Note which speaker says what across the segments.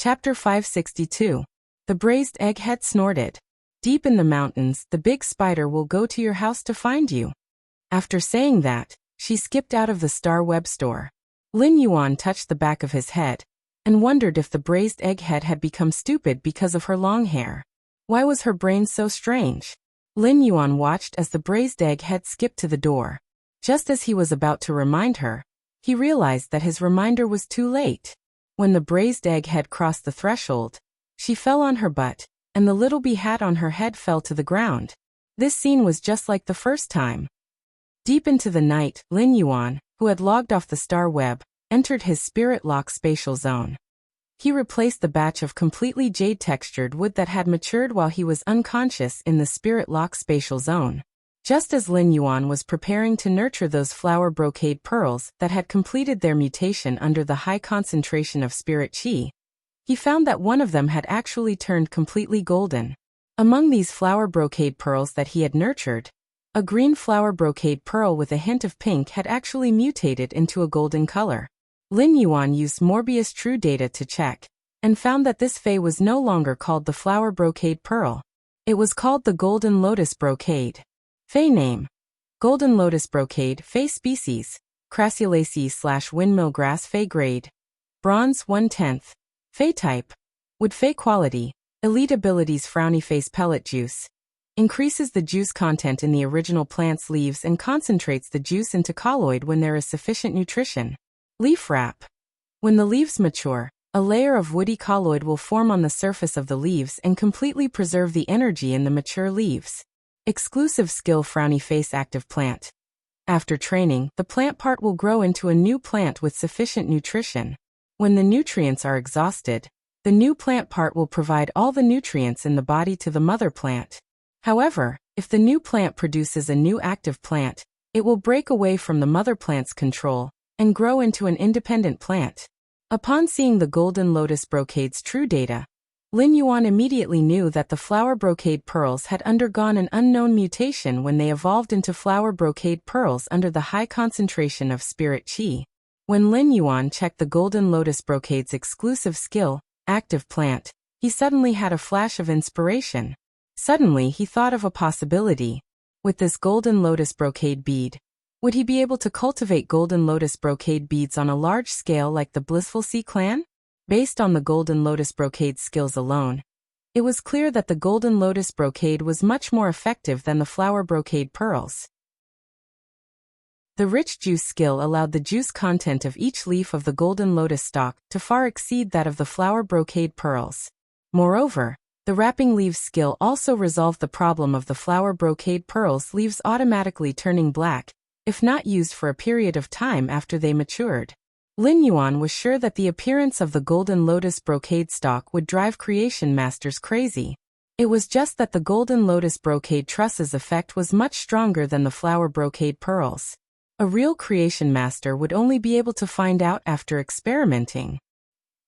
Speaker 1: Chapter 562. The braised egghead snorted. Deep in the mountains, the big spider will go to your house to find you. After saying that, she skipped out of the Star Web store. Lin Yuan touched the back of his head and wondered if the braised egghead had become stupid because of her long hair. Why was her brain so strange? Lin Yuan watched as the braised egghead skipped to the door. Just as he was about to remind her, he realized that his reminder was too late. When the braised egghead crossed the threshold, she fell on her butt, and the little bee hat on her head fell to the ground. This scene was just like the first time. Deep into the night, Lin Yuan, who had logged off the Star Web, entered his spirit lock spatial zone. He replaced the batch of completely jade-textured wood that had matured while he was unconscious in the spirit lock spatial zone. Just as Lin Yuan was preparing to nurture those flower brocade pearls that had completed their mutation under the high concentration of spirit qi, he found that one of them had actually turned completely golden. Among these flower brocade pearls that he had nurtured, a green flower brocade pearl with a hint of pink had actually mutated into a golden color. Lin Yuan used Morbius True Data to check, and found that this fei was no longer called the flower brocade pearl. It was called the golden lotus brocade. Fei name: Golden Lotus Brocade, Fei species, Crassulaceae/windmill grass, Fei grade, Bronze 1/10, Fei type, Wood, Fei quality, elite abilities, Frowny Face pellet juice, increases the juice content in the original plant's leaves and concentrates the juice into colloid when there is sufficient nutrition. Leaf wrap: when the leaves mature, a layer of woody colloid will form on the surface of the leaves and completely preserve the energy in the mature leaves. Exclusive skill, Frowny Face active plant. After training, the plant part will grow into a new plant with sufficient nutrition. When the nutrients are exhausted, the new plant part will provide all the nutrients in the body to the mother plant. However, if the new plant produces a new active plant, it will break away from the mother plant's control and grow into an independent plant. Upon seeing the Golden Lotus Brocade's true data, Lin Yuan immediately knew that the flower brocade pearls had undergone an unknown mutation when they evolved into flower brocade pearls under the high concentration of spirit qi. When Lin Yuan checked the Golden Lotus Brocade's exclusive skill, active plant, he suddenly had a flash of inspiration. Suddenly he thought of a possibility. With this Golden Lotus Brocade bead, would he be able to cultivate Golden Lotus Brocade beads on a large scale like the Blissful Sea clan? Based on the Golden Lotus Brocade skills alone, it was clear that the Golden Lotus Brocade was much more effective than the flower brocade pearls. The rich juice skill allowed the juice content of each leaf of the Golden Lotus stalk to far exceed that of the flower brocade pearls. Moreover, the wrapping leaves skill also resolved the problem of the flower brocade pearls leaves automatically turning black, if not used for a period of time after they matured. Lin Yuan was sure that the appearance of the Golden Lotus Brocade stalk would drive creation masters crazy. It was just that the Golden Lotus Brocade truss's effect was much stronger than the flower brocade pearls. A real creation master would only be able to find out after experimenting.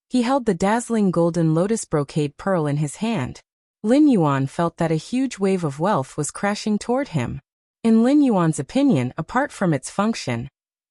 Speaker 1: He held the dazzling Golden Lotus Brocade pearl in his hand. Lin Yuan felt that a huge wave of wealth was crashing toward him. In Lin Yuan's opinion, apart from its function,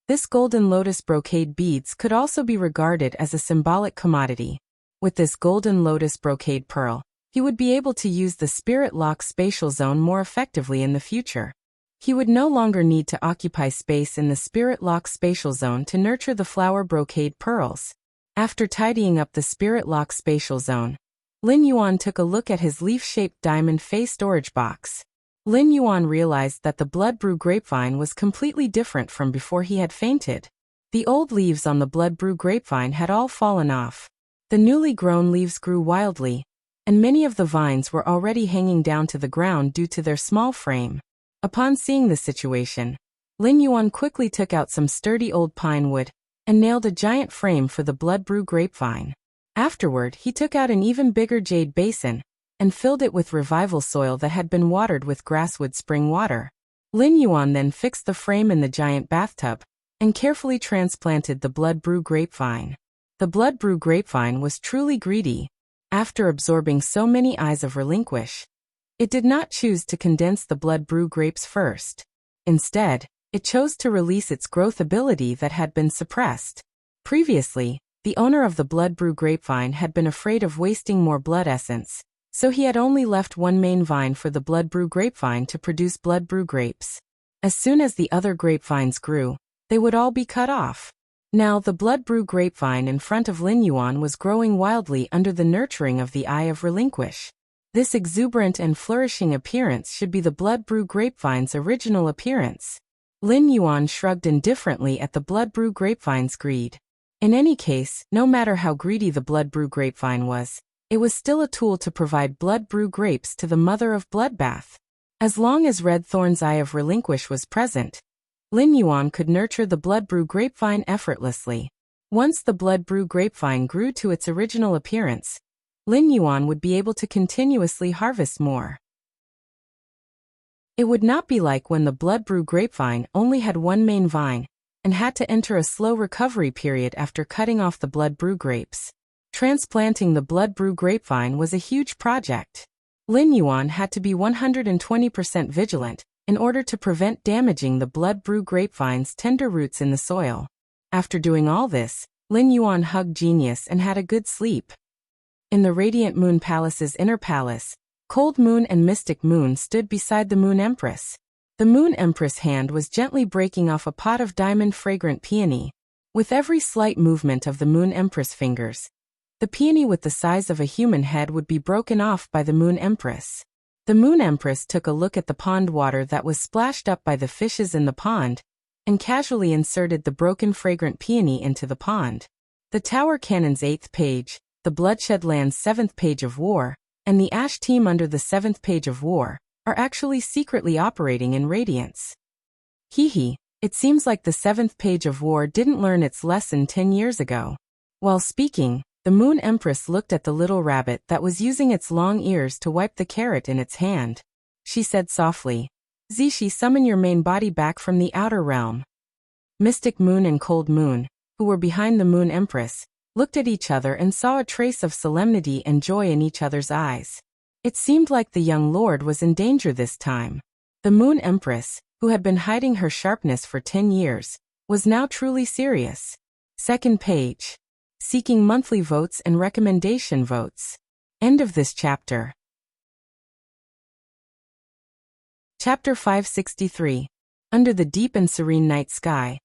Speaker 1: this Golden Lotus Brocade beads could also be regarded as a symbolic commodity. With this Golden Lotus Brocade pearl, he would be able to use the Spirit Lock spatial zone more effectively in the future. He would no longer need to occupy space in the Spirit Lock spatial zone to nurture the flower brocade pearls. After tidying up the Spirit Lock spatial zone, Lin Yuan took a look at his leaf-shaped diamond Fei storage box. Lin Yuan realized that the Blood Brew grapevine was completely different from before he had fainted. The old leaves on the Blood Brew grapevine had all fallen off. The newly grown leaves grew wildly, and many of the vines were already hanging down to the ground due to their small frame. Upon seeing the situation, Lin Yuan quickly took out some sturdy old pine wood and nailed a giant frame for the Blood Brew grapevine. Afterward, he took out an even bigger jade basin and filled it with revival soil that had been watered with grasswood spring water. Lin Yuan then fixed the frame in the giant bathtub and carefully transplanted the Blood Brew grapevine. The Blood Brew grapevine was truly greedy. After absorbing so many eyes of Relinquish, it did not choose to condense the Blood Brew grapes first. Instead, it chose to release its growth ability that had been suppressed. Previously, The owner of the blood brew grapevine had been afraid of wasting more blood essence, so he had only left one main vine for the blood brew grapevine to produce blood brew grapes. As soon as the other grapevines grew, they would all be cut off. Now the blood brew grapevine in front of Lin Yuan was growing wildly under the nurturing of the Eye of Relinquish. This exuberant and flourishing appearance should be the blood brew grapevine's original appearance. Lin Yuan shrugged indifferently at the blood brew grapevine's greed. In any case, no matter how greedy the blood brew grapevine was, it was still a tool to provide blood brew grapes to the mother of bloodbath. As long as Red Thorn's Eye of Relinquish was present, Lin Yuan could nurture the blood brew grapevine effortlessly. Once the blood brew grapevine grew to its original appearance, Lin Yuan would be able to continuously harvest more. It would not be like when the blood brew grapevine only had one main vine and had to enter a slow recovery period after cutting off the blood brew grapes. Transplanting the blood brew grapevine was a huge project. Lin Yuan had to be 120% vigilant in order to prevent damaging the blood brew grapevine's tender roots in the soil. After doing all this, Lin Yuan hugged genius and had a good sleep. In the Radiant Moon Palace's inner palace, Cold Moon and Mystic Moon stood beside the Moon Empress. The Moon Empress' hand was gently breaking off a pot of diamond fragrant peony. With every slight movement of the Moon Empress' fingers, the peony with the size of a human head would be broken off by the Moon Empress. The Moon Empress took a look at the pond water that was splashed up by the fishes in the pond, and casually inserted the broken fragrant peony into the pond. The Tower Cannon's 8th page, the Bloodshed Land's 7th page of war, and the Ash Team under the 7th page of war, are actually secretly operating in Radiance. Hee, it seems like the 7th page of war didn't learn its lesson 10 years ago. While speaking, the Moon Empress looked at the little rabbit that was using its long ears to wipe the carrot in its hand. She said softly, "Zishi, summon your main body back from the outer realm." Mystic Moon and Cold Moon, who were behind the Moon Empress, looked at each other and saw a trace of solemnity and joy in each other's eyes. It seemed like the young lord was in danger this time. The Moon Empress, who had been hiding her sharpness for 10 years, was now truly serious. Second page. Seeking monthly votes and recommendation votes. End of this chapter. Chapter 563. Under the deep and serene night sky,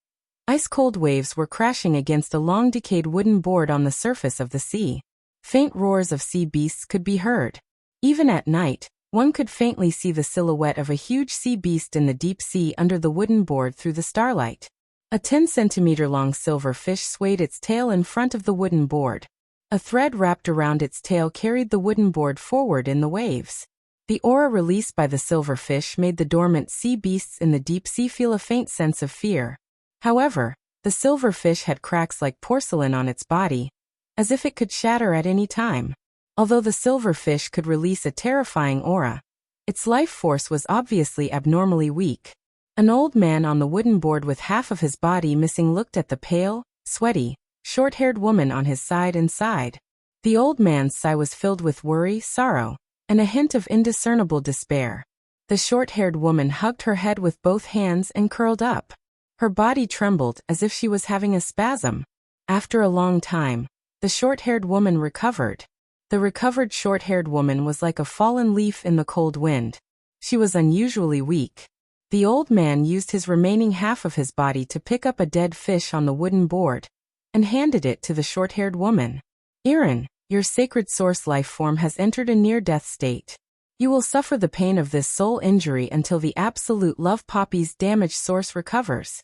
Speaker 1: ice-cold waves were crashing against a long-decayed wooden board on the surface of the sea. Faint roars of sea beasts could be heard. Even at night, one could faintly see the silhouette of a huge sea beast in the deep sea under the wooden board through the starlight. A 10-centimeter-long silver fish swayed its tail in front of the wooden board. A thread wrapped around its tail carried the wooden board forward in the waves. The aura released by the silver fish made the dormant sea beasts in the deep sea feel a faint sense of fear. However, the silver fish had cracks like porcelain on its body, as if it could shatter at any time. Although the silver fish could release a terrifying aura, its life force was obviously abnormally weak. An old man on the wooden board with half of his body missing looked at the pale, sweaty, short-haired woman on his side and sighed. The old man's sigh was filled with worry, sorrow, and a hint of indiscernible despair. The short-haired woman hugged her head with both hands and curled up. Her body trembled as if she was having a spasm. After a long time, the short-haired woman recovered. The recovered short-haired woman was like a fallen leaf in the cold wind. She was unusually weak. The old man used his remaining half of his body to pick up a dead fish on the wooden board and handed it to the short-haired woman. "Irin, your sacred source life form has entered a near-death state. You will suffer the pain of this soul injury until the absolute love poppy's damaged source recovers."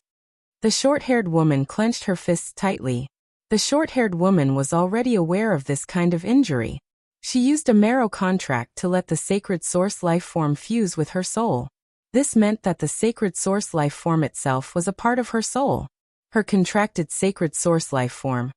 Speaker 1: The short-haired woman clenched her fists tightly. The short-haired woman was already aware of this kind of injury. She used a marrow contract to let the sacred source life form fuse with her soul. This meant that the sacred source life form itself was a part of her soul. Her contracted sacred source life form,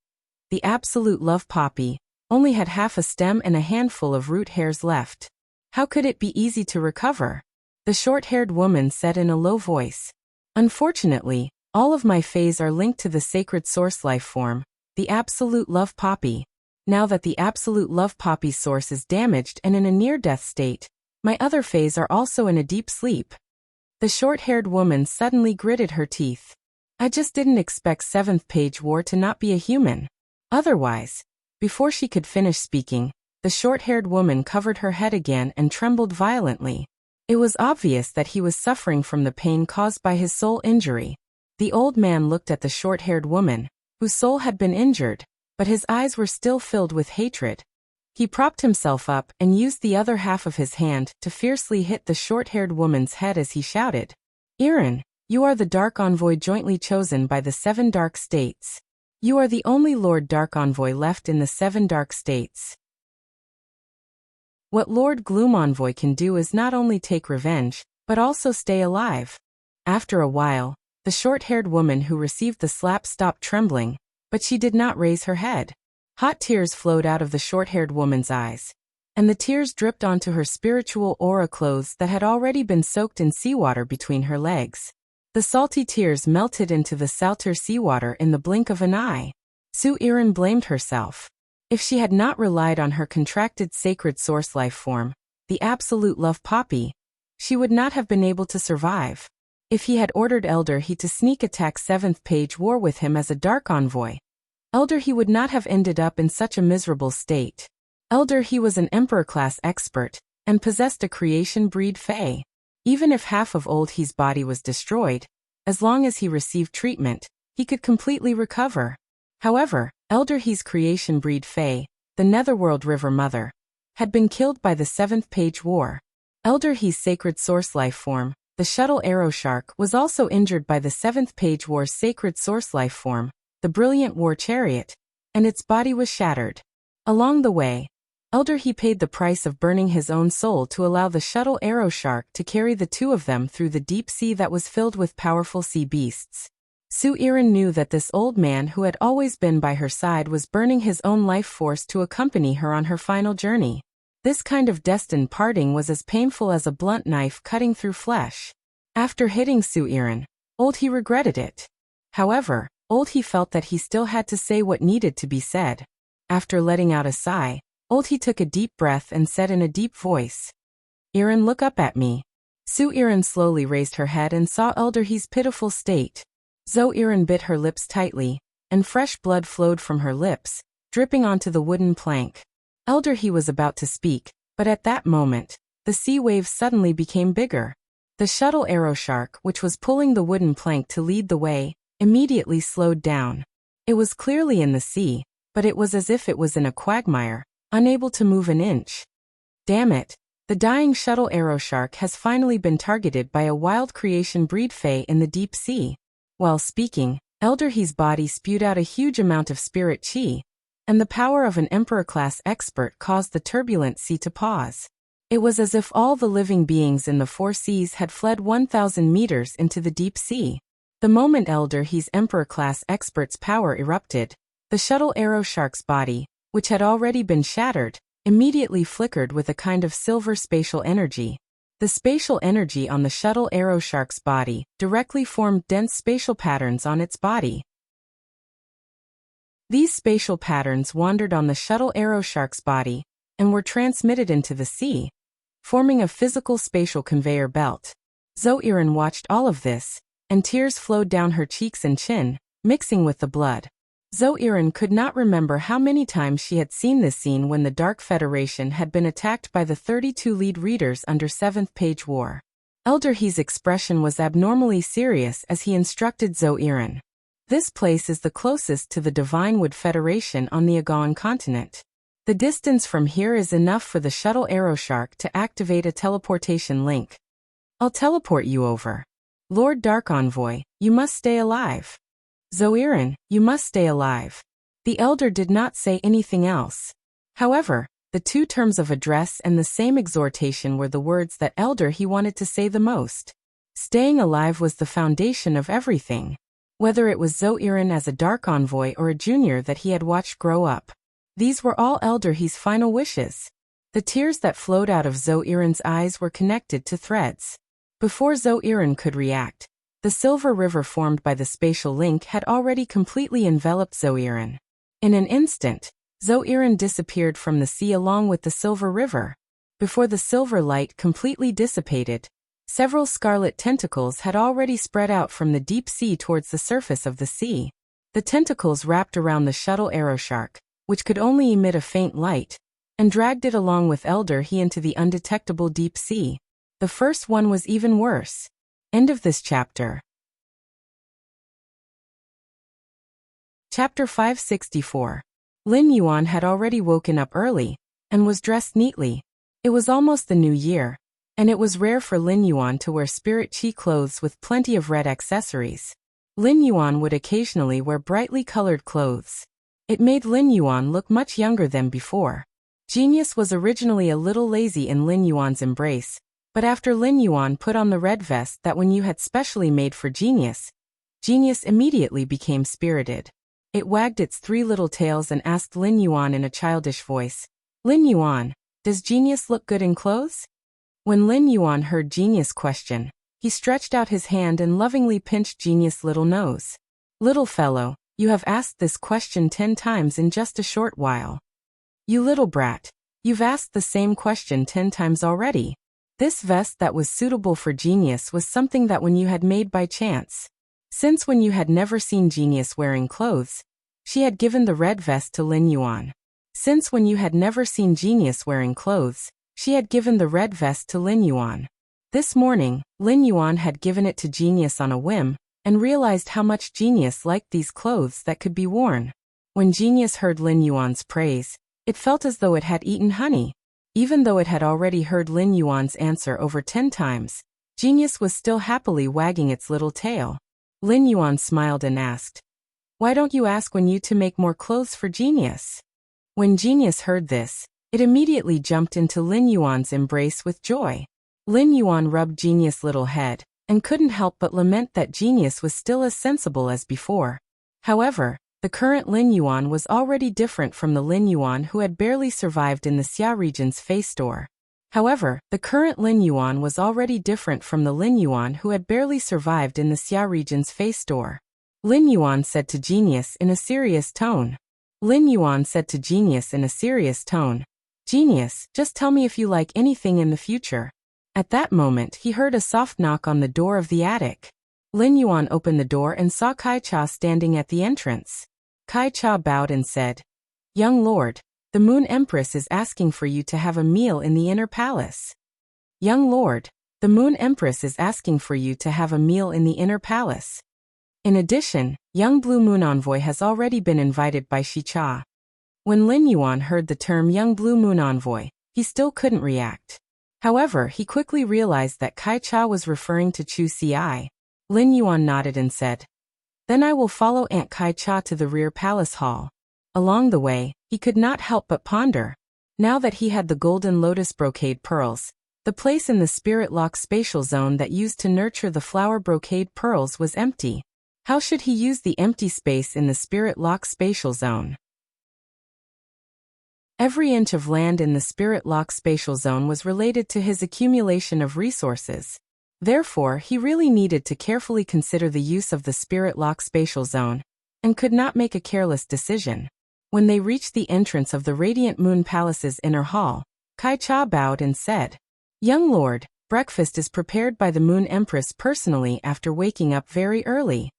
Speaker 1: the absolute love poppy, only had half a stem and a handful of root hairs left. How could it be easy to recover? The short-haired woman said in a low voice. "Unfortunately, all of my phase are linked to the sacred source life form, the absolute love poppy. Now that the absolute love poppy source is damaged and in a near-death state, my other phase are also in a deep sleep." The short-haired woman suddenly gritted her teeth. "I just didn't expect 7th page war to not be a human. Otherwise, before she could finish speaking, the short-haired woman covered her head again and trembled violently. It was obvious that he was suffering from the pain caused by his soul injury. The old man looked at the short-haired woman, whose soul had been injured, but his eyes were still filled with hatred. He propped himself up and used the other half of his hand to fiercely hit the short-haired woman's head as he shouted, "Irin, you are the Dark Envoy jointly chosen by the 7 Dark States. You are the only Lord Dark Envoy left in the 7 Dark States. What Lord Gloom Envoy can do is not only take revenge, but also stay alive." After a while, the short-haired woman who received the slap stopped trembling, but she did not raise her head. Hot tears flowed out of the short-haired woman's eyes, and the tears dripped onto her spiritual aura clothes that had already been soaked in seawater between her legs. The salty tears melted into the salter seawater in the blink of an eye. Su Irin blamed herself. If she had not relied on her contracted sacred source life form, the absolute love poppy, she would not have been able to survive. If he had ordered Elder He to sneak attack 7th Page War with him as a Dark Envoy, Elder He would not have ended up in such a miserable state. Elder He was an Emperor-class expert, and possessed a creation breed Fae. Even if half of Old He's body was destroyed, as long as he received treatment, he could completely recover. However, Elder He's creation breed Fae, the Netherworld River Mother, had been killed by the 7th Page War. Elder He's sacred source life form, the Shuttle Arrow Shark, was also injured by the 7th Page War's sacred source life form, the Brilliant War Chariot, and its body was shattered. Along the way, Elder He paid the price of burning his own soul to allow the Shuttle Arrow Shark to carry the two of them through the deep sea that was filled with powerful sea beasts. Su Irin knew that this old man who had always been by her side was burning his own life force to accompany her on her final journey. This kind of destined parting was as painful as a blunt knife cutting through flesh. After hitting Su Irin, Old He regretted it. However, Old He felt that he still had to say what needed to be said. After letting out a sigh, Old He took a deep breath and said in a deep voice, "Irin, look up at me." Su Irin slowly raised her head and saw Elder He's pitiful state. Zo Irin bit her lips tightly, and fresh blood flowed from her lips, dripping onto the wooden plank. Elder He was about to speak, but at that moment, the sea waves suddenly became bigger. The Shuttle Arrow Shark, which was pulling the wooden plank to lead the way, immediately slowed down. It was clearly in the sea, but it was as if it was in a quagmire, unable to move an inch. Damn it, the dying Shuttle Arrow Shark has finally been targeted by a wild creation breed Fae in the deep sea. While speaking, Elder He's body spewed out a huge amount of spirit chi, and the power of an Emperor-class expert caused the turbulent sea to pause. It was as if all the living beings in the 4 seas had fled 1,000 meters into the deep sea. The moment Elder He's Emperor-class expert's power erupted, the Shuttle Arrow Shark's body, which had already been shattered, immediately flickered with a kind of silver spatial energy. The spatial energy on the Shuttle Arrow Shark's body directly formed dense spatial patterns on its body. These spatial patterns wandered on the Shuttle Arrow Shark's body and were transmitted into the sea, forming a physical spatial conveyor belt. Zo Irin watched all of this, and tears flowed down her cheeks and chin, mixing with the blood. Zo Irin could not remember how many times she had seen this scene when the Dark Federation had been attacked by the 32 lead readers under 7th Page War. Elder He's expression was abnormally serious as he instructed Zo Irin. This place is the closest to the Divine Wood Federation on the Agawan continent. The distance from here is enough for the Shuttle Arrow Shark to activate a teleportation link. I'll teleport you over. Lord Dark Envoy, you must stay alive. Zo Irin, you must stay alive. The elder did not say anything else. However, the two terms of address and the same exhortation were the words that Elder He wanted to say the most. Staying alive was the foundation of everything. Whether it was Zo Irin as a Dark Envoy or a junior that he had watched grow up, these were all Elder He's final wishes. The tears that flowed out of Zo Irin's eyes were connected to threads. Before Zo Irin could react, the silver river formed by the spatial link had already completely enveloped Zo Irin. In an instant, Zo Irin disappeared from the sea along with the silver river. Before the silver light completely dissipated, several scarlet tentacles had already spread out from the deep sea towards the surface of the sea. The tentacles wrapped around the shuttle aeroshark, which could only emit a faint light, and dragged it along with Elder He into the undetectable deep sea. The first one was even worse. End of this chapter. Chapter 564. Lin Yuan had already woken up early, and was dressed neatly. It was almost the new year, and it was rare for Lin Yuan to wear spirit chi clothes with plenty of red accessories. Lin Yuan would occasionally wear brightly colored clothes. It made Lin Yuan look much younger than before. Genius was originally a little lazy in Lin Yuan's embrace, but after Lin Yuan put on the red vest that Wen Yu had specially made for Genius, Genius immediately became spirited. It wagged its three little tails and asked Lin Yuan in a childish voice, "Lin Yuan, does Genius look good in clothes?" When Lin Yuan heard Genius' question, he stretched out his hand and lovingly pinched Genius' little nose. "Little fellow, you have asked this question 10 times in just a short while. You little brat, you've asked the same question 10 times already." This vest that was suitable for Genius was something that Wen Yu had made by chance. Since Wen Yu had never seen Genius wearing clothes, she had given the red vest to Lin Yuan. Since Wen Yu had never seen Genius wearing clothes, she had given the red vest to Lin Yuan. This morning, Lin Yuan had given it to Genius on a whim, and realized how much Genius liked these clothes that could be worn. When Genius heard Lin Yuan's praise, it felt as though it had eaten honey. Even though it had already heard Lin Yuan's answer over 10 times, Genius was still happily wagging its little tail. Lin Yuan smiled and asked, "Why don't you ask Wen Yu to make more clothes for Genius?" When Genius heard this, it immediately jumped into Lin Yuan's embrace with joy. Lin Yuan rubbed Genius' little head, and couldn't help but lament that Genius was still as sensible as before. However, the current Lin Yuan was already different from the Lin Yuan who had barely survived in the Xia region's face store. However, the current Lin Yuan was already different from the Lin Yuan who had barely survived in the Xia region's face store. Lin Yuan said to Genius in a serious tone. Lin Yuan said to Genius in a serious tone, "Genius, just tell me if you like anything in the future." At that moment he heard a soft knock on the door of the attic. Lin Yuan opened the door and saw Kai Cha standing at the entrance. Kai Cha bowed and said, "Young lord, the Moon Empress is asking for you to have a meal in the inner palace." "Young lord, the Moon Empress is asking for you to have a meal in the inner palace." In addition, young Blue Moon Envoy has already been invited by Shi Cha. When Lin Yuan heard the term Young Blue Moon Envoy, he still couldn't react. However, he quickly realized that Kai Cha was referring to Chu Ci. Lin Yuan nodded and said, "Then I will follow Aunt Kai Cha to the rear palace hall." Along the way, he could not help but ponder. Now that he had the golden lotus brocade pearls, the place in the spirit lock spatial zone that used to nurture the flower brocade pearls was empty. How should he use the empty space in the spirit lock spatial zone? Every inch of land in the spirit lock spatial zone was related to his accumulation of resources. Therefore, he really needed to carefully consider the use of the spirit lock spatial zone, and could not make a careless decision. When they reached the entrance of the Radiant Moon Palace's inner hall, Kai Cha bowed and said, "Young lord, breakfast is prepared by the Moon Empress personally after waking up very early."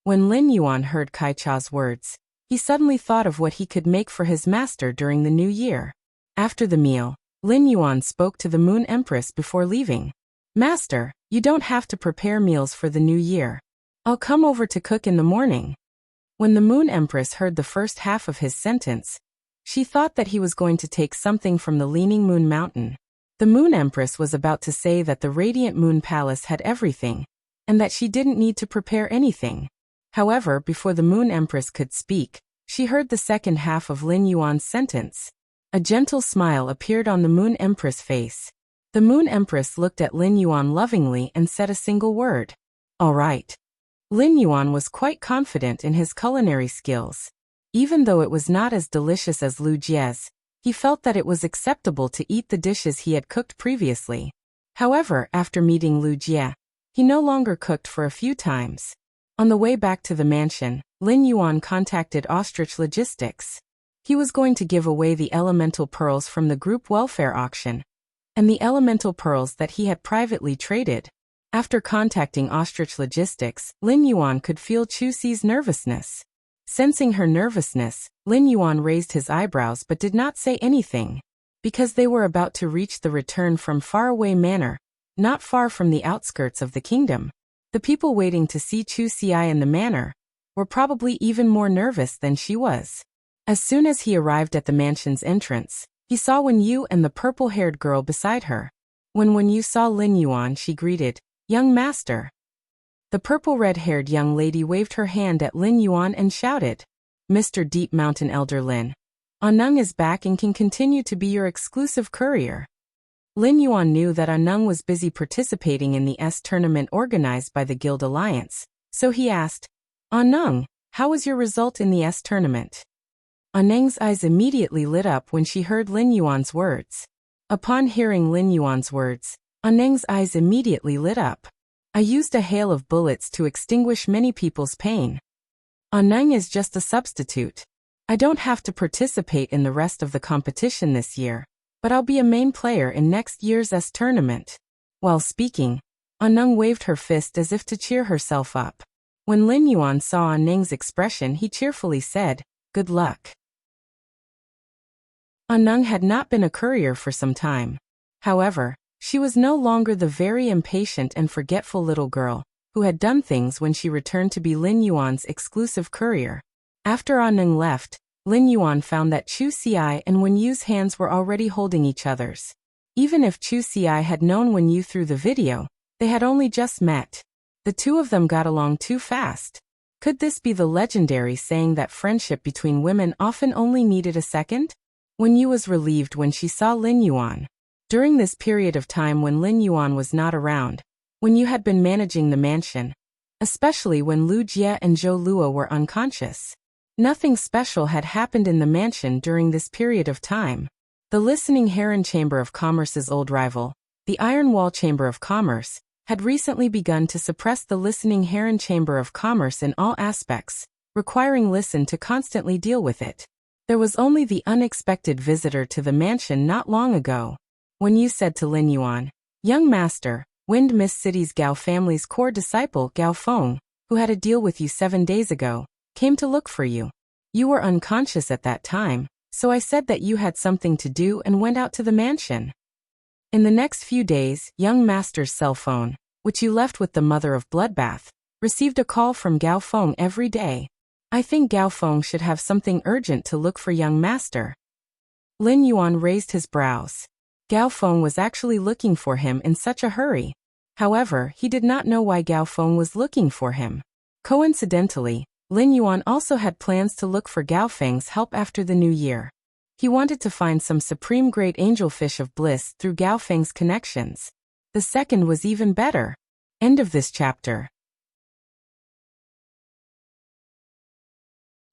Speaker 1: When Lin Yuan heard Kai Cha's words, he suddenly thought of what he could make for his master during the new year. After the meal, Lin Yuan spoke to the Moon Empress before leaving. "Master, you don't have to prepare meals for the new year. I'll come over to cook in the morning." When the Moon Empress heard the first half of his sentence, she thought that he was going to take something from the Leaning Moon Mountain. The Moon Empress was about to say that the Radiant Moon Palace had everything, and that she didn't need to prepare anything. However, before the Moon Empress could speak, she heard the second half of Lin Yuan's sentence. A gentle smile appeared on the Moon Empress' face. The Moon Empress looked at Lin Yuan lovingly and said a single word. "All right." Lin Yuan was quite confident in his culinary skills. Even though it was not as delicious as Lu Jie's, he felt that it was acceptable to eat the dishes he had cooked previously. However, after meeting Lu Jie, he no longer cooked for a few times. On the way back to the mansion, Lin Yuan contacted Ostrich Logistics. He was going to give away the elemental pearls from the group welfare auction, and the elemental pearls that he had privately traded. After contacting Ostrich Logistics, Lin Yuan could feel Chu Ci's nervousness. Sensing her nervousness, Lin Yuan raised his eyebrows but did not say anything. Because they were about to reach the return from faraway manor, not far from the outskirts of the kingdom. The people waiting to see Chu Xi in the manor were probably even more nervous than she was. As soon as he arrived at the mansion's entrance, he saw Wen Yu and the purple-haired girl beside her. When Wen Yu saw Lin Yuan, she greeted, "Young master." The purple-red-haired young lady waved her hand at Lin Yuan and shouted, "Mr. Deep Mountain Elder Lin. Aneng is back and can continue to be your exclusive courier." Lin Yuan knew that Aneng was busy participating in the tournament organized by the Guild Alliance, so he asked, "Aneng, how was your result in the tournament?" Aneng's eyes immediately lit up when she heard Lin Yuan's words. Upon hearing Lin Yuan's words, Aneng's eyes immediately lit up. "I used a hail of bullets to extinguish many people's pain. Aneng is just a substitute. I don't have to participate in the rest of the competition this year, but I'll be a main player in next year's tournament." While speaking, Aneng waved her fist as if to cheer herself up. When Lin Yuan saw Aneng's expression, he cheerfully said, "Good luck." Aneng had not been a courier for some time. However, she was no longer the very impatient and forgetful little girl who had done things when she returned to be Lin Yuan's exclusive courier. After Aneng left, Lin Yuan found that Chu Xi and Wen Yu's hands were already holding each other's. Even if Chu Xi had known Wen Yu through the video, they had only just met. The two of them got along too fast. Could this be the legendary saying that friendship between women often only needed a second? Wen Yu was relieved when she saw Lin Yuan. During this period of time when Lin Yuan was not around, Wen Yu had been managing the mansion, especially when Lu Jie and Zhou Luo were unconscious. Nothing special had happened in the mansion during this period of time. The Listening Heron Chamber of Commerce's old rival, the Iron Wall Chamber of Commerce, had recently begun to suppress the Listening Heron Chamber of Commerce in all aspects, requiring Listen to constantly deal with it. There was only the unexpected visitor to the mansion not long ago. Wen Yu said to Lin Yuan, "Young master, Wind Mist City's Gao family's core disciple Gao Feng, who had a deal with you 7 days ago, came to look for you. You were unconscious at that time, so I said that you had something to do and went out to the mansion. In the next few days, young master's cell phone, which you left with the mother of Bloodbath, received a call from Gao Feng every day. I think Gao Feng should have something urgent to look for young master." Lin Yuan raised his brows. Gao Feng was actually looking for him in such a hurry. However, he did not know why Gao Feng was looking for him. Coincidentally, Lin Yuan also had plans to look for Gao Feng's help after the new year. He wanted to find some supreme great angelfish of bliss through Gao Feng's connections. The second was even better. End of this chapter.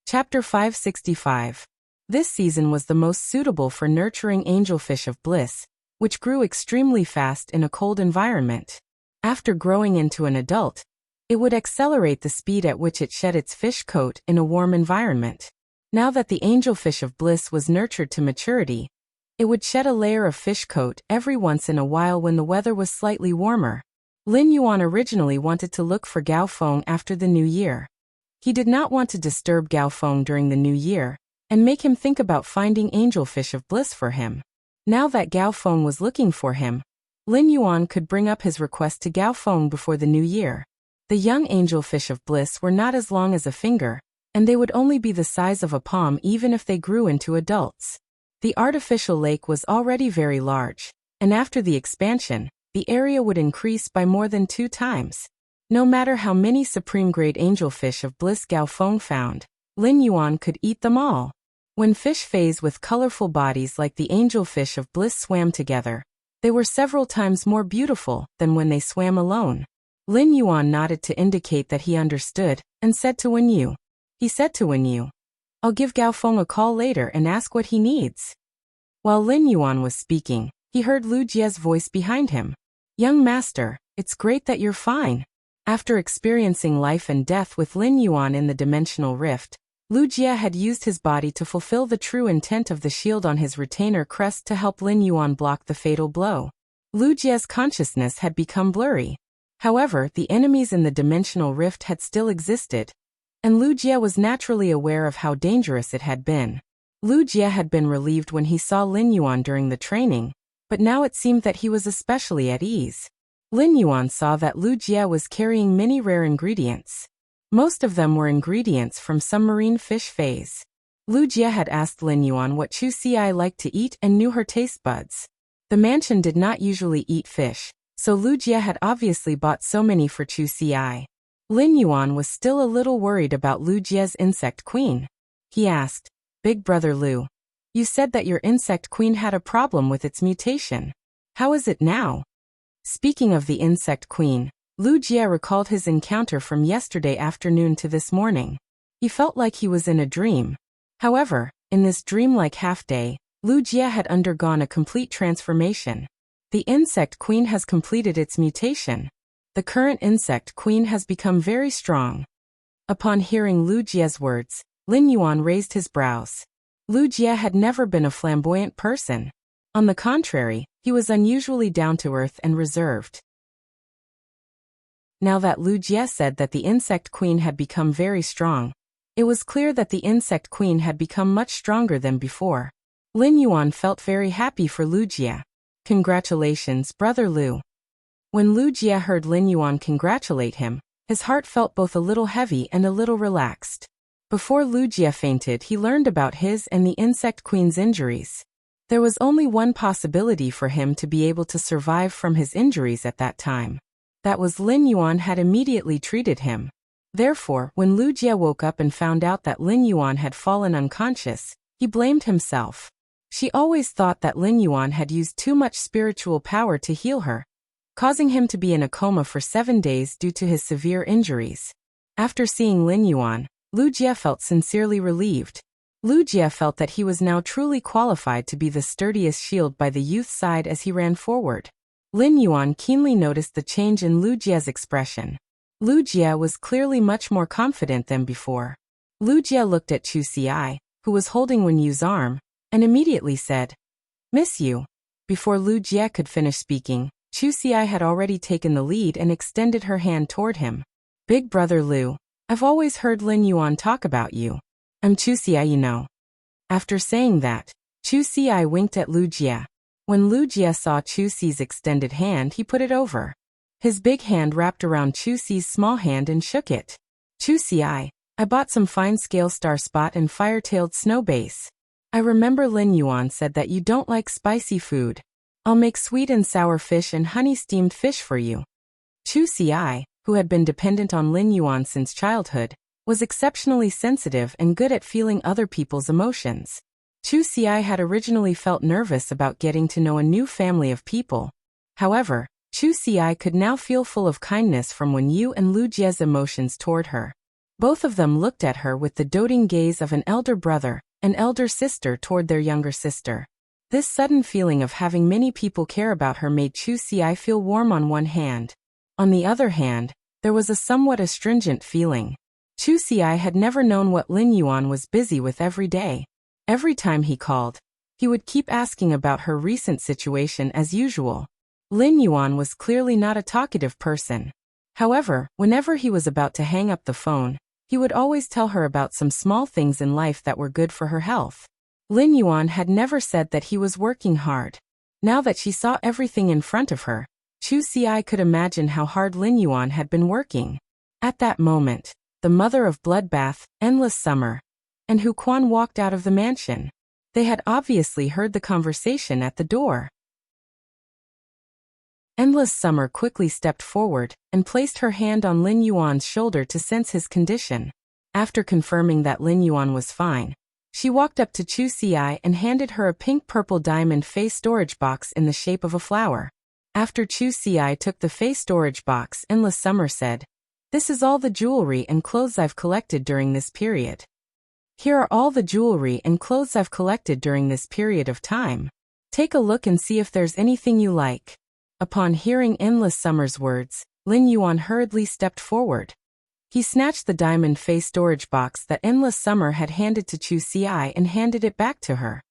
Speaker 1: Chapter 565. This season was the most suitable for nurturing angelfish of bliss, which grew extremely fast in a cold environment. After growing into an adult, it would accelerate the speed at which it shed its fish coat in a warm environment. Now that the angelfish of bliss was nurtured to maturity, it would shed a layer of fish coat every once in a while when the weather was slightly warmer. Lin Yuan originally wanted to look for Gao Feng after the new year. He did not want to disturb Gao Feng during the new year and make him think about finding angelfish of bliss for him. Now that Gao Feng was looking for him, Lin Yuan could bring up his request to Gao Feng before the new year. The young angelfish of bliss were not as long as a finger, and they would only be the size of a palm even if they grew into adults. The artificial lake was already very large, and after the expansion, the area would increase by more than 2 times. No matter how many supreme-grade angelfish of bliss Gao Feng found, Lin Yuan could eat them all. When fish phase with colorful bodies like the angelfish of bliss swam together, they were several times more beautiful than when they swam alone. Lin Yuan nodded to indicate that he understood, and said to Wen Yu. He said to Wen Yu, "I'll give Gao Feng a call later and ask what he needs." While Lin Yuan was speaking, he heard Lu Jie's voice behind him. "Young master, it's great that you're fine." After experiencing life and death with Lin Yuan in the dimensional rift, Lu Jie had used his body to fulfill the true intent of the shield on his retainer crest to help Lin Yuan block the fatal blow. Lu Jie's consciousness had become blurry. However, the enemies in the dimensional rift had still existed, and Lu Jie was naturally aware of how dangerous it had been. Lu Jie had been relieved when he saw Lin Yuan during the training, but now it seemed that he was especially at ease. Lin Yuan saw that Lu Jie was carrying many rare ingredients. Most of them were ingredients from some marine fish phase. Lu Jie had asked Lin Yuan what Chu Xi liked to eat and knew her taste buds. The mansion did not usually eat fish, so Lu Jie had obviously bought so many for Chu Xi. Lin Yuan was still a little worried about Lu Jie's insect queen. He asked, "Big brother Lu, you said that your insect queen had a problem with its mutation. How is it now?" Speaking of the insect queen, Lu Jie recalled his encounter from yesterday afternoon to this morning. He felt like he was in a dream. However, in this dreamlike half-day, Lu Jie had undergone a complete transformation. The insect queen has completed its mutation. The current insect queen has become very strong. Upon hearing Lu Jie's words, Lin Yuan raised his brows. Lu Jie had never been a flamboyant person. On the contrary, he was unusually down-to-earth and reserved. Now that Lu Jie said that the insect queen had become very strong, it was clear that the insect queen had become much stronger than before. Lin Yuan felt very happy for Lu Jie. "Congratulations, brother Lu." When Lu Jie heard Lin Yuan congratulate him, his heart felt both a little heavy and a little relaxed. Before Lu Jie fainted, he learned about his and the insect queen's injuries. There was only one possibility for him to be able to survive from his injuries at that time. That was Lin Yuan had immediately treated him. Therefore, when Lu Jie woke up and found out that Lin Yuan had fallen unconscious, he blamed himself. She always thought that Lin Yuan had used too much spiritual power to heal her, causing him to be in a coma for 7 days due to his severe injuries. After seeing Lin Yuan, Lu Jie felt sincerely relieved. Lu Jie felt that he was now truly qualified to be the sturdiest shield by the youth's side as he ran forward. Lin Yuan keenly noticed the change in Lu Jie's expression. Lu Jie was clearly much more confident than before. Lu Jie looked at Chu Xi, who was holding Wen Yu's arm, and immediately said, "Miss you." Before Lu Jie could finish speaking, Chu Xi had already taken the lead and extended her hand toward him. "Big brother Lu, I've always heard Lin Yuan talk about you. I'm Chu Xi, you know." After saying that, Chu Xi winked at Lu Jie. When Lu Jie saw Chu Xi's extended hand, he put it over. His big hand wrapped around Chu Xi's small hand and shook it. "Chu Xi, I bought some fine scale star spot and fire-tailed snow base. I remember Lin Yuan said that you don't like spicy food. I'll make sweet and sour fish and honey-steamed fish for you." Chu Xi, who had been dependent on Lin Yuan since childhood, was exceptionally sensitive and good at feeling other people's emotions. Chu Xi had originally felt nervous about getting to know a new family of people. However, Chu Xi could now feel full of kindness from Wen Yu and Lu Jie's emotions toward her. Both of them looked at her with the doting gaze of an elder brother and elder sister toward their younger sister. This sudden feeling of having many people care about her made Chu Xi feel warm on one hand. On the other hand, there was a somewhat astringent feeling. Chu Xi had never known what Lin Yuan was busy with every day. Every time he called, he would keep asking about her recent situation as usual. Lin Yuan was clearly not a talkative person. However, whenever he was about to hang up the phone, he would always tell her about some small things in life that were good for her health. Lin Yuan had never said that he was working hard. Now that she saw everything in front of her, Chu Xi could imagine how hard Lin Yuan had been working. At that moment, the mother of Bloodbath, Endless Summer, and Hu Quan walked out of the mansion. They had obviously heard the conversation at the door. Endless Summer quickly stepped forward and placed her hand on Lin Yuan's shoulder to sense his condition. After confirming that Lin Yuan was fine, she walked up to Chu Xi and handed her a pink-purple diamond face storage box in the shape of a flower. After Chu Xi took the face storage box, Endless Summer said, "This is all the jewelry and clothes I've collected during this period. Here are all the jewelry and clothes I've collected during this period of time. Take a look and see if there's anything you like." Upon hearing Endless Summer's words, Lin Yuan hurriedly stepped forward. He snatched the diamond face storage box that Endless Summer had handed to Chu Xi and handed it back to her.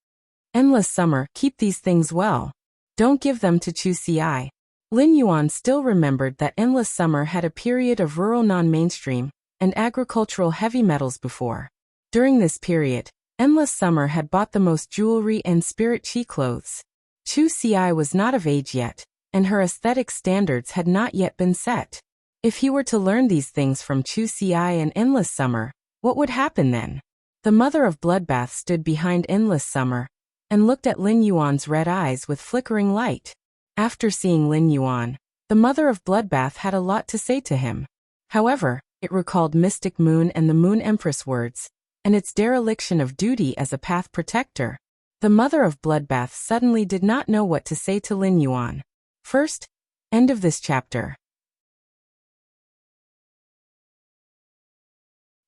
Speaker 1: "Endless Summer, keep these things well. Don't give them to Chu Xi." Lin Yuan still remembered that Endless Summer had a period of rural non-mainstream, and agricultural heavy metals before. During this period, Endless Summer had bought the most jewelry and spirit chi clothes. Wuxia was not of age yet, and her aesthetic standards had not yet been set. If he were to learn these things from Wuxia and Endless Summer, what would happen then? The mother of Bloodbath stood behind Endless Summer and looked at Lin Yuan's red eyes with flickering light. After seeing Lin Yuan, the mother of Bloodbath had a lot to say to him. However, it recalled Mystic Moon and the Moon Empress words, and its dereliction of duty as a path protector. The mother of Bloodbath suddenly did not know what to say to Lin Yuan. First, end of this chapter.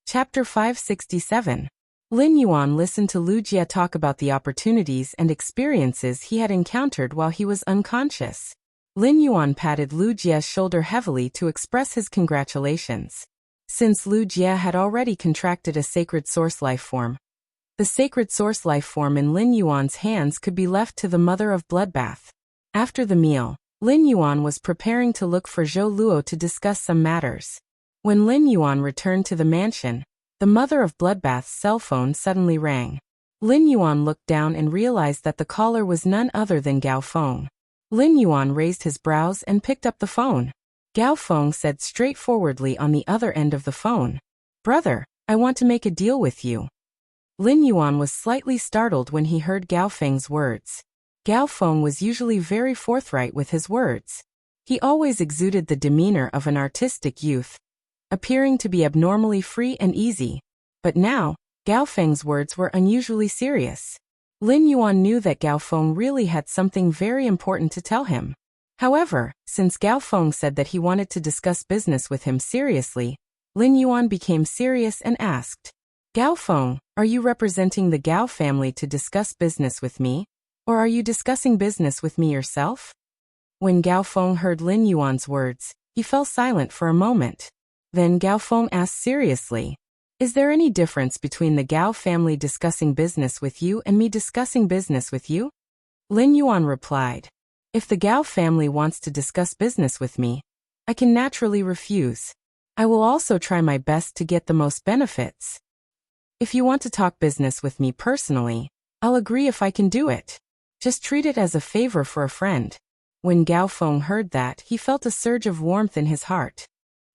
Speaker 1: Chapter 567. Lin Yuan listened to Wuxia talk about the opportunities and experiences he had encountered while he was unconscious. Lin Yuan patted Wuxia's shoulder heavily to express his congratulations. Since Wuxia had already contracted a sacred source life form, the sacred source life form in Lin Yuan's hands could be left to the mother of Bloodbath. After the meal, Lin Yuan was preparing to look for Zhou Luo to discuss some matters. When Lin Yuan returned to the mansion, the mother of Bloodbath's cell phone suddenly rang. Lin Yuan looked down and realized that the caller was none other than Gao Feng. Lin Yuan raised his brows and picked up the phone. Gao Feng said straightforwardly on the other end of the phone, "Brother, I want to make a deal with you." Lin Yuan was slightly startled when he heard Gao Feng's words. Gao Feng was usually very forthright with his words. He always exuded the demeanor of an artistic youth, appearing to be abnormally free and easy. But now, Gao Feng's words were unusually serious. Lin Yuan knew that Gao Feng really had something very important to tell him. However, since Gao Feng said that he wanted to discuss business with him seriously, Lin Yuan became serious and asked, "Gao Feng, are you representing the Gao family to discuss business with me? Or are you discussing business with me yourself?" When Gao Feng heard Lin Yuan's words, he fell silent for a moment. Then Gao Feng asked seriously, "Is there any difference between the Gao family discussing business with you and me discussing business with you?" Lin Yuan replied, "If the Gao family wants to discuss business with me, I can naturally refuse. I will also try my best to get the most benefits. If you want to talk business with me personally, I'll agree if I can do it. Just treat it as a favor for a friend." When Gao Feng heard that, he felt a surge of warmth in his heart.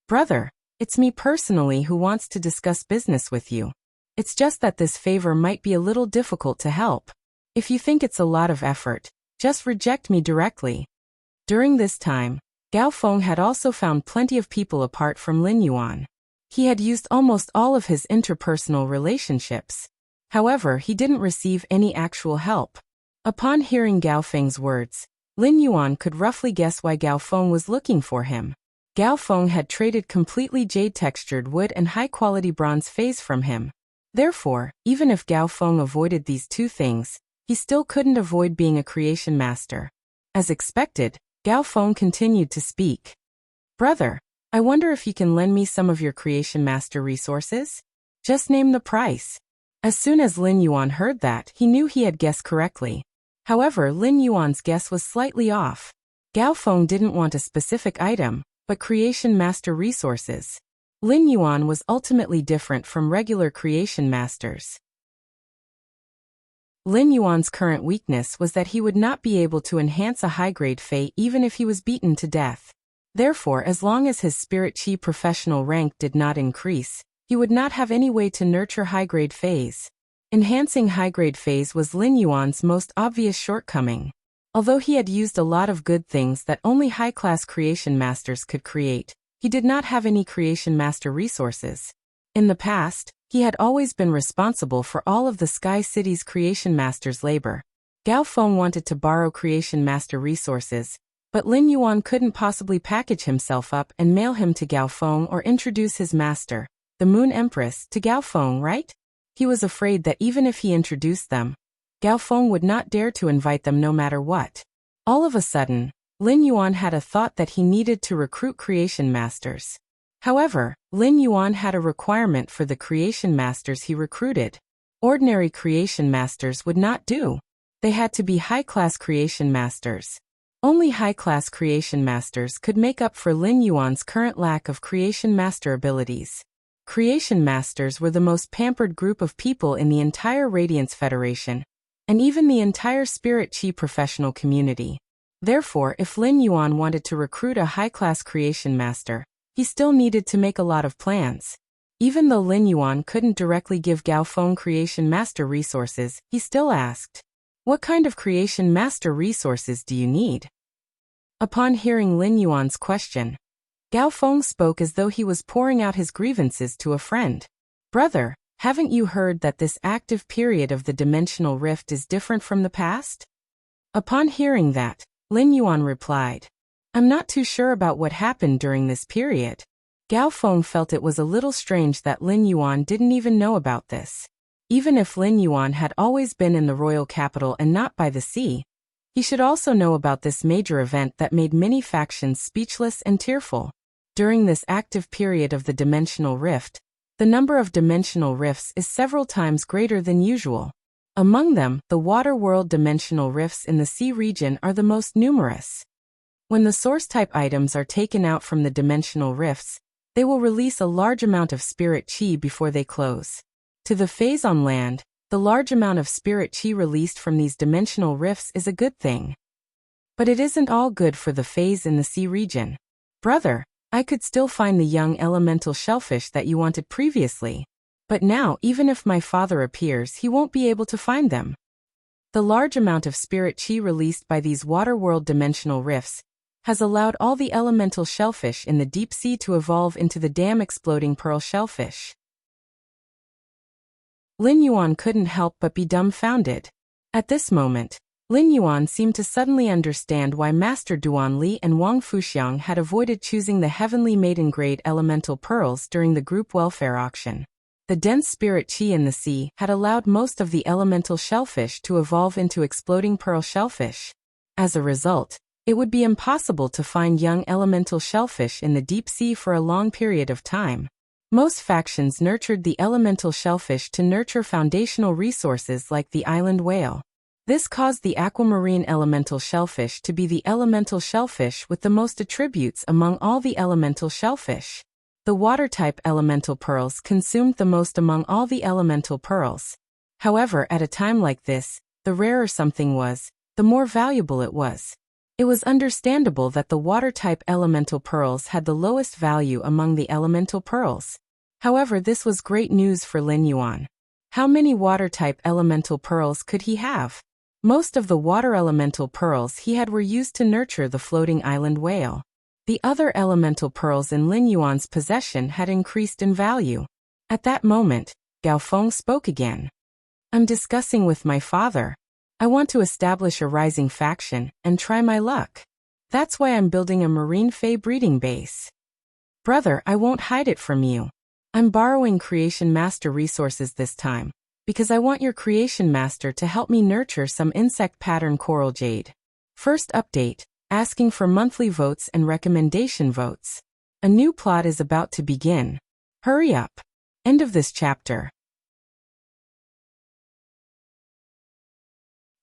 Speaker 1: "Brother, it's me personally who wants to discuss business with you. It's just that this favor might be a little difficult to help. If you think it's a lot of effort, just reject me directly." During this time, Gao Feng had also found plenty of people apart from Lin Yuan. He had used almost all of his interpersonal relationships. However, he didn't receive any actual help. Upon hearing Gao Feng's words, Lin Yuan could roughly guess why Gao Feng was looking for him. Gao Feng had traded completely jade-textured wood and high-quality bronze phase from him. Therefore, even if Gao Feng avoided these two things, he still couldn't avoid being a creation master. As expected, Gao Feng continued to speak. "Brother, I wonder if you can lend me some of your creation master resources? Just name the price." As soon as Lin Yuan heard that, he knew he had guessed correctly. However, Lin Yuan's guess was slightly off. Gao Feng didn't want a specific item, but creation master resources. Lin Yuan was ultimately different from regular creation masters. Lin Yuan's current weakness was that he would not be able to enhance a high-grade Fey even if he was beaten to death. Therefore, as long as his spirit chi professional rank did not increase, he would not have any way to nurture high-grade Feys. Enhancing high-grade Feys was Lin Yuan's most obvious shortcoming. Although he had used a lot of good things that only high-class creation masters could create, he did not have any creation master resources. In the past, he had always been responsible for all of the Sky City's creation masters' labor. Gao Feng wanted to borrow creation master resources, but Lin Yuan couldn't possibly package himself up and mail him to Gao Feng or introduce his master, the Moon Empress, to Gao Feng, right? He was afraid that even if he introduced them, Gao Feng would not dare to invite them no matter what. All of a sudden, Lin Yuan had a thought that he needed to recruit creation masters. However, Lin Yuan had a requirement for the creation masters he recruited. Ordinary creation masters would not do. They had to be high-class creation masters. Only high-class creation masters could make up for Lin Yuan's current lack of creation master abilities. Creation Masters were the most pampered group of people in the entire Radiance Federation, and even the entire Spirit Chi professional community. Therefore, if Lin Yuan wanted to recruit a high-class Creation Master, he still needed to make a lot of plans. Even though Lin Yuan couldn't directly give Gao Feng Creation Master resources, he still asked, "What kind of Creation Master resources do you need?" Upon hearing Lin Yuan's question, Gao Feng spoke as though he was pouring out his grievances to a friend. "Brother, haven't you heard that this active period of the dimensional rift is different from the past?" Upon hearing that, Lin Yuan replied, "I'm not too sure about what happened during this period." Gao Feng felt it was a little strange that Lin Yuan didn't even know about this. Even if Lin Yuan had always been in the royal capital and not by the sea, he should also know about this major event that made many factions speechless and tearful. During this active period of the dimensional rift, the number of dimensional rifts is several times greater than usual. Among them, the water world dimensional rifts in the sea region are the most numerous. When the source-type items are taken out from the dimensional rifts, they will release a large amount of spirit chi before they close. To the phase on land, the large amount of spirit chi released from these dimensional rifts is a good thing. But it isn't all good for the phase in the sea region. "Brother, I could still find the young elemental shellfish that you wanted previously. But now, even if my father appears, he won't be able to find them." The large amount of spirit chi released by these water world dimensional rifts has allowed all the elemental shellfish in the deep sea to evolve into the damn exploding pearl shellfish. Lin Yuan couldn't help but be dumbfounded. At this moment, Lin Yuan seemed to suddenly understand why Master Duan Li and Wang Fuxiang had avoided choosing the heavenly maiden-grade elemental pearls during the group welfare auction. The dense spirit chi in the sea had allowed most of the elemental shellfish to evolve into exploding pearl shellfish. As a result, it would be impossible to find young elemental shellfish in the deep sea for a long period of time. Most factions nurtured the elemental shellfish to nurture foundational resources like the island whale. This caused the aquamarine elemental shellfish to be the elemental shellfish with the most attributes among all the elemental shellfish. The water-type elemental pearls consumed the most among all the elemental pearls. However, at a time like this, the rarer something was, the more valuable it was. It was understandable that the water-type elemental pearls had the lowest value among the elemental pearls. However, this was great news for Lin Yuan. How many water-type elemental pearls could he have? Most of the water elemental pearls he had were used to nurture the floating island whale. The other elemental pearls in Lin Yuan's possession had increased in value. At that moment, Gao Feng spoke again. "I'm discussing with my father. I want to establish a rising faction and try my luck. That's why I'm building a marine fae breeding base. Brother, I won't hide it from you. I'm borrowing Creation Master resources this time, because I want your Creation Master to help me nurture some insect pattern coral jade." First update, asking for monthly votes and recommendation votes. A new plot is about to begin. Hurry up. End of this chapter.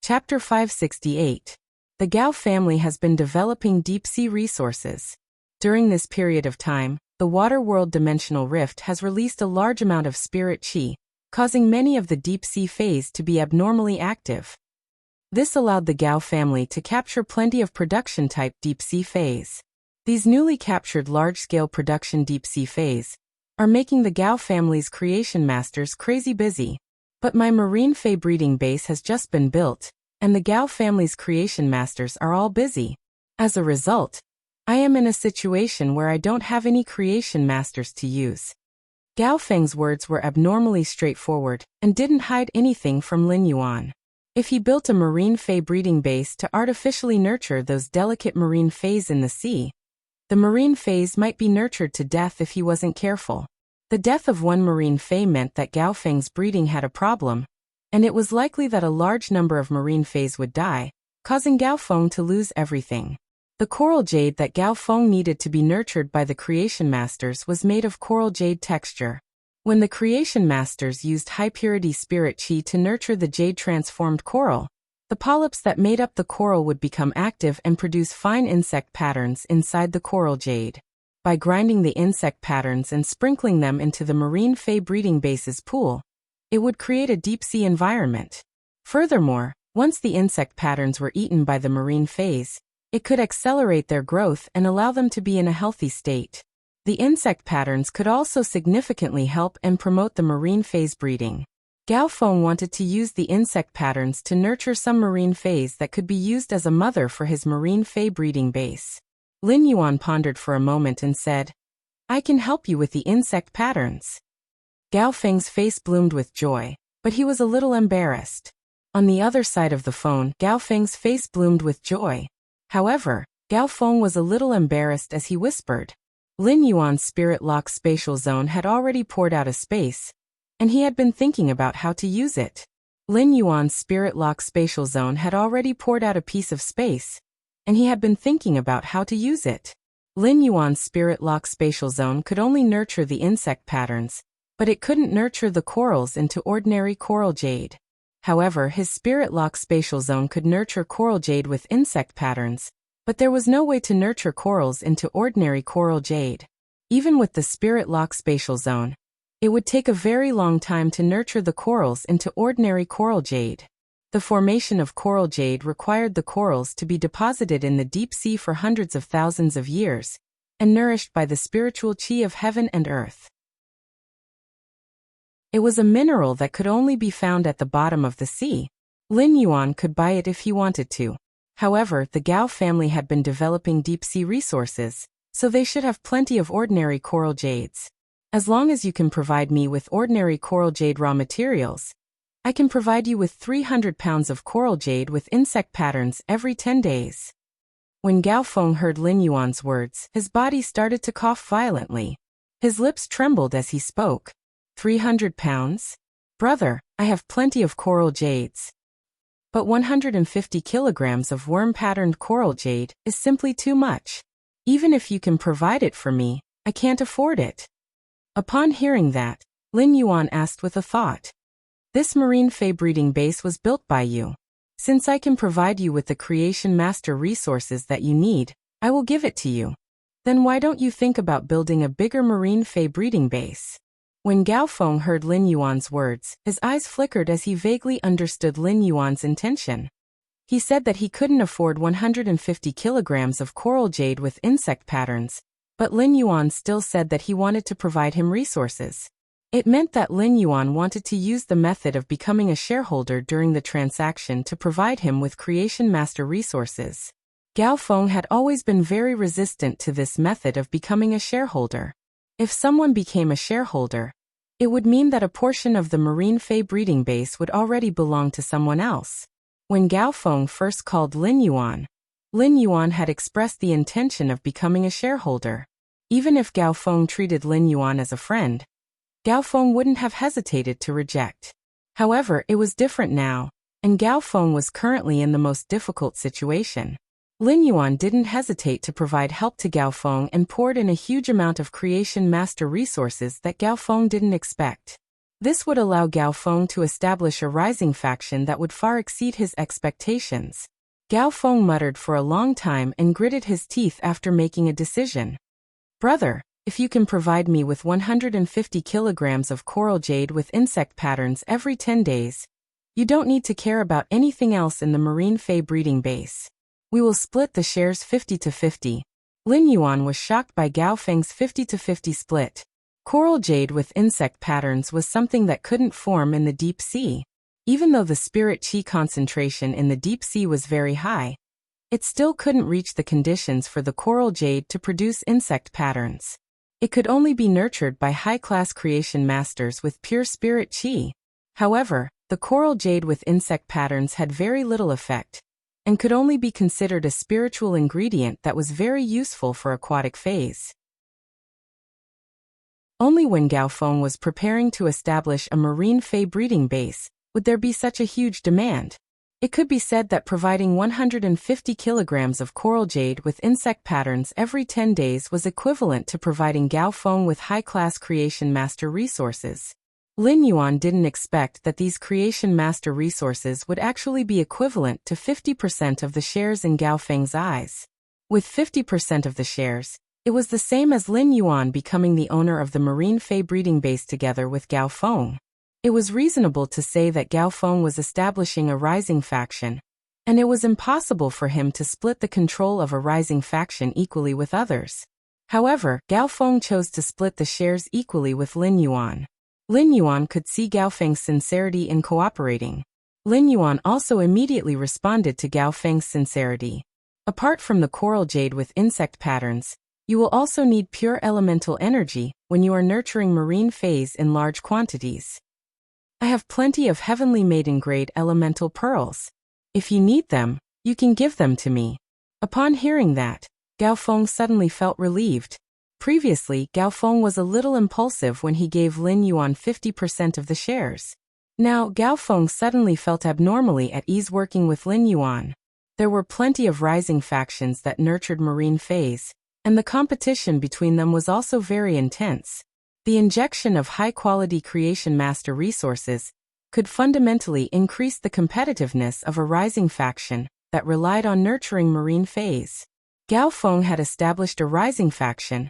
Speaker 1: Chapter 568. The Gao family has been developing deep-sea resources. During this period of time, the water world dimensional rift has released a large amount of spirit chi, causing many of the deep-sea phase to be abnormally active. This allowed the Gao family to capture plenty of production-type deep-sea phase. These newly captured large-scale production deep-sea phase are making the Gao family's creation masters crazy busy. But my marine fae breeding base has just been built, and the Gao family's creation masters are all busy. As a result, I am in a situation where I don't have any creation masters to use. Gao Feng's words were abnormally straightforward and didn't hide anything from Lin Yuan. If he built a marine fae breeding base to artificially nurture those delicate marine faes in the sea, the marine faes might be nurtured to death if he wasn't careful. The death of one marine fae meant that Gao Feng's breeding had a problem, and it was likely that a large number of marine faes would die, causing Gao Feng to lose everything. The coral jade that Gao Feng needed to be nurtured by the creation masters was made of coral jade texture. When the creation masters used high-purity spirit chi to nurture the jade-transformed coral, the polyps that made up the coral would become active and produce fine insect patterns inside the coral jade. By grinding the insect patterns and sprinkling them into the marine fey breeding base's pool, it would create a deep-sea environment. Furthermore, once the insect patterns were eaten by the marine fays, it could accelerate their growth and allow them to be in a healthy state. The insect patterns could also significantly help and promote the marine fays breeding. Gao Feng wanted to use the insect patterns to nurture some marine fays that could be used as a mother for his marine fey breeding base. Lin Yuan pondered for a moment and said, "I can help you with the insect patterns." Gao Feng's face bloomed with joy, but he was a little embarrassed. On the other side of the phone, Gao Feng's face bloomed with joy. However, Gao Feng was a little embarrassed as he whispered. Lin Yuan's spirit lock spatial zone had already poured out a space, and he had been thinking about how to use it. Lin Yuan's spirit lock spatial zone had already poured out a piece of space, and he had been thinking about how to use it. Lin Yuan's spirit lock spatial zone could only nurture the insect patterns, but it couldn't nurture the corals into ordinary coral jade. However, his spirit lock spatial zone could nurture coral jade with insect patterns, but there was no way to nurture corals into ordinary coral jade. Even with the spirit lock spatial zone, it would take a very long time to nurture the corals into ordinary coral jade. The formation of coral jade required the corals to be deposited in the deep sea for hundreds of thousands of years, and nourished by the spiritual qi of heaven and earth. It was a mineral that could only be found at the bottom of the sea. Lin Yuan could buy it if he wanted to. However, the Gao family had been developing deep-sea resources, so they should have plenty of ordinary coral jades. As long as you can provide me with ordinary coral jade raw materials, I can provide you with 300 pounds of coral jade with insect patterns every 10 days. When Gao Feng heard Lin Yuan's words, his body started to cough violently. His lips trembled as he spoke. 300 pounds? Brother, I have plenty of coral jades. But 150 kilograms of worm-patterned coral jade is simply too much. Even if you can provide it for me, I can't afford it. Upon hearing that, Lin Yuan asked with a thought. This marine fey breeding base was built by you. Since I can provide you with the creation master resources that you need, I will give it to you. Then why don't you think about building a bigger marine fey breeding base? When Gao Feng heard Lin Yuan's words, his eyes flickered as he vaguely understood Lin Yuan's intention. He said that he couldn't afford 150 kilograms of coral jade with insect patterns, but Lin Yuan still said that he wanted to provide him resources. It meant that Lin Yuan wanted to use the method of becoming a shareholder during the transaction to provide him with creation master resources. Gao Feng had always been very resistant to this method of becoming a shareholder. If someone became a shareholder, it would mean that a portion of the marine fey breeding base would already belong to someone else. When Gao Feng first called Lin Yuan had expressed the intention of becoming a shareholder. Even if Gao Feng treated Lin Yuan as a friend, Gao Feng wouldn't have hesitated to reject. However, it was different now, and Gao Feng was currently in the most difficult situation. Lin Yuan didn't hesitate to provide help to Gao Feng and poured in a huge amount of creation master resources that Gao Feng didn't expect. This would allow Gao Feng to establish a rising faction that would far exceed his expectations. Gao Feng muttered for a long time and gritted his teeth after making a decision. Brother, if you can provide me with 150 kilograms of coral jade with insect patterns every 10 days, you don't need to care about anything else in the marine fey breeding base. We will split the shares 50-50. Lin Yuan was shocked by Gao Feng's 50-50 split. Coral jade with insect patterns was something that couldn't form in the deep sea. Even though the spirit qi concentration in the deep sea was very high, it still couldn't reach the conditions for the coral jade to produce insect patterns. It could only be nurtured by high-class creation masters with pure spirit qi. However, the coral jade with insect patterns had very little effect, and could only be considered a spiritual ingredient that was very useful for aquatic phase. Only when Gao Feng was preparing to establish a marine fey breeding base would there be such a huge demand. It could be said that providing 150 kilograms of coral jade with insect patterns every 10 days was equivalent to providing Gao Feng with high-class creation master resources. Lin Yuan didn't expect that these creation master resources would actually be equivalent to 50% of the shares in Gao Feng's eyes. With 50% of the shares, It was the same as Lin Yuan becoming the owner of the Marine Fei breeding base together with Gao Feng. It was reasonable to say that Gao Feng was establishing a rising faction, and it was impossible for him to split the control of a rising faction equally with others. However, Gao Feng chose to split the shares equally with Lin Yuan. Lin Yuan could see Gao Feng's sincerity in cooperating. Lin Yuan also immediately responded to Gao Feng's sincerity. Apart from the coral jade with insect patterns, you will also need pure elemental energy when you are nurturing marine phase in large quantities. I have plenty of heavenly maiden-grade elemental pearls. If you need them, you can give them to me. Upon hearing that, Gao Feng suddenly felt relieved. Previously, Gao Feng was a little impulsive when he gave Lin Yuan 50% of the shares. Now, Gao Feng suddenly felt abnormally at ease working with Lin Yuan. There were plenty of rising factions that nurtured marine phase, and the competition between them was also very intense. The injection of high-quality creation master resources could fundamentally increase the competitiveness of a rising faction that relied on nurturing marine phase. Gao Feng had established a rising faction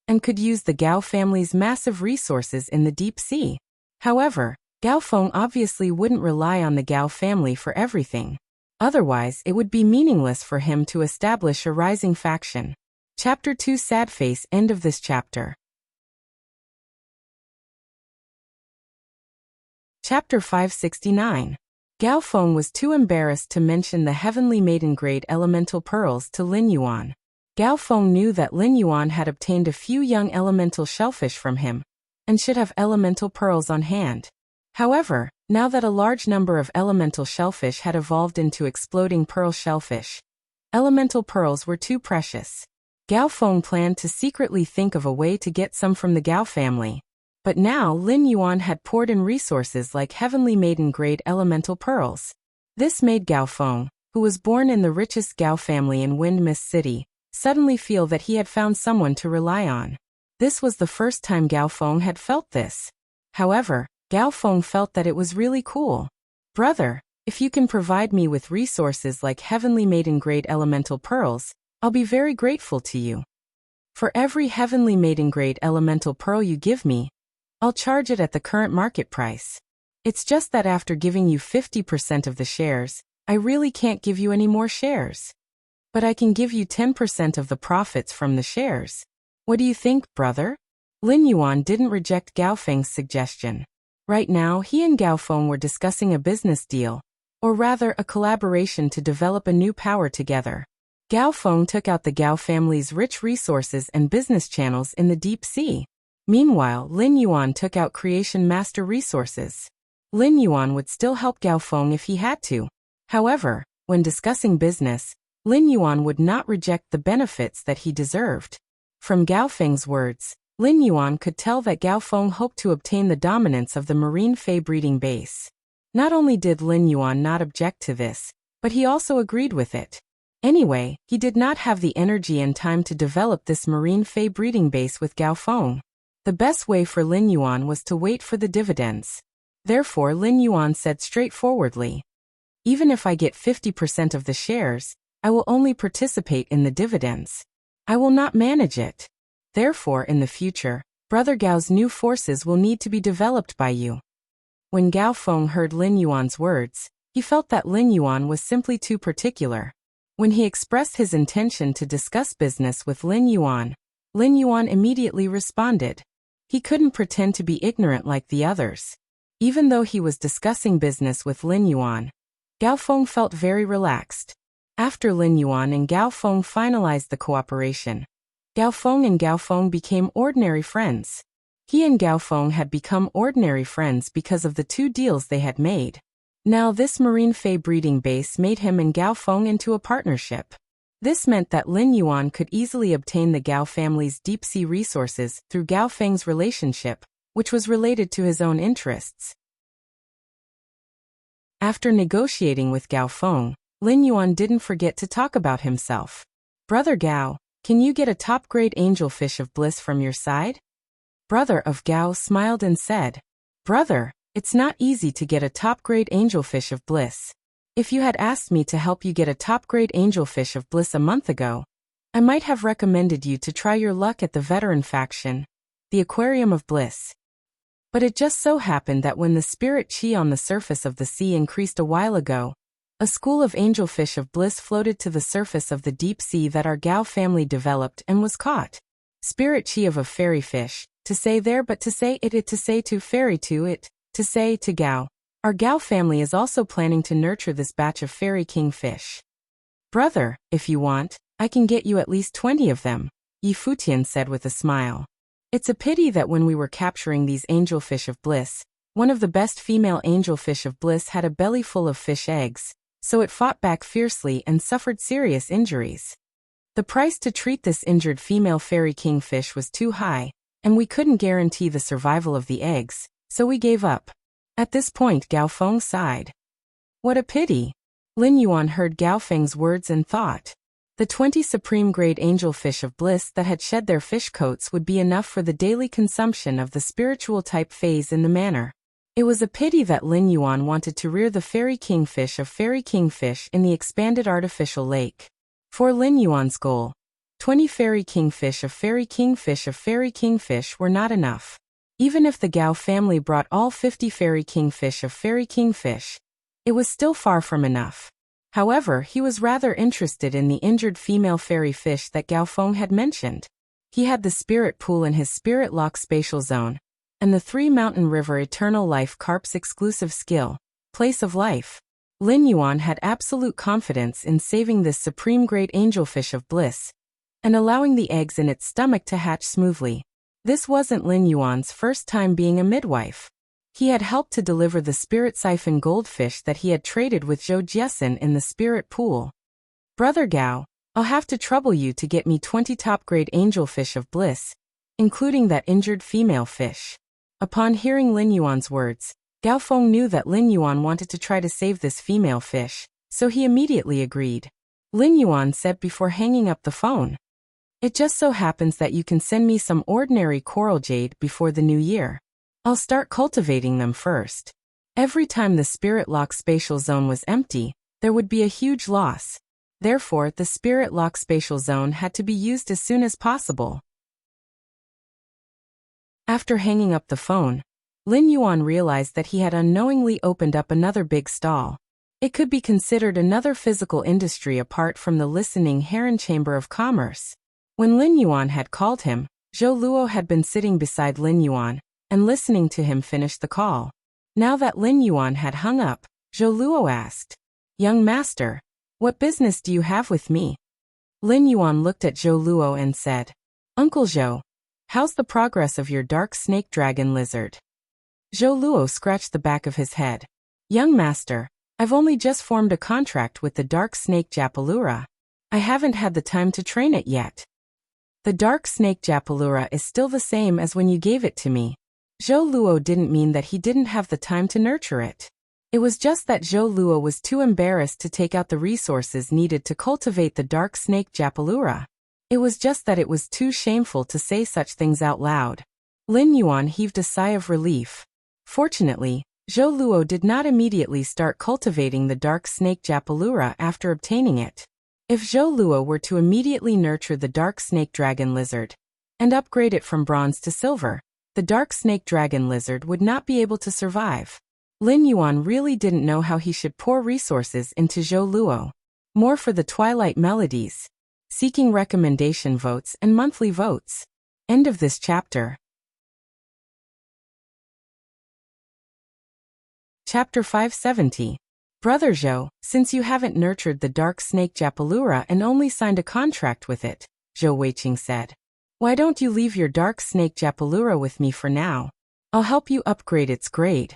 Speaker 1: and could use the Gao family's massive resources in the deep sea. However, Gao Feng obviously wouldn't rely on the Gao family for everything. Otherwise, it would be meaningless for him to establish a rising faction. Chapter 2 Sad Face. End of this chapter. Chapter 569. Gao Feng was too embarrassed to mention the heavenly maiden-grade elemental pearls to Lin Yuan. Gao Feng knew that Lin Yuan had obtained a few young elemental shellfish from him, and should have elemental pearls on hand. However, now that a large number of elemental shellfish had evolved into exploding pearl shellfish, elemental pearls were too precious. Gao Feng planned to secretly think of a way to get some from the Gao family. But now Lin Yuan had poured in resources like heavenly maiden-grade elemental pearls. This made Gao Feng, who was born in the richest Gao family in Wind Mist City, suddenly feel that he had found someone to rely on. This was the first time Gao Feng had felt this. However, Gao Feng felt that it was really cool. Brother, if you can provide me with resources like heavenly maiden-grade elemental pearls, I'll be very grateful to you. For every heavenly maiden-grade elemental pearl you give me, I'll charge it at the current market price. It's just that after giving you 50% of the shares, I really can't give you any more shares. But I can give you 10% of the profits from the shares. What do you think, brother? Lin Yuan didn't reject Gao Feng's suggestion. Right now, he and Gao Feng were discussing a business deal, or rather a collaboration to develop a new power together. Gao Feng took out the Gao family's rich resources and business channels in the deep sea. Meanwhile, Lin Yuan took out creation master resources. Lin Yuan would still help Gao Feng if he had to. However, when discussing business, Lin Yuan would not reject the benefits that he deserved. From Gao Feng's words, Lin Yuan could tell that Gao Feng hoped to obtain the dominance of the Marine Fei breeding base. Not only did Lin Yuan not object to this, but he also agreed with it. Anyway, he did not have the energy and time to develop this Marine Fei breeding base with Gao Feng. The best way for Lin Yuan was to wait for the dividends. Therefore, Lin Yuan said straightforwardly, even if I get 50% of the shares, I will only participate in the dividends. I will not manage it. Therefore, in the future, Brother Gao's new forces will need to be developed by you. When Gao Feng heard Lin Yuan's words, he felt that Lin Yuan was simply too particular. When he expressed his intention to discuss business with Lin Yuan immediately responded. He couldn't pretend to be ignorant like the others. Even though he was discussing business with Lin Yuan, Gao Feng felt very relaxed. After Lin Yuan and Gao Feng finalized the cooperation, Gao Feng and Gao Feng became ordinary friends. He and Gao Feng had become ordinary friends because of the two deals they had made. Now this Marine Fei breeding base made him and Gao Feng into a partnership. This meant that Lin Yuan could easily obtain the Gao family's deep-sea resources through Gao Feng's relationship, which was related to his own interests. After negotiating with Gao Feng, Lin Yuan didn't forget to talk about himself. Brother Gao, can you get a top-grade angelfish of bliss from your side? Brother of Gao smiled and said, Brother, it's not easy to get a top-grade angelfish of bliss. If you had asked me to help you get a top-grade angelfish of bliss a month ago, I might have recommended you to try your luck at the veteran faction, the Aquarium of Bliss. But it just so happened that when the spirit chi on the surface of the sea increased a while ago, a school of angelfish of bliss floated to the surface of the deep sea that our Gao family developed and was caught. Spirit chi of a fairy fish, to say there but to say it to say to fairy to it, to say to Gao. Our Gao family is also planning to nurture this batch of fairy kingfish. Brother, if you want, I can get you at least 20 of them, Yi Futian said with a smile. It's a pity that when we were capturing these angelfish of bliss, one of the best female angelfish of bliss had a belly full of fish eggs, so it fought back fiercely and suffered serious injuries. The price to treat this injured female fairy kingfish was too high, and we couldn't guarantee the survival of the eggs, so we gave up. At this point Gao Feng sighed. What a pity. Lin Yuan heard Gao Feng's words and thought. The 20 supreme-grade angelfish of bliss that had shed their fish coats would be enough for the daily consumption of the spiritual-type phase in the manor. It was a pity that Lin Yuan wanted to rear the fairy kingfish of fairy kingfish in the expanded artificial lake. For Lin Yuan's goal, 20 fairy kingfish of fairy kingfish were not enough. Even if the Gao family brought all 50 fairy kingfish of fairy kingfish, it was still far from enough. However, he was rather interested in the injured female fairy fish that Gao Feng had mentioned. He had the spirit pool in his spirit lock spatial zone, and the 3 Mountain River Eternal Life Carp's exclusive skill, Place of Life. Lin Yuan had absolute confidence in saving this supreme-grade angelfish of bliss, and allowing the eggs in its stomach to hatch smoothly. This wasn't Lin Yuan's first time being a midwife. He had helped to deliver the spirit siphon goldfish that he had traded with Zhou Jiesin in the spirit pool. Brother Gao, I'll have to trouble you to get me 20 top-grade angelfish of bliss, including that injured female fish. Upon hearing Lin Yuan's words, Gao Feng knew that Lin Yuan wanted to try to save this female fish, so he immediately agreed. Lin Yuan said before hanging up the phone. It just so happens that you can send me some ordinary coral jade before the new year. I'll start cultivating them first. Every time the spirit lock spatial zone was empty, there would be a huge loss. Therefore, the spirit lock spatial zone had to be used as soon as possible. After hanging up the phone, Lin Yuan realized that he had unknowingly opened up another big stall. It could be considered another physical industry apart from the listening Heron Chamber of Commerce. When Lin Yuan had called him, Zhou Luo had been sitting beside Lin Yuan and listening to him finish the call. Now that Lin Yuan had hung up, Zhou Luo asked, "Young master, what business do you have with me?" Lin Yuan looked at Zhou Luo and said, "Uncle Zhou, how's the progress of your dark snake dragon lizard?" Zhou Luo scratched the back of his head. "Young master, I've only just formed a contract with the dark snake Japalura. I haven't had the time to train it yet. The dark snake Japalura is still the same as when you gave it to me." Zhou Luo didn't mean that he didn't have the time to nurture it. It was just that Zhou Luo was too embarrassed to take out the resources needed to cultivate the dark snake Japalura. It was just that it was too shameful to say such things out loud. Lin Yuan heaved a sigh of relief. Fortunately, Zhou Luo did not immediately start cultivating the dark snake Japalura after obtaining it. If Zhou Luo were to immediately nurture the dark snake dragon lizard and upgrade it from bronze to silver, the dark snake dragon lizard would not be able to survive. Lin Yuan really didn't know how he should pour resources into Zhou Luo. More for the Twilight Melodies. Seeking recommendation votes and monthly votes. End of this chapter. Chapter 570. Brother Zhou, since you haven't nurtured the dark snake Japalura and only signed a contract with it, Zhou Weiqing said, why don't you leave your dark snake Japalura with me for now? I'll help you upgrade its grade.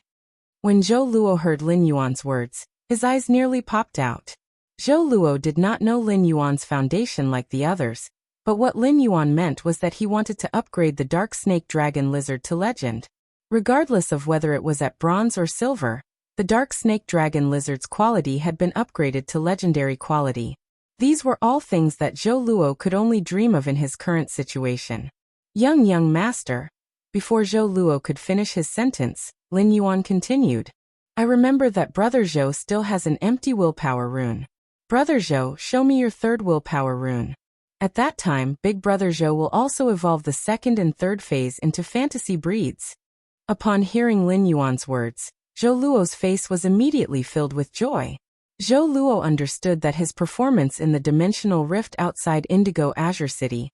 Speaker 1: When Zhou Luo heard Lin Yuan's words, his eyes nearly popped out. Zhou Luo did not know Lin Yuan's foundation like the others, but what Lin Yuan meant was that he wanted to upgrade the dark snake dragon lizard to legend. Regardless of whether it was at bronze or silver, the dark snake dragon lizard's quality had been upgraded to legendary quality. These were all things that Zhou Luo could only dream of in his current situation. Young master. Before Zhou Luo could finish his sentence, Lin Yuan continued. I remember that Brother Zhou still has an empty willpower rune. Brother Zhou, show me your third willpower rune. At that time, Big Brother Zhou will also evolve the second and third phase into fantasy breeds. Upon hearing Lin Yuan's words, Zhou Luo's face was immediately filled with joy. Zhou Luo understood that his performance in the dimensional rift outside Indigo Azure City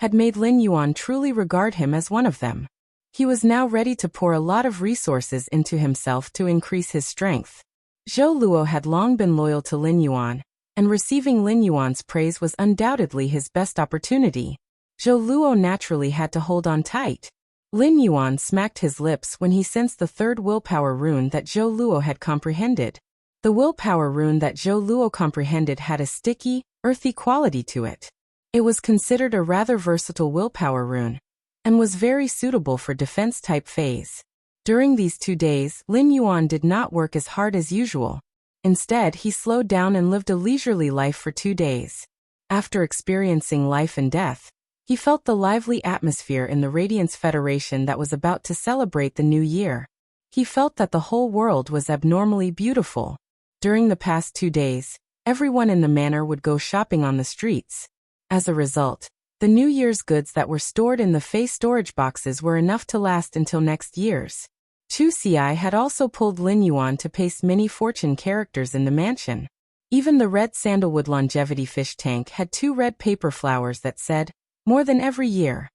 Speaker 1: had made Lin Yuan truly regard him as one of them. He was now ready to pour a lot of resources into himself to increase his strength. Zhou Luo had long been loyal to Lin Yuan, and receiving Lin Yuan's praise was undoubtedly his best opportunity. Zhou Luo naturally had to hold on tight. Lin Yuan smacked his lips when he sensed the third willpower rune that Zhou Luo had comprehended. The willpower rune that Zhou Luo comprehended had a sticky, earthy quality to it. It was considered a rather versatile willpower rune, and was very suitable for defense-type phase. During these 2 days, Lin Yuan did not work as hard as usual. Instead, he slowed down and lived a leisurely life for 2 days. After experiencing life and death, he felt the lively atmosphere in the Radiance Federation that was about to celebrate the new year. He felt that the whole world was abnormally beautiful. During the past 2 days, everyone in the manor would go shopping on the streets. As a result, the New Year's goods that were stored in the face storage boxes were enough to last until next year's. Chu Xi had also pulled Lin Yuan to paste many fortune characters in the mansion. Even the red sandalwood longevity fish tank had 2 red paper flowers that said, "More than every year."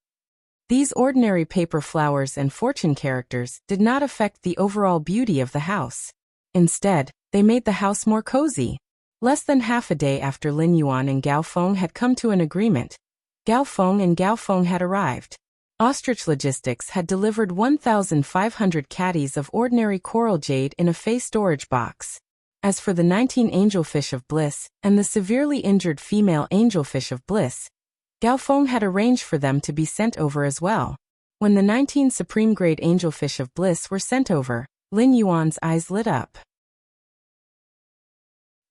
Speaker 1: These ordinary paper flowers and fortune characters did not affect the overall beauty of the house. Instead, they made the house more cozy. Less than half a day after Lin Yuan and Gao Feng had come to an agreement, Gao Feng and Gao Feng had arrived. Ostrich Logistics had delivered 1,500 caddies of ordinary coral jade in a face storage box. As for the 19 angelfish of bliss and the severely injured female angelfish of bliss, Gao Feng had arranged for them to be sent over as well. When the 19 supreme-grade angelfish of bliss were sent over, Lin Yuan's eyes lit up.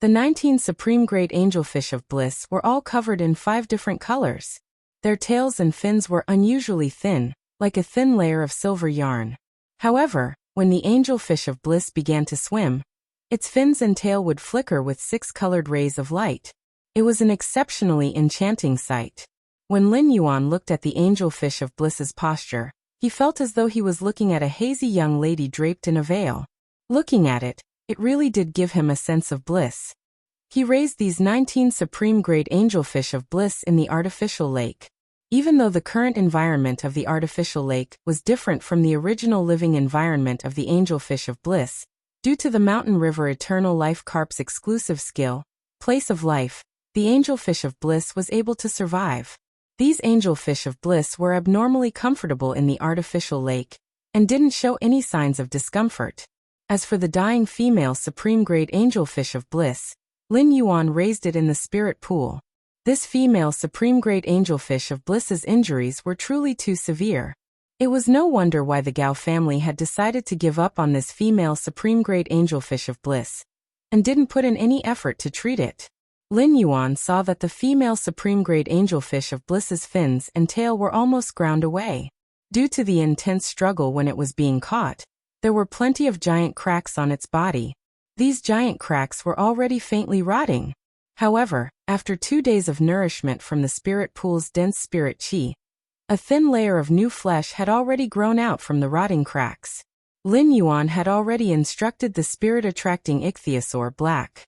Speaker 1: The 19 supreme-grade angelfish of bliss were all covered in 5 different colors. Their tails and fins were unusually thin, like a thin layer of silver yarn. However, when the angelfish of bliss began to swim, its fins and tail would flicker with 6 colored rays of light. It was an exceptionally enchanting sight. When Lin Yuan looked at the angelfish of bliss's posture, he felt as though he was looking at a hazy young lady draped in a veil. Looking at it, it really did give him a sense of bliss. He raised these 19 supreme-grade angelfish of bliss in the artificial lake. Even though the current environment of the artificial lake was different from the original living environment of the angelfish of bliss, due to the Mountain River Eternal Life Carp's exclusive skill, Place of Life, the angelfish of bliss was able to survive. These angelfish of bliss were abnormally comfortable in the artificial lake, and didn't show any signs of discomfort. As for the dying female supreme-grade angelfish of bliss, Lin Yuan raised it in the spirit pool. This female supreme-grade angelfish of bliss's injuries were truly too severe. It was no wonder why the Gao family had decided to give up on this female supreme-grade angelfish of bliss, and didn't put in any effort to treat it. Lin Yuan saw that the female supreme-grade angelfish of bliss's fins and tail were almost ground away. Due to the intense struggle when it was being caught, there were plenty of giant cracks on its body. These giant cracks were already faintly rotting. However, after 2 days of nourishment from the spirit pool's dense spirit qi, a thin layer of new flesh had already grown out from the rotting cracks. Lin Yuan had already instructed the spirit-attracting ichthyosaur Black.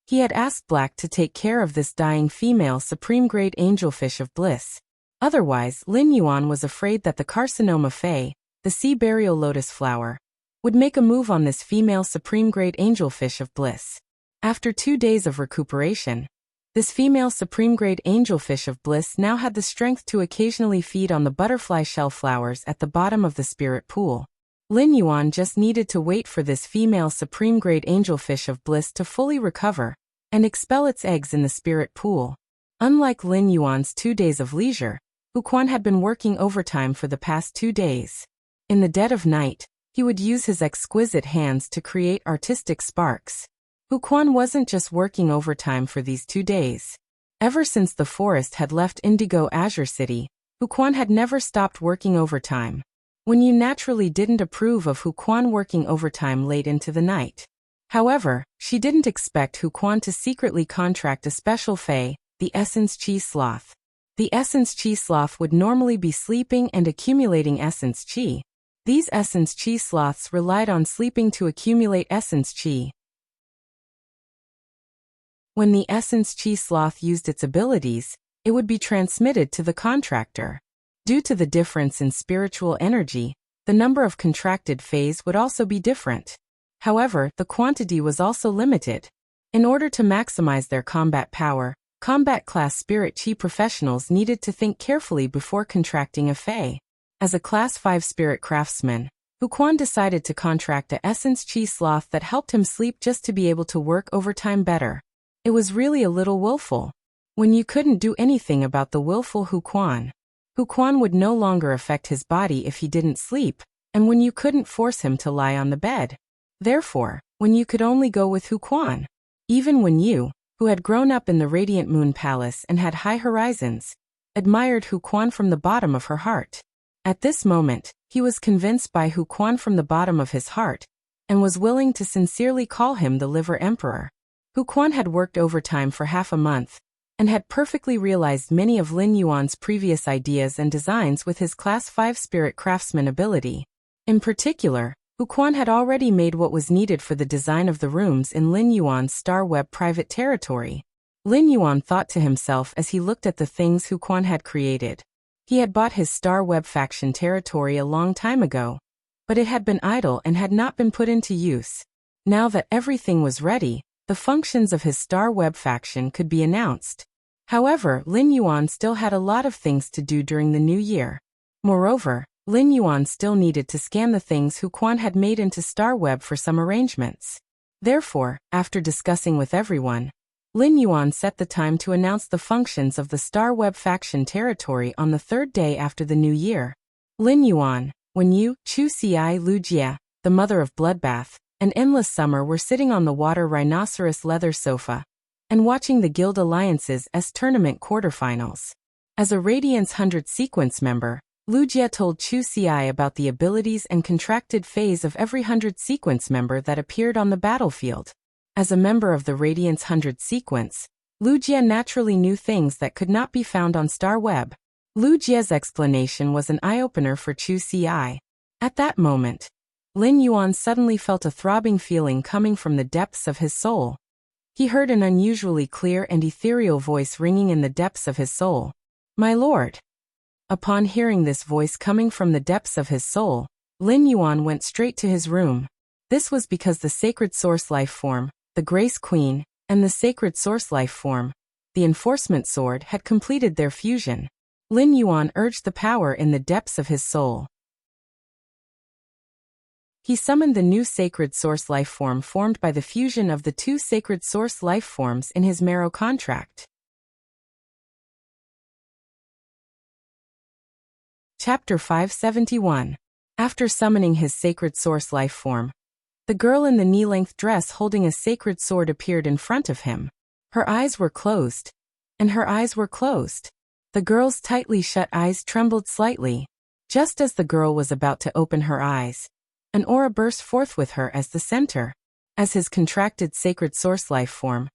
Speaker 1: He had asked Black to take care of this dying female supreme-grade angelfish of bliss. Otherwise, Lin Yuan was afraid that the carcinoma fei, the sea burial lotus flower, would make a move on this female supreme-grade angelfish of bliss. After 2 days of recuperation, this female supreme-grade angelfish of bliss now had the strength to occasionally feed on the butterfly shell flowers at the bottom of the spirit pool. Lin Yuan just needed to wait for this female supreme-grade angelfish of bliss to fully recover and expel its eggs in the spirit pool. Unlike Lin Yuan's 2 days of leisure, Huquan had been working overtime for the past 2 days. In the dead of night, he would use his exquisite hands to create artistic sparks. Huquan wasn't just working overtime for these 2 days. Ever since the forest had left Indigo Azure City, Huquan had never stopped working overtime. When you naturally didn't approve of Huquan working overtime late into the night. However, she didn't expect Huquan to secretly contract a special fei, the Essence Chi Sloth. The essence chi sloth would normally be sleeping and accumulating essence chi. These essence chi sloths relied on sleeping to accumulate essence chi. When the essence chi sloth used its abilities, it would be transmitted to the contractor. Due to the difference in spiritual energy, the number of contracted phase would also be different. However, the quantity was also limited. In order to maximize their combat power, combat class spirit chi professionals needed to think carefully before contracting a fey. As a class 5 spirit craftsman, Wuxia decided to contract a essence chi sloth that helped him sleep just to be able to work overtime better. It was really a little willful. When you couldn't do anything about the willful Wuxia would no longer affect his body if he didn't sleep, and when you couldn't force him to lie on the bed. Therefore, when you could only go with Wuxia. Even when you, who had grown up in the Radiant Moon Palace and had high horizons, admired Wuxia from the bottom of her heart. At this moment, he was convinced by Wuxia from the bottom of his heart, and was willing to sincerely call him the Liver Emperor. Wuxia had worked overtime for half a month, and had perfectly realized many of Lin Yuan's previous ideas and designs with his Class 5 Spirit Craftsman ability. In particular, Wuxia had already made what was needed for the design of the rooms in Lin Yuan's Star Web private territory. Lin Yuan thought to himself as he looked at the things Wuxia had created. He had bought his Star Web faction territory a long time ago, but it had been idle and had not been put into use. Now that everything was ready, the functions of his Star Web faction could be announced. However, Lin Yuan still had a lot of things to do during the new year. Moreover, Lin Yuan still needed to scan the things Wuxia had made into Star Web for some arrangements. Therefore, after discussing with everyone, Lin Yuan set the time to announce the functions of the Star Web faction territory on the third day after the new year. Lin Yuan, when you, Chu Ci Lujia, the mother of Bloodbath, and Endless Summer were sitting on the water rhinoceros leather sofa, and watching the Guild Alliance's tournament quarterfinals. As a Radiance 100 sequence member, Lujia told Chu Ci about the abilities and contracted phase of every 100 sequence member that appeared on the battlefield. As a member of the Radiance 100 sequence, Lujia naturally knew things that could not be found on Star Web. Lujia's explanation was an eye-opener for Chu Ci. At that moment, Lin Yuan suddenly felt a throbbing feeling coming from the depths of his soul. He heard an unusually clear and ethereal voice ringing in the depths of his soul. "My lord." Upon hearing this voice coming from the depths of his soul, Lin Yuan went straight to his room. This was because the Sacred Source Life Form, the Grace Queen, and the Sacred Source Life Form, the Enforcement Sword, had completed their fusion. Lin Yuan urged the power in the depths of his soul. He summoned the new Sacred Source Life Form formed by the fusion of the two Sacred Source Life Forms in his marrow contract. Chapter 571. After summoning his Sacred Source Life Form, the girl in the knee-length dress holding a sacred sword appeared in front of him. Her eyes were closed. And her eyes were closed. The girl's tightly shut eyes trembled slightly. Just as the girl was about to open her eyes, an aura burst forth with her as the center. As his contracted Sacred Source Life Form,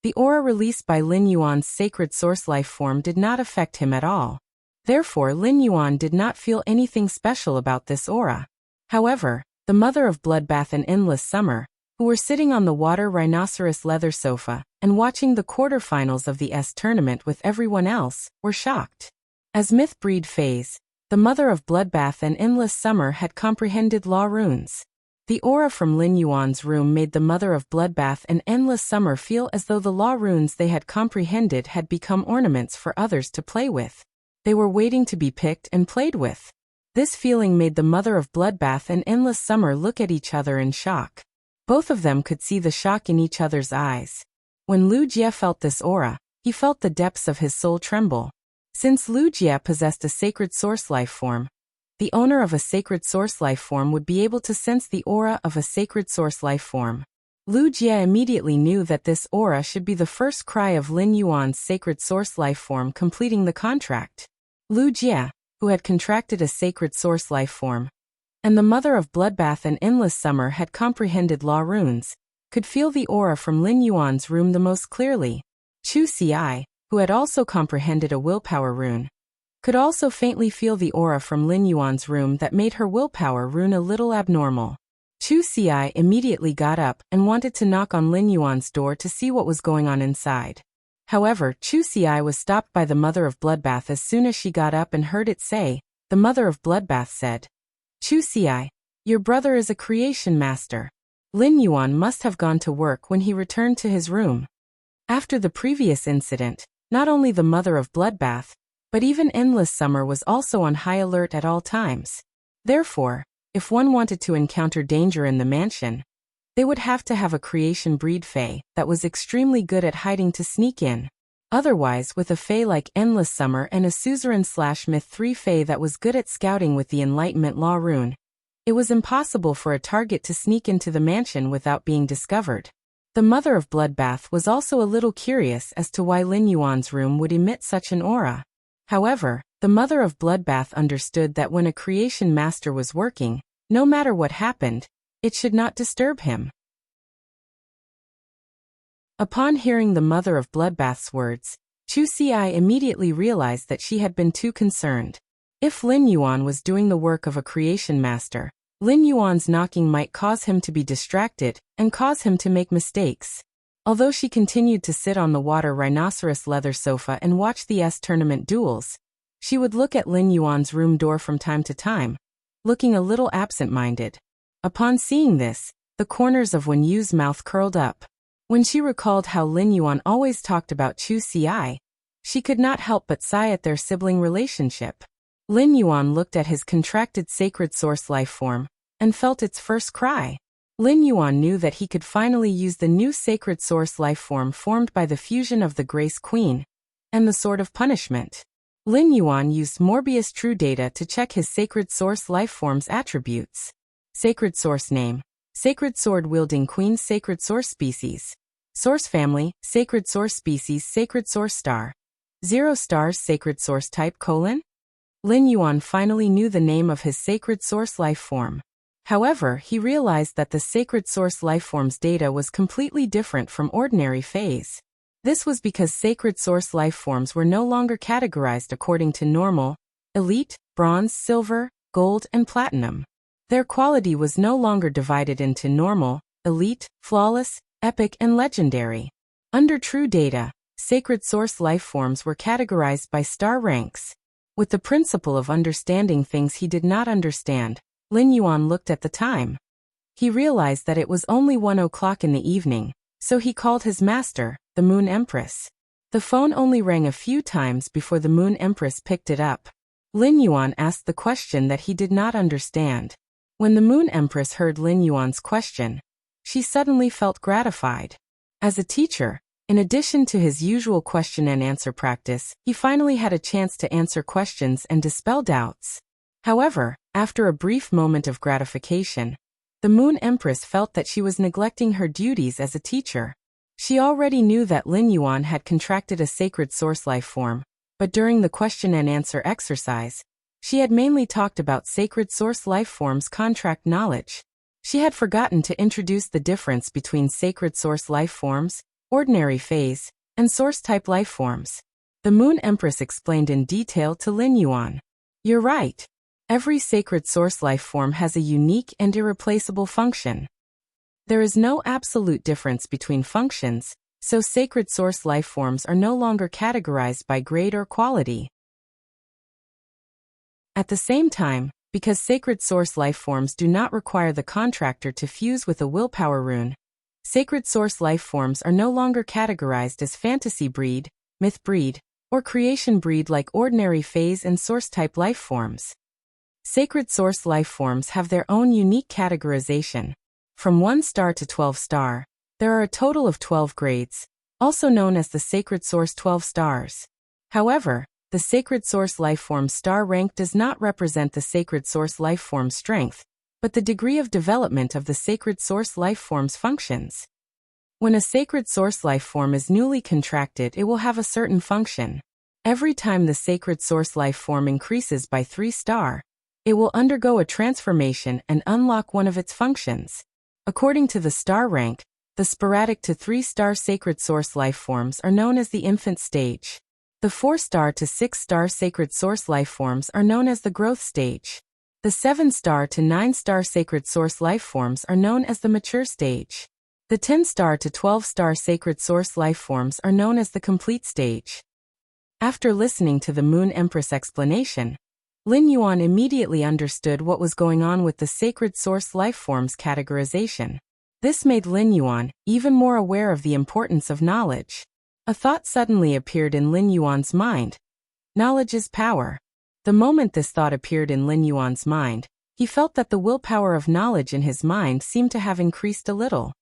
Speaker 1: the aura released by Lin Yuan's Sacred Source Life Form did not affect him at all. Therefore, Lin Yuan did not feel anything special about this aura. However, the mother of Bloodbath and Endless Summer, who were sitting on the water rhinoceros leather sofa and watching the quarterfinals of the tournament with everyone else, were shocked. As Myth Breed phase, the mother of Bloodbath and Endless Summer had comprehended law runes. The aura from Lin Yuan's room made the mother of Bloodbath and Endless Summer feel as though the law runes they had comprehended had become ornaments for others to play with. They were waiting to be picked and played with. This feeling made the mother of Bloodbath and Endless Summer look at each other in shock. Both of them could see the shock in each other's eyes. When Lu Jie felt this aura, he felt the depths of his soul tremble. Since Lu Jie possessed a Sacred Source Life Form, the owner of a Sacred Source Life Form would be able to sense the aura of a Sacred Source Life Form. Lu Jie immediately knew that this aura should be the first cry of Lin Yuan's Sacred Source Life Form completing the contract. Lu Jie, who had contracted a Sacred Source Life Form, and the mother of Bloodbath and Endless Summer had comprehended law runes, could feel the aura from Lin Yuan's room the most clearly. Chu Ci, who had also comprehended a willpower rune, could also faintly feel the aura from Lin Yuan's room that made her willpower rune a little abnormal. Chu Xi immediately got up and wanted to knock on Lin Yuan's door to see what was going on inside. However, Chu Xi was stopped by the Mother of Bloodbath as soon as she got up and heard it say. The Mother of Bloodbath said, "Chu Xi, your brother is a creation master." Lin Yuan must have gone to work when he returned to his room. After the previous incident, not only the Mother of Bloodbath, but even Endless Summer was also on high alert at all times. Therefore, if one wanted to encounter danger in the mansion, they would have to have a creation breed fae that was extremely good at hiding to sneak in. Otherwise, with a fae like Endless Summer and a Suzerain/Myth 3 fae that was good at scouting with the Enlightenment Law rune, it was impossible for a target to sneak into the mansion without being discovered. The Mother of Bloodbath was also a little curious as to why Lin Yuan's room would emit such an aura. However, the Mother of Bloodbath understood that when a creation master was working, no matter what happened, it should not disturb him. Upon hearing the Mother of Bloodbath's words, Chu Xi immediately realized that she had been too concerned. If Lin Yuan was doing the work of a creation master, Lin Yuan's knocking might cause him to be distracted and cause him to make mistakes. Although she continued to sit on the water rhinoceros leather sofa and watch the tournament duels, she would look at Lin Yuan's room door from time to time, looking a little absent-minded. Upon seeing this, the corners of Wen Yu's mouth curled up. When she recalled how Lin Yuan always talked about Chu Xi, she could not help but sigh at their sibling relationship. Lin Yuan looked at his contracted sacred source life form and felt its first cry. Lin Yuan knew that he could finally use the new sacred source life form formed by the fusion of the Grace Queen and the Sword of Punishment. Lin Yuan used Morbius True Data to check his sacred source life form's attributes. Sacred source name: Sacred Sword Wielding Queen. Sacred Source Species: Source Family, Sacred Source Species. Sacred Source Star: 0 stars. Sacred Source Type: Lin Yuan finally knew the name of his sacred source life form. However, he realized that the sacred source lifeform's data was completely different from ordinary phase. This was because sacred source lifeforms were no longer categorized according to normal, elite, bronze, silver, gold, and platinum. Their quality was no longer divided into normal, elite, flawless, epic, and legendary. Under true data, sacred source lifeforms were categorized by star ranks. With the principle of understanding things he did not understand, Lin Yuan looked at the time. He realized that it was only 1 o'clock in the evening, so he called his master, the Moon Empress. The phone only rang a few times before the Moon Empress picked it up. Lin Yuan asked the question that he did not understand. When the Moon Empress heard Lin Yuan's question, she suddenly felt gratified. As a teacher, in addition to his usual question and answer practice, he finally had a chance to answer questions and dispel doubts. However, after a brief moment of gratification, the Moon Empress felt that she was neglecting her duties as a teacher. She already knew that Lin Yuan had contracted a sacred source life form, but during the question and answer exercise, she had mainly talked about sacred source life forms contract knowledge. She had forgotten to introduce the difference between sacred source life forms, ordinary phase, and source type life forms. The Moon Empress explained in detail to Lin Yuan. "You're right. Every sacred source life form has a unique and irreplaceable function. There is no absolute difference between functions, so sacred source life forms are no longer categorized by grade or quality. At the same time, because sacred source life forms do not require the contractor to fuse with a willpower rune, sacred source life forms are no longer categorized as fantasy breed, myth breed, or creation breed like ordinary phase and source type life forms. Sacred source life forms have their own unique categorization. From 1 star to 12 star, there are a total of 12 grades, also known as the sacred source 12 stars. However, the sacred source lifeform star rank does not represent the sacred source lifeform strength, but the degree of development of the sacred source lifeform's functions. When a sacred source lifeform is newly contracted, it will have a certain function. Every time the sacred source lifeform increases by 3 star, it will undergo a transformation and unlock one of its functions. According to the star rank, The sporadic to 3-star sacred source lifeforms are known as the infant stage. The 4-star to 6-star sacred source lifeforms are known as the growth stage. The 7-star to 9-star sacred source lifeforms are known as the mature stage. The 10-star to 12-star sacred source lifeforms are known as the complete stage. After listening to the Moon Empress explanation, Lin Yuan immediately understood what was going on with the sacred source lifeforms categorization. This made Lin Yuan even more aware of the importance of knowledge. A thought suddenly appeared in Lin Yuan's mind. Knowledge is power. The moment this thought appeared in Lin Yuan's mind, he felt that the willpower of knowledge in his mind seemed to have increased a little.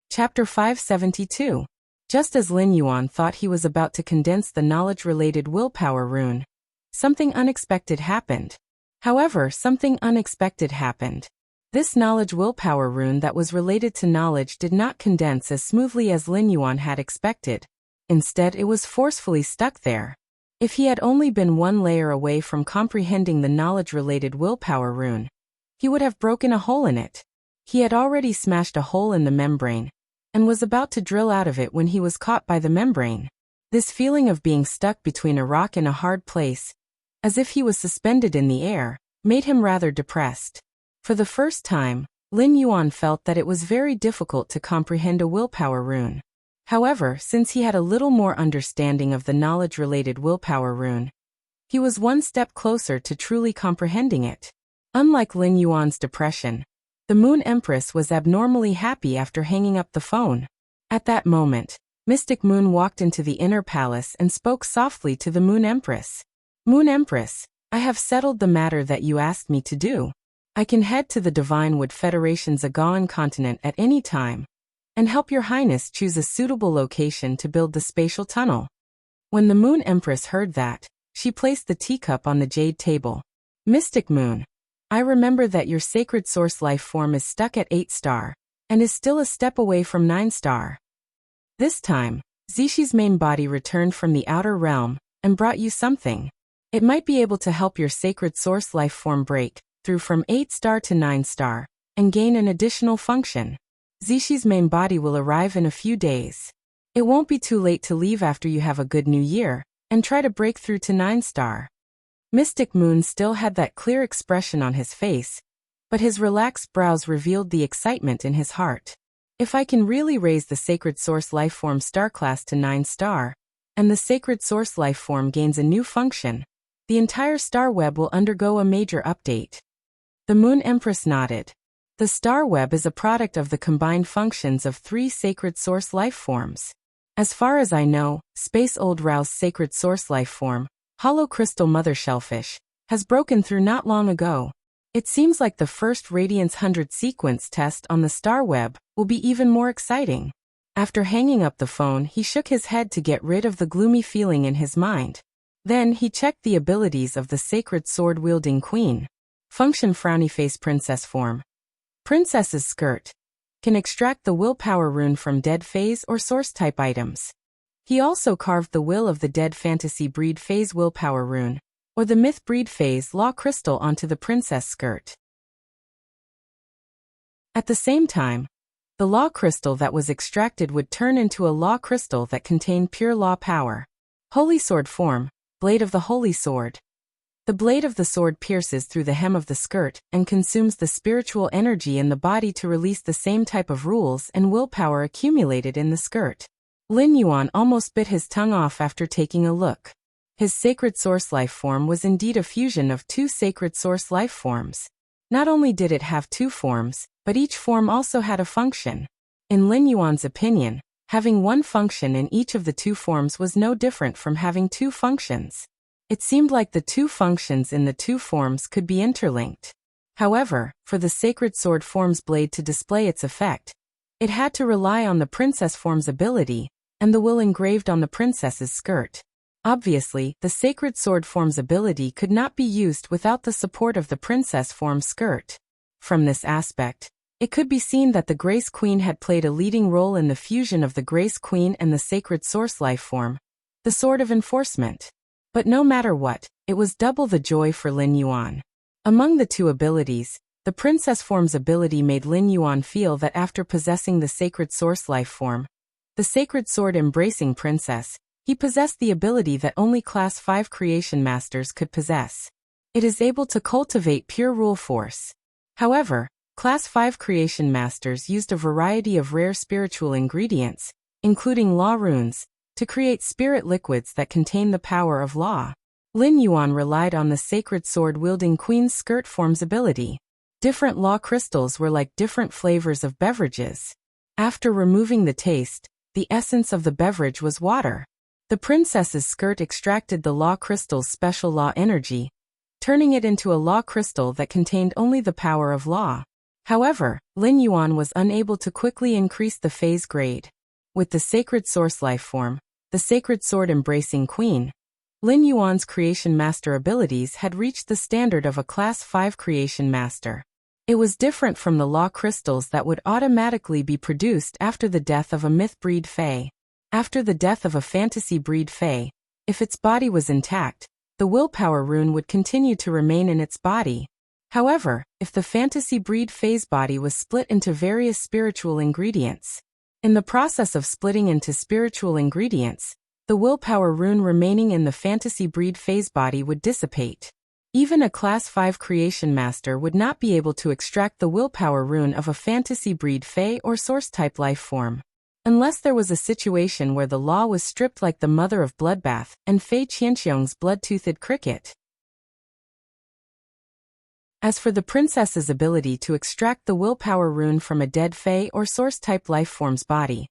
Speaker 1: Chapter 572. Just as Lin Yuan thought he was about to condense the knowledge-related willpower rune, something unexpected happened. However, something unexpected happened. This knowledge willpower rune that was related to knowledge did not condense as smoothly as Lin Yuan had expected. Instead, it was forcefully stuck there. If he had only been one layer away from comprehending the knowledge-related willpower rune, he would have broken a hole in it. He had already smashed a hole in the membrane, and was about to drill out of it when he was caught by the membrane. This feeling of being stuck between a rock and a hard place, as if he was suspended in the air, made him rather depressed. For the first time, Lin Yuan felt that it was very difficult to comprehend a willpower rune. However, since he had a little more understanding of the knowledge-related willpower rune, he was one step closer to truly comprehending it. Unlike Lin Yuan's depression, the Moon Empress was abnormally happy after hanging up the phone. At that moment, Mystic Moon walked into the inner palace and spoke softly to the Moon Empress. Moon Empress, I have settled the matter that you asked me to do. I can head to the Divine Wood Federation's Agawan continent at any time, and help your highness choose a suitable location to build the spatial tunnel. When the Moon Empress heard that, she placed the teacup on the jade table. Mystic Moon, I remember that your sacred source life form is stuck at 8-star, and is still a step away from 9-star. This time, Zishi's main body returned from the outer realm, and brought you something. It might be able to help your sacred source life form break through from 8-star to 9-star, and gain an additional function. Zishi's main body will arrive in a few days. It won't be too late to leave after you have a good new year, and try to break through to 9-star. Mystic Moon still had that clear expression on his face, but his relaxed brows revealed the excitement in his heart. If I can really raise the sacred source lifeform star class to 9-star, and the sacred source lifeform gains a new function, the entire star web will undergo a major update. The Moon Empress nodded. The star web is a product of the combined functions of 3 sacred source lifeforms. As far as I know, Space Old Rouse's sacred source lifeform, Hollow Crystal Mother Shellfish, has broken through not long ago. It seems like the first Radiance 100 sequence test on the star web will be even more exciting. After hanging up the phone, he shook his head to get rid of the gloomy feeling in his mind. Then he checked the abilities of the sacred sword-wielding queen. Function Frowny Face Princess Form. Princess's Skirt. Can extract the willpower rune from dead phase or source type items. He also carved the Will of the Dead Fantasy Breed Phase willpower rune, or the Myth Breed Phase Law Crystal onto the princess skirt. At the same time, the Law Crystal that was extracted would turn into a Law Crystal that contained pure Law power. Holy Sword Form, Blade of the Holy Sword. The blade of the sword pierces through the hem of the skirt and consumes the spiritual energy in the body to release the same type of rules and willpower accumulated in the skirt. Lin Yuan almost bit his tongue off after taking a look. His sacred source life form was indeed a fusion of 2 sacred source life forms. Not only did it have 2 forms, but each form also had a function. In Lin Yuan's opinion, having one function in each of the 2 forms was no different from having 2 functions. It seemed like the 2 functions in the 2 forms could be interlinked. However, for the sacred sword form's blade to display its effect, it had to rely on the princess form's ability, and the will engraved on the princess's skirt. Obviously, the sacred sword form's ability could not be used without the support of the princess form's skirt. From this aspect, it could be seen that the Grace Queen had played a leading role in the fusion of the Grace Queen and the sacred source life form, the Sword of Enforcement. But no matter what, it was double the joy for Lin Yuan. Among the 2 abilities, The princess form's ability made Lin Yuan feel that after possessing the sacred source life form, the sacred sword embracing princess, he possessed the ability that only Class 5 creation masters could possess. It is able to cultivate pure rule force. However, Class 5 creation masters used a variety of rare spiritual ingredients, including law runes, to create spirit liquids that contain the power of law. Lin Yuan relied on the sacred sword-wielding queen's skirt form's ability. Different law crystals were like different flavors of beverages. After removing the taste, the essence of the beverage was water. The princess's skirt extracted the law crystal's special law energy, turning it into a law crystal that contained only the power of law. However, Lin Yuan was unable to quickly increase the phase grade. With the sacred source life form, the sacred sword embracing queen, Lin Yuan's creation master abilities had reached the standard of a Class 5 creation master. It was different from the law crystals that would automatically be produced after the death of a myth breed fae. After the death of a fantasy breed fae, if its body was intact, the willpower rune would continue to remain in its body. However, if the fantasy breed fae's body was split into various spiritual ingredients, in the process of splitting into spiritual ingredients, the willpower rune remaining in the fantasy breed fae's body would dissipate. Even a Class 5 creation master would not be able to extract the willpower rune of a fantasy breed fae or source-type life form, unless there was a situation where the law was stripped like the mother of bloodbath and Fei Qianxiong's blood-toothed cricket. As for the princess's ability to extract the willpower rune from a dead fae or source-type life form's body,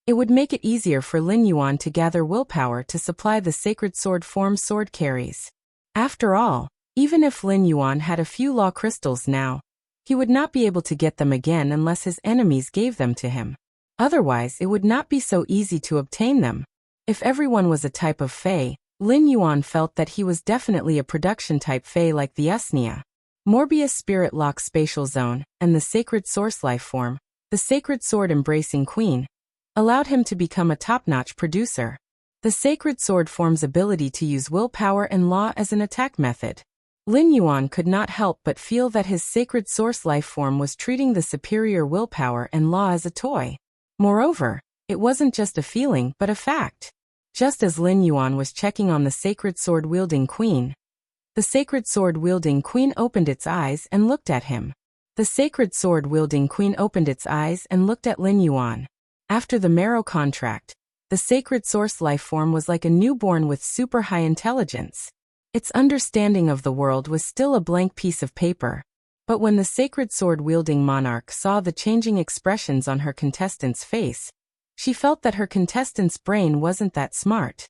Speaker 1: it would make it easier for Lin Yuan to gather willpower to supply the sacred sword form sword carries. After all, even if Lin Yuan had a few law crystals now, he would not be able to get them again unless his enemies gave them to him. Otherwise, it would not be so easy to obtain them. If everyone was a type of fae, Lin Yuan felt that he was definitely a production-type fae like the Usnia. Morbius Spirit Lock Spatial Zone, and the Sacred Source Life Form, the Sacred Sword Embracing Queen, allowed him to become a top-notch producer. The Sacred Sword form's ability to use willpower and law as an attack method. Lin Yuan could not help but feel that his Sacred Source Life Form was treating the superior willpower and law as a toy. Moreover, it wasn't just a feeling but a fact. Just as Lin Yuan was checking on the Sacred Sword-wielding Queen, the Sacred Sword-wielding Queen opened its eyes and looked at him. The Sacred Sword-wielding Queen opened its eyes and looked at Lin Yuan. After the marrow contract, the Sacred Source life form was like a newborn with super high intelligence. Its understanding of the world was still a blank piece of paper. But when the Sacred Sword-wielding monarch saw the changing expressions on her contestant's face, she felt that her contestant's brain wasn't that smart.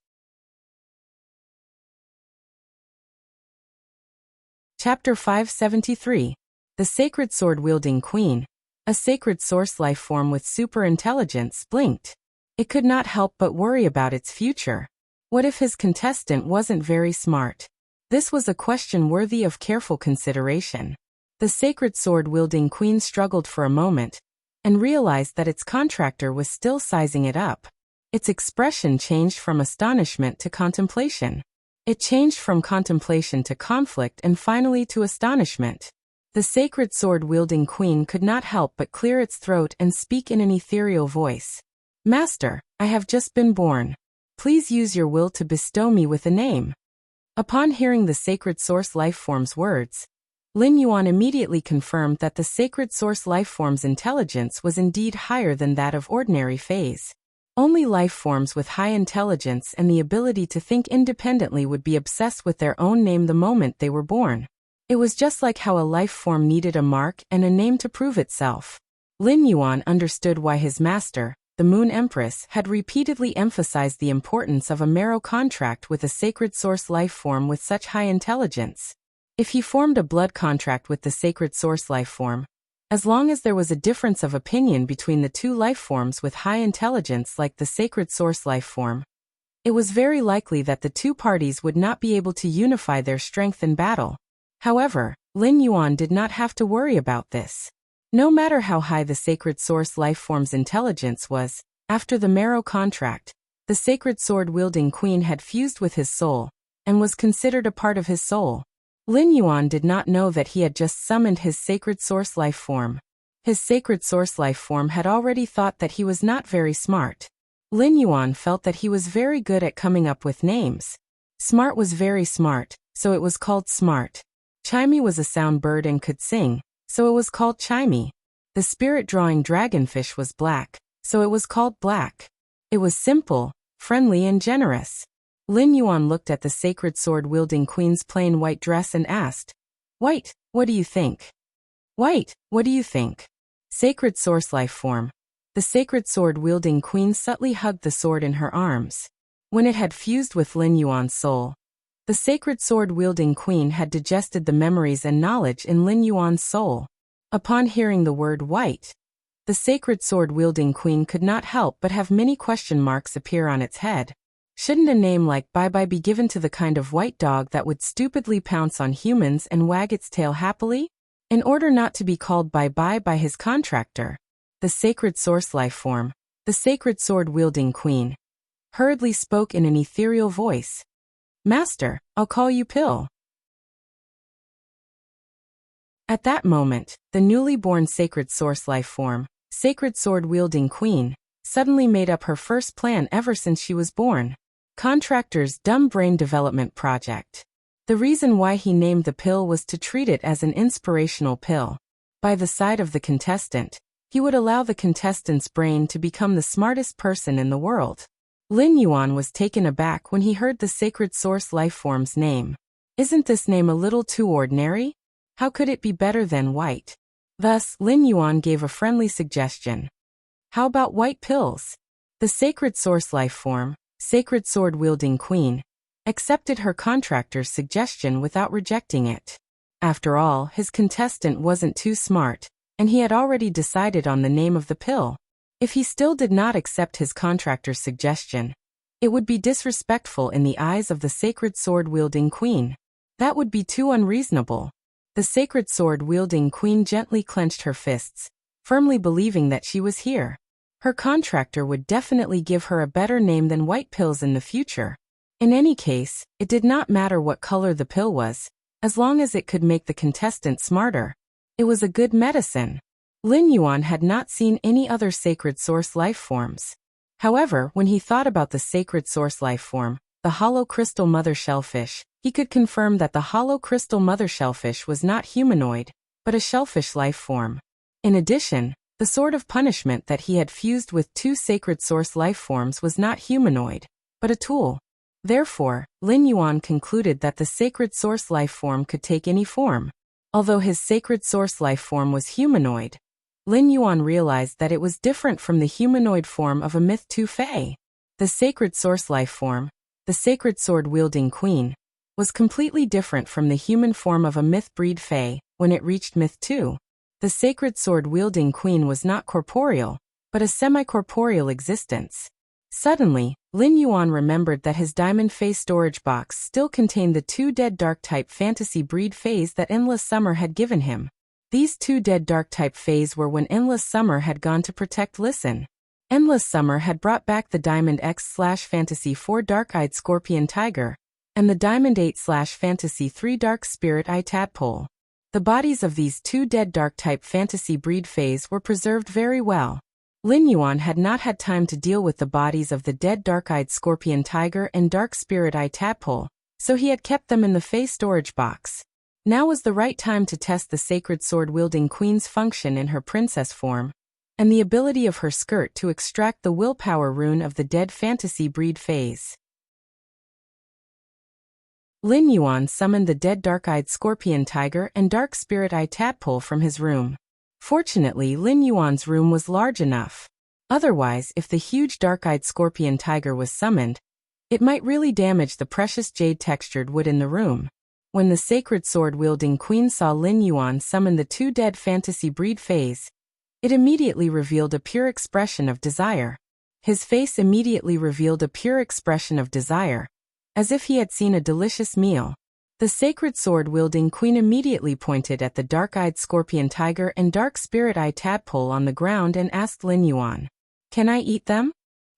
Speaker 1: Chapter 573. The Sacred Sword-wielding Queen, a sacred source life form with super intelligence, blinked. It could not help but worry about its future. What if his contestant wasn't very smart? This was a question worthy of careful consideration. The Sacred Sword-wielding Queen struggled for a moment, and realized that its contractor was still sizing it up. Its expression changed from astonishment to contemplation. It changed from contemplation to conflict and finally to astonishment. The Sacred Sword-wielding Queen could not help but clear its throat and speak in an ethereal voice. "Master, I have just been born. Please use your will to bestow me with a name." Upon hearing the Sacred Source Lifeform's words, Lin Yuan immediately confirmed that the Sacred Source Lifeform's intelligence was indeed higher than that of ordinary phase. Only life forms with high intelligence and the ability to think independently would be obsessed with their own name the moment they were born. It was just like how a life form needed a mark and a name to prove itself. Lin Yuan understood why his master, the Moon Empress, had repeatedly emphasized the importance of a marrow contract with a sacred source life form with such high intelligence. If he formed a blood contract with the sacred source life form, as long as there was a difference of opinion between the two life forms with high intelligence like the sacred source life form, it was very likely that the two parties would not be able to unify their strength in battle. However, Lin Yuan did not have to worry about this. No matter how high the sacred source life form's intelligence was, after the marrow contract, the sacred sword-wielding queen had fused with his soul, and was considered a part of his soul. Lin Yuan did not know that he had just summoned his sacred source life form. His sacred source life form had already thought that he was not very smart. Lin Yuan felt that he was very good at coming up with names. Smart was very smart, so it was called Smart. Chimey was a sound bird and could sing, so it was called Chimey. The spirit-drawing dragonfish was black, so it was called Black. It was simple, friendly and generous. Lin Yuan looked at the sacred sword-wielding queen's plain white dress and asked, "White, what do you think?" "White, what do you think?" Sacred source life form. The sacred sword-wielding queen subtly hugged the sword in her arms. When it had fused with Lin Yuan's soul, the sacred sword-wielding queen had digested the memories and knowledge in Lin Yuan's soul. Upon hearing the word white, the sacred sword-wielding queen could not help but have many question marks appear on its head. Shouldn't a name like Bye-Bye be given to the kind of white dog that would stupidly pounce on humans and wag its tail happily? In order not to be called Bye-Bye by his contractor, the sacred source life form, the sacred sword-wielding queen, hurriedly spoke in an ethereal voice. "Master, I'll call you Pill." At that moment, the newly born sacred source life form, sacred sword-wielding queen, suddenly made up her first plan ever since she was born. Contractor's dumb brain development project. The reason why he named the pill was to treat it as an inspirational pill. By the side of the contestant, he would allow the contestant's brain to become the smartest person in the world. Lin Yuan was taken aback when he heard the sacred source life form's name. Isn't this name a little too ordinary? How could it be better than white? Thus, Lin Yuan gave a friendly suggestion. How about white pills? The sacred source life form, sacred sword-wielding queen, accepted her contractor's suggestion without rejecting it. After all, his contestant wasn't too smart, and he had already decided on the name of the pill. If he still did not accept his contractor's suggestion, it would be disrespectful in the eyes of the sacred sword-wielding queen. That would be too unreasonable. The sacred sword-wielding queen gently clenched her fists, firmly believing that she was here. Her contractor would definitely give her a better name than white pills in the future. In any case, it did not matter what color the pill was, as long as it could make the contestant smarter. It was a good medicine. Lin Yuan had not seen any other sacred source life forms. However, when he thought about the sacred source life form, the hollow crystal mother shellfish, he could confirm that the hollow crystal mother shellfish was not humanoid, but a shellfish life form. In addition, the sword of punishment that he had fused with two sacred source life forms was not humanoid, but a tool. Therefore, Lin Yuan concluded that the sacred source life form could take any form. Although his sacred source life form was humanoid, Lin Yuan realized that it was different from the humanoid form of a Myth 2 Fae. The sacred source life form, the sacred sword-wielding queen, was completely different from the human form of a Myth breed Fae. When it reached Myth 2, the sacred sword-wielding queen was not corporeal, but a semi-corporeal existence. Suddenly, Lin Yuan remembered that his diamond Fae storage box still contained the two dead dark-type fantasy breed Faes that Endless Summer had given him. These two dead dark-type Faes were when Endless Summer had gone to protect Listen. Endless Summer had brought back the Diamond X/Fantasy 4 Dark-Eyed Scorpion Tiger, and the Diamond 8/Fantasy 3 Dark Spirit Eye Tadpole. The bodies of these two dead dark-type fantasy breed Faes were preserved very well. Lin Yuan had not had time to deal with the bodies of the dead dark-eyed Scorpion Tiger and Dark Spirit Eye Tadpole, so he had kept them in the Fae storage box. Now was the right time to test the sacred sword-wielding queen's function in her princess form, and the ability of her skirt to extract the willpower rune of the dead fantasy breed Faes. Lin Yuan summoned the dead dark-eyed Scorpion Tiger and Dark Spirit Eye Tadpole from his room. Fortunately, Lin Yuan's room was large enough. Otherwise, if the huge dark-eyed Scorpion Tiger was summoned, it might really damage the precious jade-textured wood in the room. When the sacred sword-wielding queen saw Lin Yuan summon the two dead fantasy breed Faes, it immediately revealed a pure expression of desire. His face immediately revealed a pure expression of desire, as if he had seen a delicious meal. The sacred sword-wielding queen immediately pointed at the dark-eyed Scorpion Tiger and Dark Spirit Eye Tadpole on the ground and asked Lin Yuan, "Can I eat them?"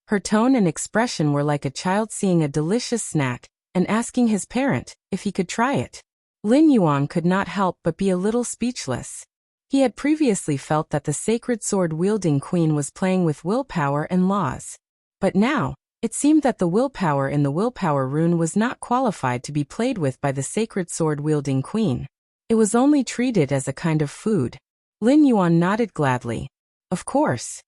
Speaker 1: Her tone and expression were like a child seeing a delicious snack and asking his parent if he could try it. Lin Yuan could not help but be a little speechless. He had previously felt that the sacred sword-wielding queen was playing with willpower and laws. But now, it seemed that the willpower in the willpower rune was not qualified to be played with by the sacred sword-wielding queen. It was only treated as a kind of food. Lin Yuan nodded gladly. Of course.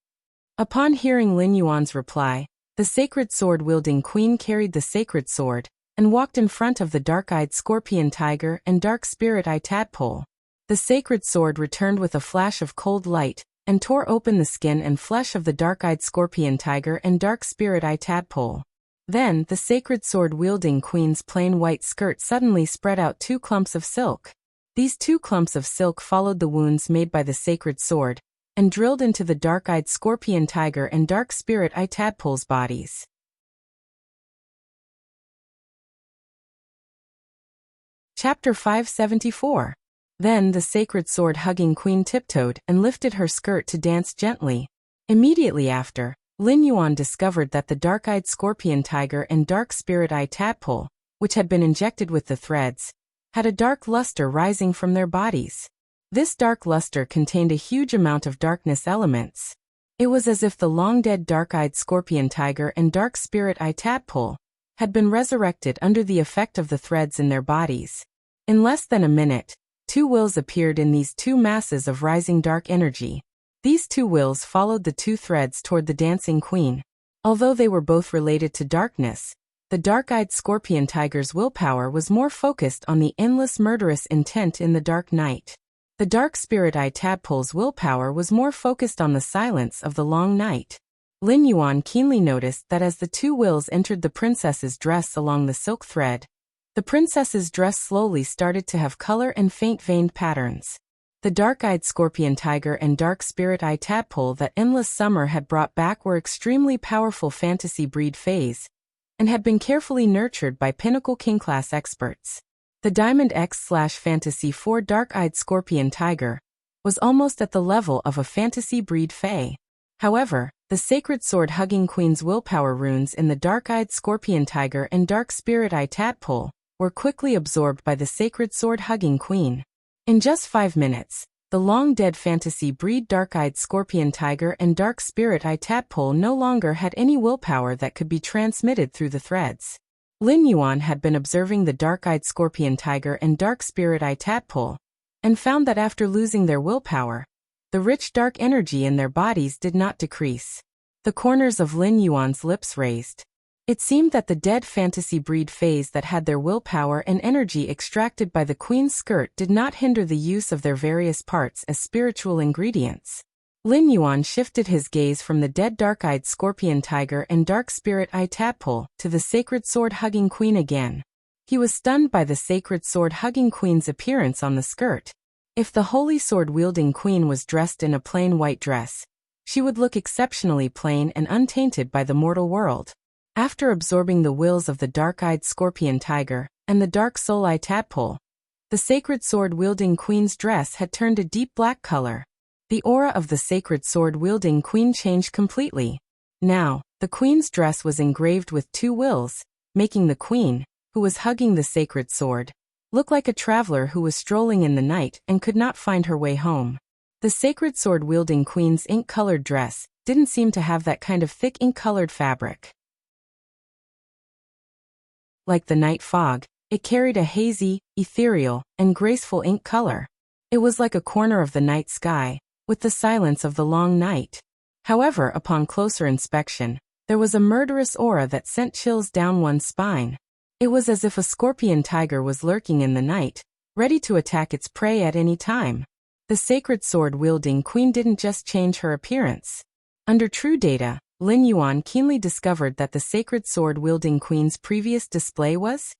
Speaker 1: Upon hearing Lin Yuan's reply, the sacred sword-wielding queen carried the sacred sword and walked in front of the dark-eyed scorpion tiger and dark spirit-eye tadpole. The sacred sword returned with a flash of cold light and tore open the skin and flesh of the dark-eyed scorpion tiger and dark spirit-eye tadpole. Then, the sacred sword-wielding queen's plain white skirt suddenly spread out 2 clumps of silk. These 2 clumps of silk followed the wounds made by the sacred sword and drilled into the dark-eyed scorpion tiger and dark spirit-eye tadpole's bodies. Chapter 574. Then the sacred sword-hugging queen tiptoed and lifted her skirt to dance gently. Immediately after, Lin Yuan discovered that the dark-eyed scorpion tiger and dark spirit-eye tadpole, which had been injected with the threads, had a dark luster rising from their bodies. This dark luster contained a huge amount of darkness elements. It was as if the long-dead dark-eyed scorpion tiger and dark spirit-eye tadpole had been resurrected under the effect of the threads in their bodies. In less than a minute, 2 wills appeared in these 2 masses of rising dark energy. These 2 wills followed the 2 threads toward the dancing queen. Although they were both related to darkness, the dark-eyed scorpion tiger's willpower was more focused on the endless murderous intent in the dark night. The dark spirit-eye tadpole's willpower was more focused on the silence of the long night. Lin Yuan keenly noticed that as the 2 wills entered the princess's dress along the silk thread, the princess's dress slowly started to have color and faint veined patterns. The dark-eyed scorpion tiger and dark spirit-eye tadpole that endless summer had brought back were extremely powerful fantasy breed fays, and had been carefully nurtured by pinnacle king-class experts. The Diamond X/Fantasy 4 dark-eyed scorpion tiger was almost at the level of a fantasy breed fae. However, the sacred sword-hugging queen's willpower runes in the dark-eyed scorpion tiger and dark spirit-eye tadpole were quickly absorbed by the sacred sword-hugging queen. In just 5 minutes, the long-dead fantasy breed dark-eyed scorpion tiger and dark spirit-eye tadpole no longer had any willpower that could be transmitted through the threads. Lin Yuan had been observing the dark-eyed scorpion tiger and dark spirit-eye tadpole, and found that after losing their willpower, the rich dark energy in their bodies did not decrease. The corners of Lin Yuan's lips raised. It seemed that the dead fantasy breed fays that had their willpower and energy extracted by the queen's skirt did not hinder the use of their various parts as spiritual ingredients. Lin Yuan shifted his gaze from the dead dark-eyed scorpion tiger and dark spirit-eye tadpole to the sacred sword-hugging queen again. He was stunned by the sacred sword-hugging queen's appearance on the skirt. If the holy sword-wielding queen was dressed in a plain white dress, she would look exceptionally plain and untainted by the mortal world. After absorbing the wills of the dark-eyed scorpion tiger and the dark soul-eye tadpole, the sacred sword-wielding queen's dress had turned a deep black color. The aura of the sacred sword-wielding queen changed completely. Now, the queen's dress was engraved with 2 wills, making the queen, who was hugging the sacred sword, look like a traveler who was strolling in the night and could not find her way home. The sacred sword-wielding queen's ink-colored dress didn't seem to have that kind of thick ink-colored fabric. Like the night fog, it carried a hazy, ethereal, and graceful ink color. It was like a corner of the night sky, with the silence of the long night. However, upon closer inspection, there was a murderous aura that sent chills down one's spine. It was as if a scorpion tiger was lurking in the night, ready to attack its prey at any time. The sacred sword-wielding queen didn't just change her appearance. Under true data, Lin Yuan keenly discovered that the sacred sword-wielding queen's previous display was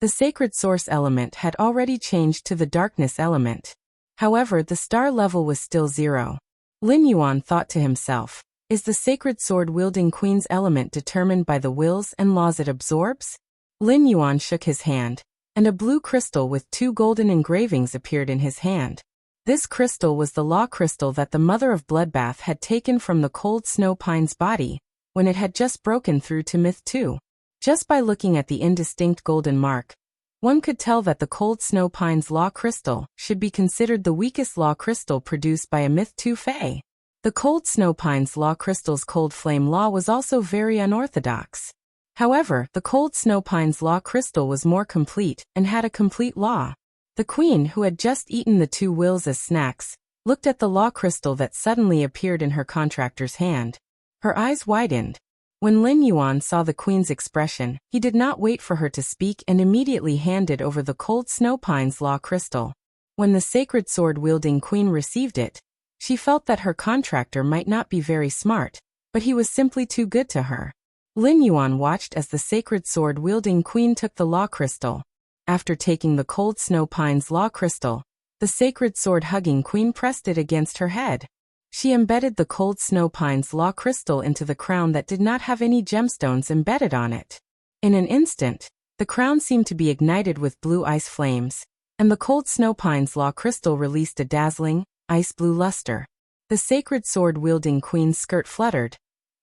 Speaker 1: the sacred source element had already changed to the darkness element. However, the star level was still 0. Lin Yuan thought to himself, is the sacred sword-wielding queen's element determined by the wills and laws it absorbs? Lin Yuan shook his hand, and a blue crystal with 2 golden engravings appeared in his hand. This crystal was the law crystal that the mother of Bloodbath had taken from the cold snow pine's body, when it had just broken through to Myth 2. Just by looking at the indistinct golden mark, One could tell that the cold snow pine's law crystal should be considered the weakest law crystal produced by a myth 2 fae. The cold snow pine's law crystal's cold flame law was also very unorthodox. However, the cold snow pine's law crystal was more complete and had a complete law. The queen, who had just eaten the 2 wills as snacks, looked at the law crystal that suddenly appeared in her contractor's hand. Her eyes widened. When Lin Yuan saw the queen's expression, he did not wait for her to speak and immediately handed over the cold snow pine's law crystal. When the sacred sword-wielding queen received it, she felt that her contractor might not be very smart, but he was simply too good to her. Lin Yuan watched as the sacred sword-wielding queen took the law crystal. After taking the cold snow pine's law crystal, the sacred sword-hugging queen pressed it against her head. She embedded the cold snow pine's law crystal into the crown that did not have any gemstones embedded on it. In an instant, the crown seemed to be ignited with blue ice flames, and the cold snow pine's law crystal released a dazzling, ice-blue luster. The sacred sword-wielding queen's skirt fluttered,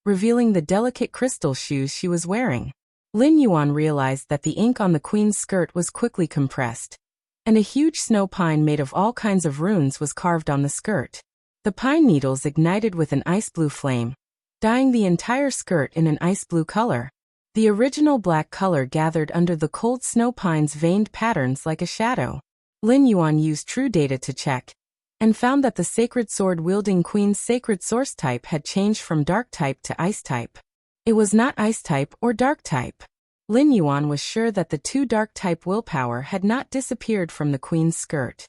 Speaker 1: revealing the delicate crystal shoes she was wearing. Lin Yuan realized that the ink on the queen's skirt was quickly compressed, and a huge snow pine made of all kinds of runes was carved on the skirt. The pine needles ignited with an ice-blue flame, dyeing the entire skirt in an ice-blue color. The original black color gathered under the cold snow pine's veined patterns like a shadow. Lin Yuan used true data to check, and found that the sacred sword-wielding queen's sacred source type had changed from dark type to ice type. It was not ice type or dark type. Lin Yuan was sure that the 2 dark type willpower had not disappeared from the queen's skirt.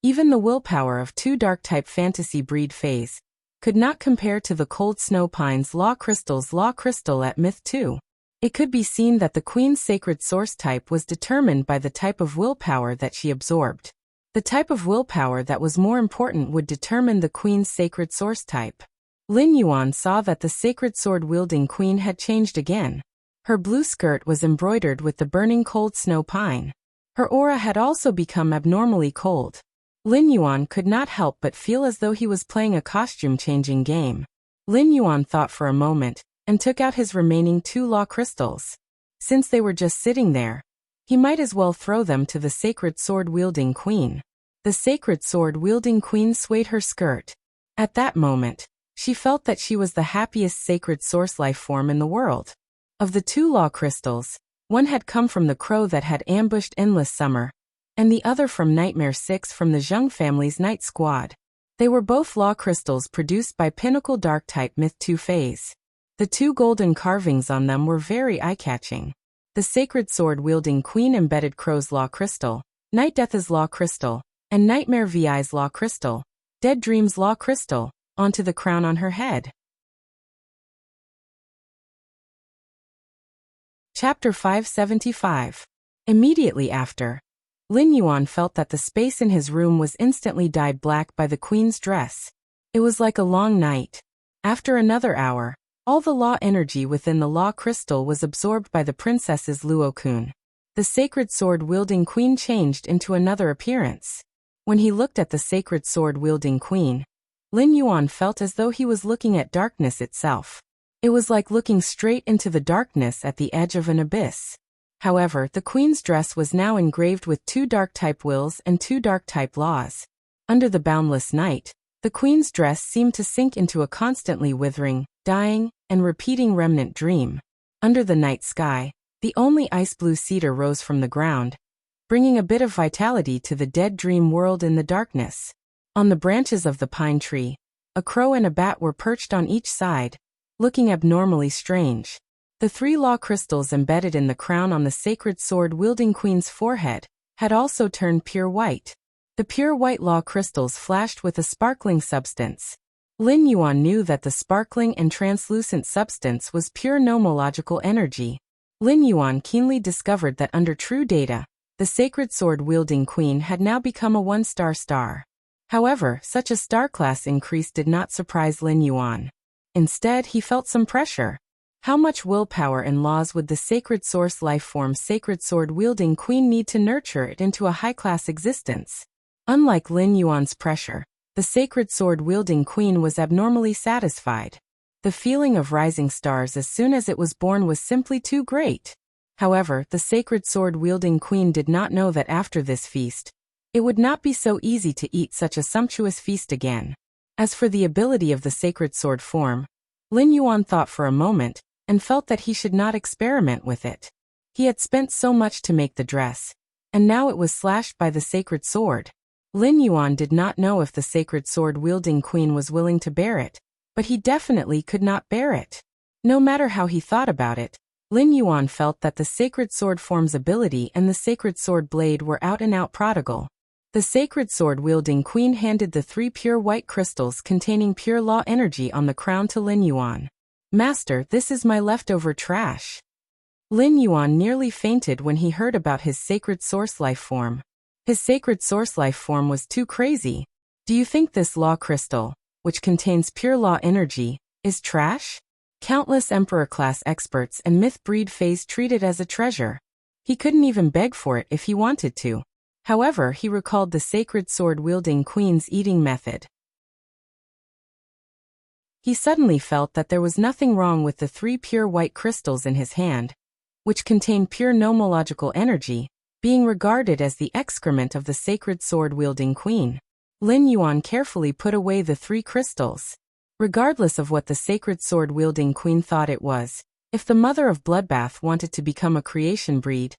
Speaker 1: Even the willpower of 2 dark-type fantasy breed fays could not compare to the cold snow pine's law crystal's law crystal at Myth 2. It could be seen that the queen's sacred source type was determined by the type of willpower that she absorbed. The type of willpower that was more important would determine the queen's sacred source type. Lin Yuan saw that the sacred sword-wielding queen had changed again. Her blue skirt was embroidered with the burning cold snow pine. Her aura had also become abnormally cold. Lin Yuan could not help but feel as though he was playing a costume-changing game. Lin Yuan thought for a moment, and took out his remaining 2 law crystals. Since they were just sitting there, he might as well throw them to the sacred sword-wielding queen. The sacred sword-wielding queen swayed her skirt. At that moment, she felt that she was the happiest sacred source life form in the world. Of the 2 law crystals, one had come from the crow that had ambushed Endless Summer, and the other from Nightmare 6 from the Zheng family's Night Squad. They were both law crystals produced by Pinnacle Dark-type Myth 2 fays. The 2 golden carvings on them were very eye-catching. The sacred sword-wielding queen embedded Crow's law crystal, Night Death's law crystal, and Nightmare VI's law crystal, Dead Dream's law crystal, onto the crown on her head. Chapter 575. Immediately after, Lin Yuan felt that the space in his room was instantly dyed black by the queen's dress. It was like a long night. After another hour, all the law energy within the law crystal was absorbed by the princess's Luokun. The sacred sword-wielding queen changed into another appearance. When he looked at the sacred sword-wielding queen, Lin Yuan felt as though he was looking at darkness itself. It was like looking straight into the darkness at the edge of an abyss. However, the queen's dress was now engraved with 2 dark-type wills and 2 dark-type laws. Under the boundless night, the queen's dress seemed to sink into a constantly withering, dying, and repeating remnant dream. Under the night sky, the only ice-blue cedar rose from the ground, bringing a bit of vitality to the dead dream world in the darkness. On the branches of the pine tree, a crow and a bat were perched on each side, looking abnormally strange. The 3 law crystals embedded in the crown on the sacred sword-wielding queen's forehead had also turned pure white. The pure white law crystals flashed with a sparkling substance. Lin Yuan knew that the sparkling and translucent substance was pure nomological energy. Lin Yuan keenly discovered that under true data, the sacred sword-wielding queen had now become a 1-star star. However, such a star class increase did not surprise Lin Yuan. Instead, he felt some pressure. How much willpower and laws would the sacred source life form sacred sword-wielding queen need to nurture it into a high-class existence? Unlike Lin Yuan's pressure, the sacred sword-wielding queen was abnormally satisfied. The feeling of rising stars as soon as it was born was simply too great. However, the sacred sword-wielding queen did not know that after this feast, it would not be so easy to eat such a sumptuous feast again. As for the ability of the sacred sword form, Lin Yuan thought for a moment, and felt that he should not experiment with it. He had spent so much to make the dress, and now it was slashed by the sacred sword. Lin Yuan did not know if the sacred sword-wielding queen was willing to bear it, but he definitely could not bear it. No matter how he thought about it, Lin Yuan felt that the sacred sword form's ability and the sacred sword blade were out-and-out prodigal. The sacred sword-wielding queen handed the 3 pure white crystals containing pure law energy on the crown to Lin Yuan. "Master, this is my leftover trash." Lin Yuan nearly fainted when he heard about his sacred source life form. His sacred source life form was too crazy. "Do you think this law crystal, which contains pure law energy, is trash?" Countless Emperor-class experts and myth-breed phase treat it as a treasure. He couldn't even beg for it if he wanted to. However, he recalled the sacred sword-wielding queen's eating method. He suddenly felt that there was nothing wrong with the 3 pure white crystals in his hand, which contained pure nomological energy, being regarded as the excrement of the sacred sword-wielding queen. Lin Yuan carefully put away the 3 crystals. Regardless of what the sacred sword-wielding queen thought it was, if the mother of Bloodbath wanted to become a creation breed,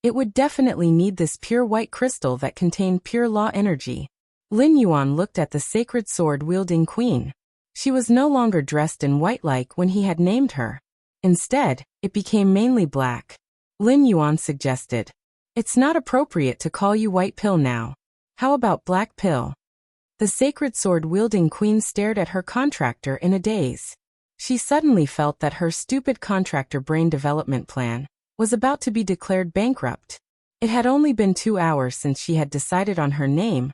Speaker 1: it would definitely need this pure white crystal that contained pure law energy. Lin Yuan looked at the sacred sword-wielding queen. She was no longer dressed in white like when he had named her. Instead, it became mainly black. Lin Yuan suggested, "It's not appropriate to call you White Pill now. How about Black Pill?" The sacred sword-wielding queen stared at her contractor in a daze. She suddenly felt that her stupid contractor brain development plan was about to be declared bankrupt. It had only been 2 hours since she had decided on her name,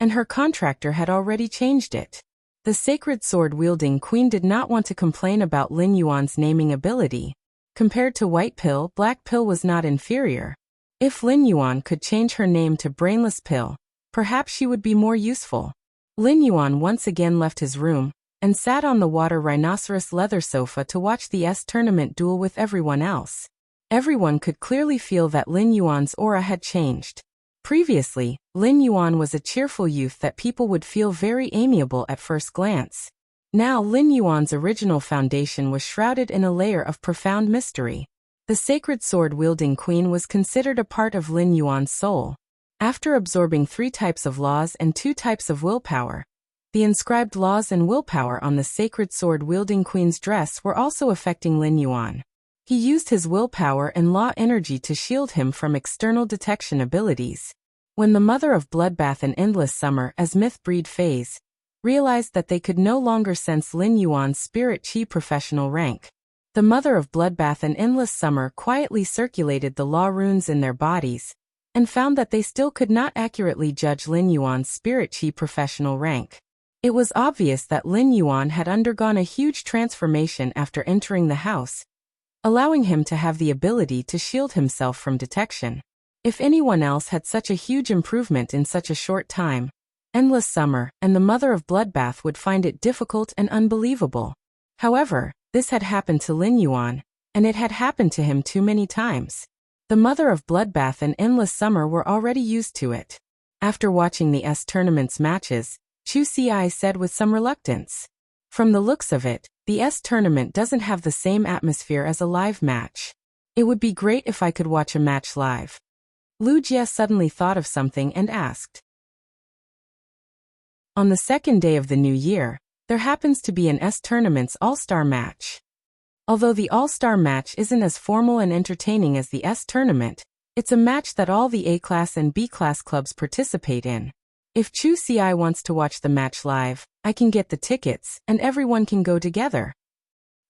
Speaker 1: and her contractor had already changed it. The sacred sword-wielding queen did not want to complain about Lin Yuan's naming ability. Compared to White Pill, Black Pill was not inferior. If Lin Yuan could change her name to Brainless Pill, perhaps she would be more useful. Lin Yuan once again left his room, and sat on the water rhinoceros leather sofa to watch the tournament duel with everyone else. Everyone could clearly feel that Lin Yuan's aura had changed. Previously, Lin Yuan was a cheerful youth that people would feel very amiable at first glance. Now Lin Yuan's original foundation was shrouded in a layer of profound mystery. The sacred sword-wielding queen was considered a part of Lin Yuan's soul. After absorbing 3 types of laws and 2 types of willpower, the inscribed laws and willpower on the sacred sword-wielding queen's dress were also affecting Lin Yuan. He used his willpower and law energy to shield him from external detection abilities. When the mother of Bloodbath and Endless Summer as myth-breed phase realized that they could no longer sense Lin Yuan's spirit chi professional rank, the mother of Bloodbath and Endless Summer quietly circulated the law runes in their bodies, and found that they still could not accurately judge Lin Yuan's spirit chi professional rank. It was obvious that Lin Yuan had undergone a huge transformation after entering the house, allowing him to have the ability to shield himself from detection. If anyone else had such a huge improvement in such a short time, Endless Summer and the mother of Bloodbath would find it difficult and unbelievable. However, this had happened to Lin Yuan, and it had happened to him too many times. The mother of Bloodbath and Endless Summer were already used to it. After watching the tournament's matches, Chu Ci said with some reluctance, "From the looks of it, the tournament doesn't have the same atmosphere as a live match. It would be great if I could watch a match live." Lu Jie suddenly thought of something and asked. On the 2nd day of the new year, there happens to be an tournament's all-star match. Although the all-star match isn't as formal and entertaining as the tournament, it's a match that all the A-class and B-class clubs participate in. If Chu Ci wants to watch the match live, I can get the tickets, and everyone can go together.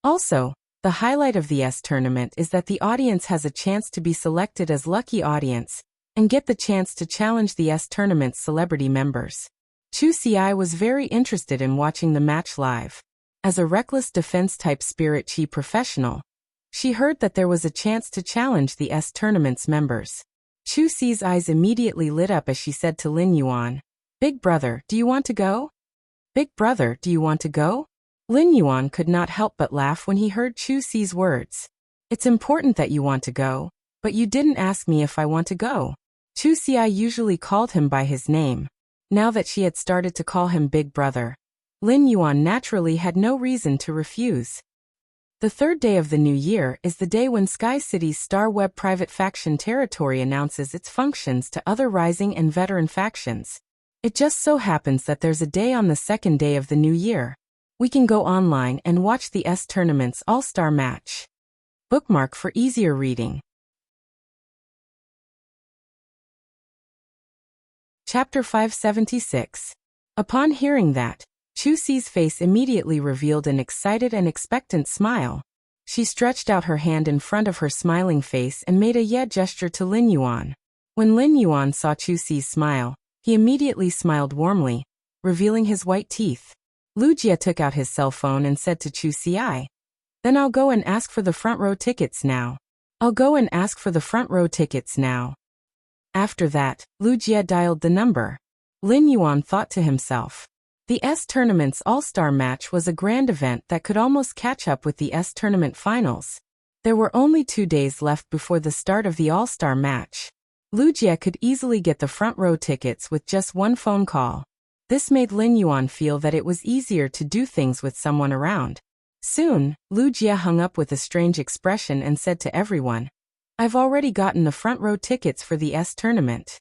Speaker 1: Also, the highlight of the tournament is that the audience has a chance to be selected as lucky audience, and get the chance to challenge the tournament's celebrity members. Chu Ci was very interested in watching the match live. As a reckless defense-type spirit chi professional, she heard that there was a chance to challenge the tournament's members. Chu Ci's eyes immediately lit up as she said to Lin Yuan, "Big brother, do you want to go? Big brother, do you want to go?" Lin Yuan could not help but laugh when he heard Chu Ci's words. "It's important that you want to go, But you didn't ask me if I want to go. Chu Xi usually called him by his name. Now that she had started to call him Big Brother, Lin Yuan naturally had no reason to refuse. The third day of the new year is the day when Sky City's Star Web private faction territory announces its functions to other rising and veteran factions. It just so happens that there's a day on the second day of the new year. We can go online and watch the S Tournament's All-Star match. Bookmark for easier reading. Chapter 576. Upon hearing that, Chu Xi's face immediately revealed an excited and expectant smile. She stretched out her hand in front of her smiling face and made a yeah gesture to Lin Yuan. When Lin Yuan saw Chu Xi's smile, he immediately smiled warmly, revealing his white teeth. Wuxia took out his cell phone and said to Chu Xi, "Then I'll go and ask for the front row tickets now. I'll go and ask for the front row tickets now." After that, Wuxia dialed the number. Lin Yuan thought to himself, the S Tournament's All-Star match was a grand event that could almost catch up with the S Tournament finals. There were only 2 days left before the start of the All-Star match. Wuxia could easily get the front row tickets with just one phone call. This made Lin Yuan feel that it was easier to do things with someone around. Soon, Wuxia hung up with a strange expression and said to everyone, "I've already gotten the front row tickets for the S Tournament.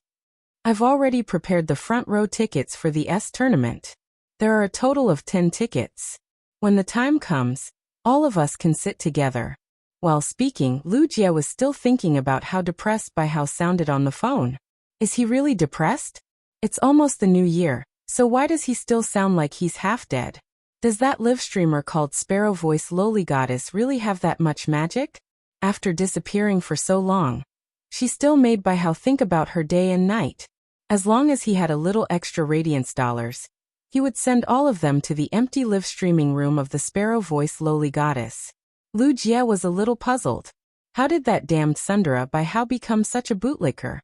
Speaker 1: I've already prepared the front row tickets for the S Tournament. There are a total of 10 tickets. When the time comes, all of us can sit together." While speaking, Wuxia was still thinking about how depressed by how sounded on the phone. Is he really depressed? It's almost the new year, so why does he still sound like he's half dead? Does that live streamer called Sparrow Voice Lowly Goddess really have that much magic? After disappearing for so long, she's still made by how think about her day and night. As long as he had a little extra radiance dollars, he would send all of them to the empty live streaming room of the Sparrow Voice Lowly Goddess. Wuxia was a little puzzled. How did that damned Sundara by how become such a bootlicker?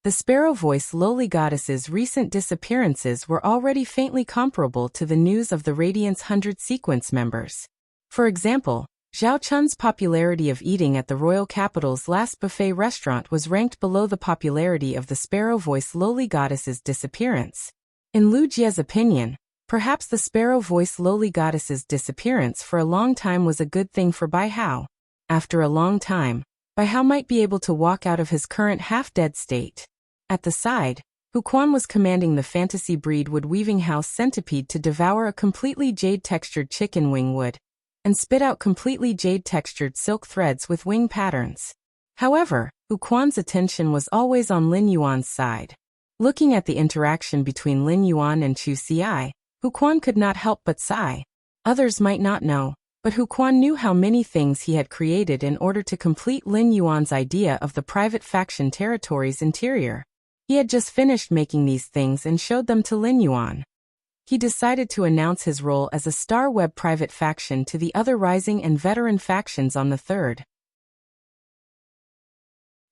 Speaker 1: The Sparrow Voice Lowly Goddess's recent disappearances were already faintly comparable to the news of the Radiance 100 sequence members. For example, Zhao Chun's popularity of eating at the royal capital's last buffet restaurant was ranked below the popularity of the Sparrow Voice Lowly Goddess's disappearance. In Wuxia's opinion, perhaps the Sparrow Voice Lowly Goddess's disappearance for a long time was a good thing for Bai Hao. After a long time, Bai Hao might be able to walk out of his current half-dead state. At the side, Hu Quan was commanding the fantasy breed wood-weaving house centipede to devour a completely jade-textured chicken wing wood, and spit out completely jade-textured silk threads with wing patterns. However, Hu Quan's attention was always on Lin Yuan's side. Looking at the interaction between Lin Yuan and Chu Xi, Hu Quan could not help but sigh. Others might not know, but Hu Quan knew how many things he had created in order to complete Lin Yuan's idea of the private faction territory's interior. He had just finished making these things and showed them to Lin Yuan. He decided to announce his role as a Star Web private faction to the other rising and veteran factions on the 3rd.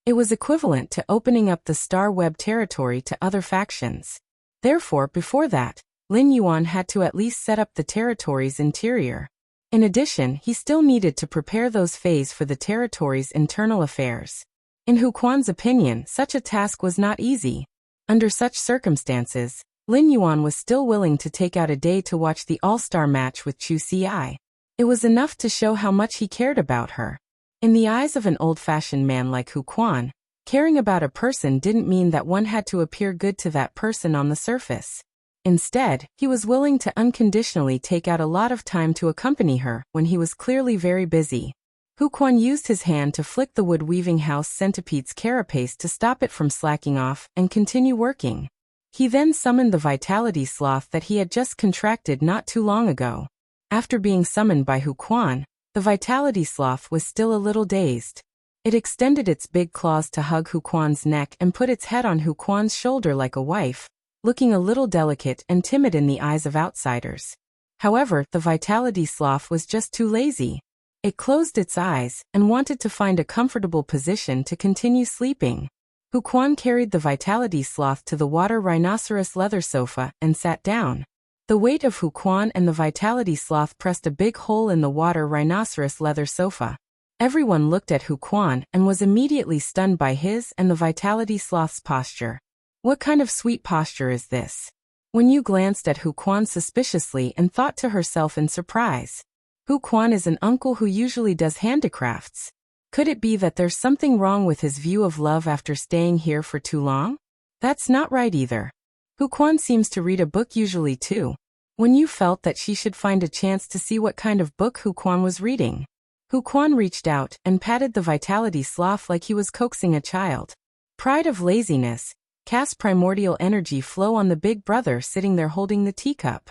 Speaker 1: It was equivalent to opening up the Star Web territory to other factions. Therefore, before that, Lin Yuan had to at least set up the territory's interior. In addition, he still needed to prepare those phases for the territory's internal affairs. In Hu Quan's opinion, such a task was not easy. Under such circumstances, Lin Yuan was still willing to take out a day to watch the all-star match with Chu Xi. It was enough to show how much he cared about her. In the eyes of an old-fashioned man like Hu Quan, caring about a person didn't mean that one had to appear good to that person on the surface. Instead, he was willing to unconditionally take out a lot of time to accompany her when he was clearly very busy. Hu Quan used his hand to flick the wood-weaving house centipede's carapace to stop it from slacking off and continue working. He then summoned the vitality sloth that he had just contracted not too long ago. After being summoned by Hu Quan, the vitality sloth was still a little dazed. It extended its big claws to hug Hu Quan's neck and put its head on Hu Quan's shoulder like a wife, looking a little delicate and timid in the eyes of outsiders. However, the vitality sloth was just too lazy. It closed its eyes and wanted to find a comfortable position to continue sleeping. Hu Quan carried the vitality sloth to the water rhinoceros leather sofa and sat down. The weight of Hu Quan and the vitality sloth pressed a big hole in the water rhinoceros leather sofa. Everyone looked at Hu Quan and was immediately stunned by his and the Vitality Sloth's posture. What kind of sweet posture is this? Wen Yu glanced at Hu Quan suspiciously and thought to herself in surprise. Hu Quan is an uncle who usually does handicrafts. Could it be that there's something wrong with his view of love after staying here for too long? That's not right either. Hu Quan seems to read a book usually too. Wen Yu felt that she should find a chance to see what kind of book Hu Quan was reading. Hu Quan reached out and patted the Vitality Sloth like he was coaxing a child. Pride of laziness, cast primordial energy flow on the big brother sitting there holding the teacup.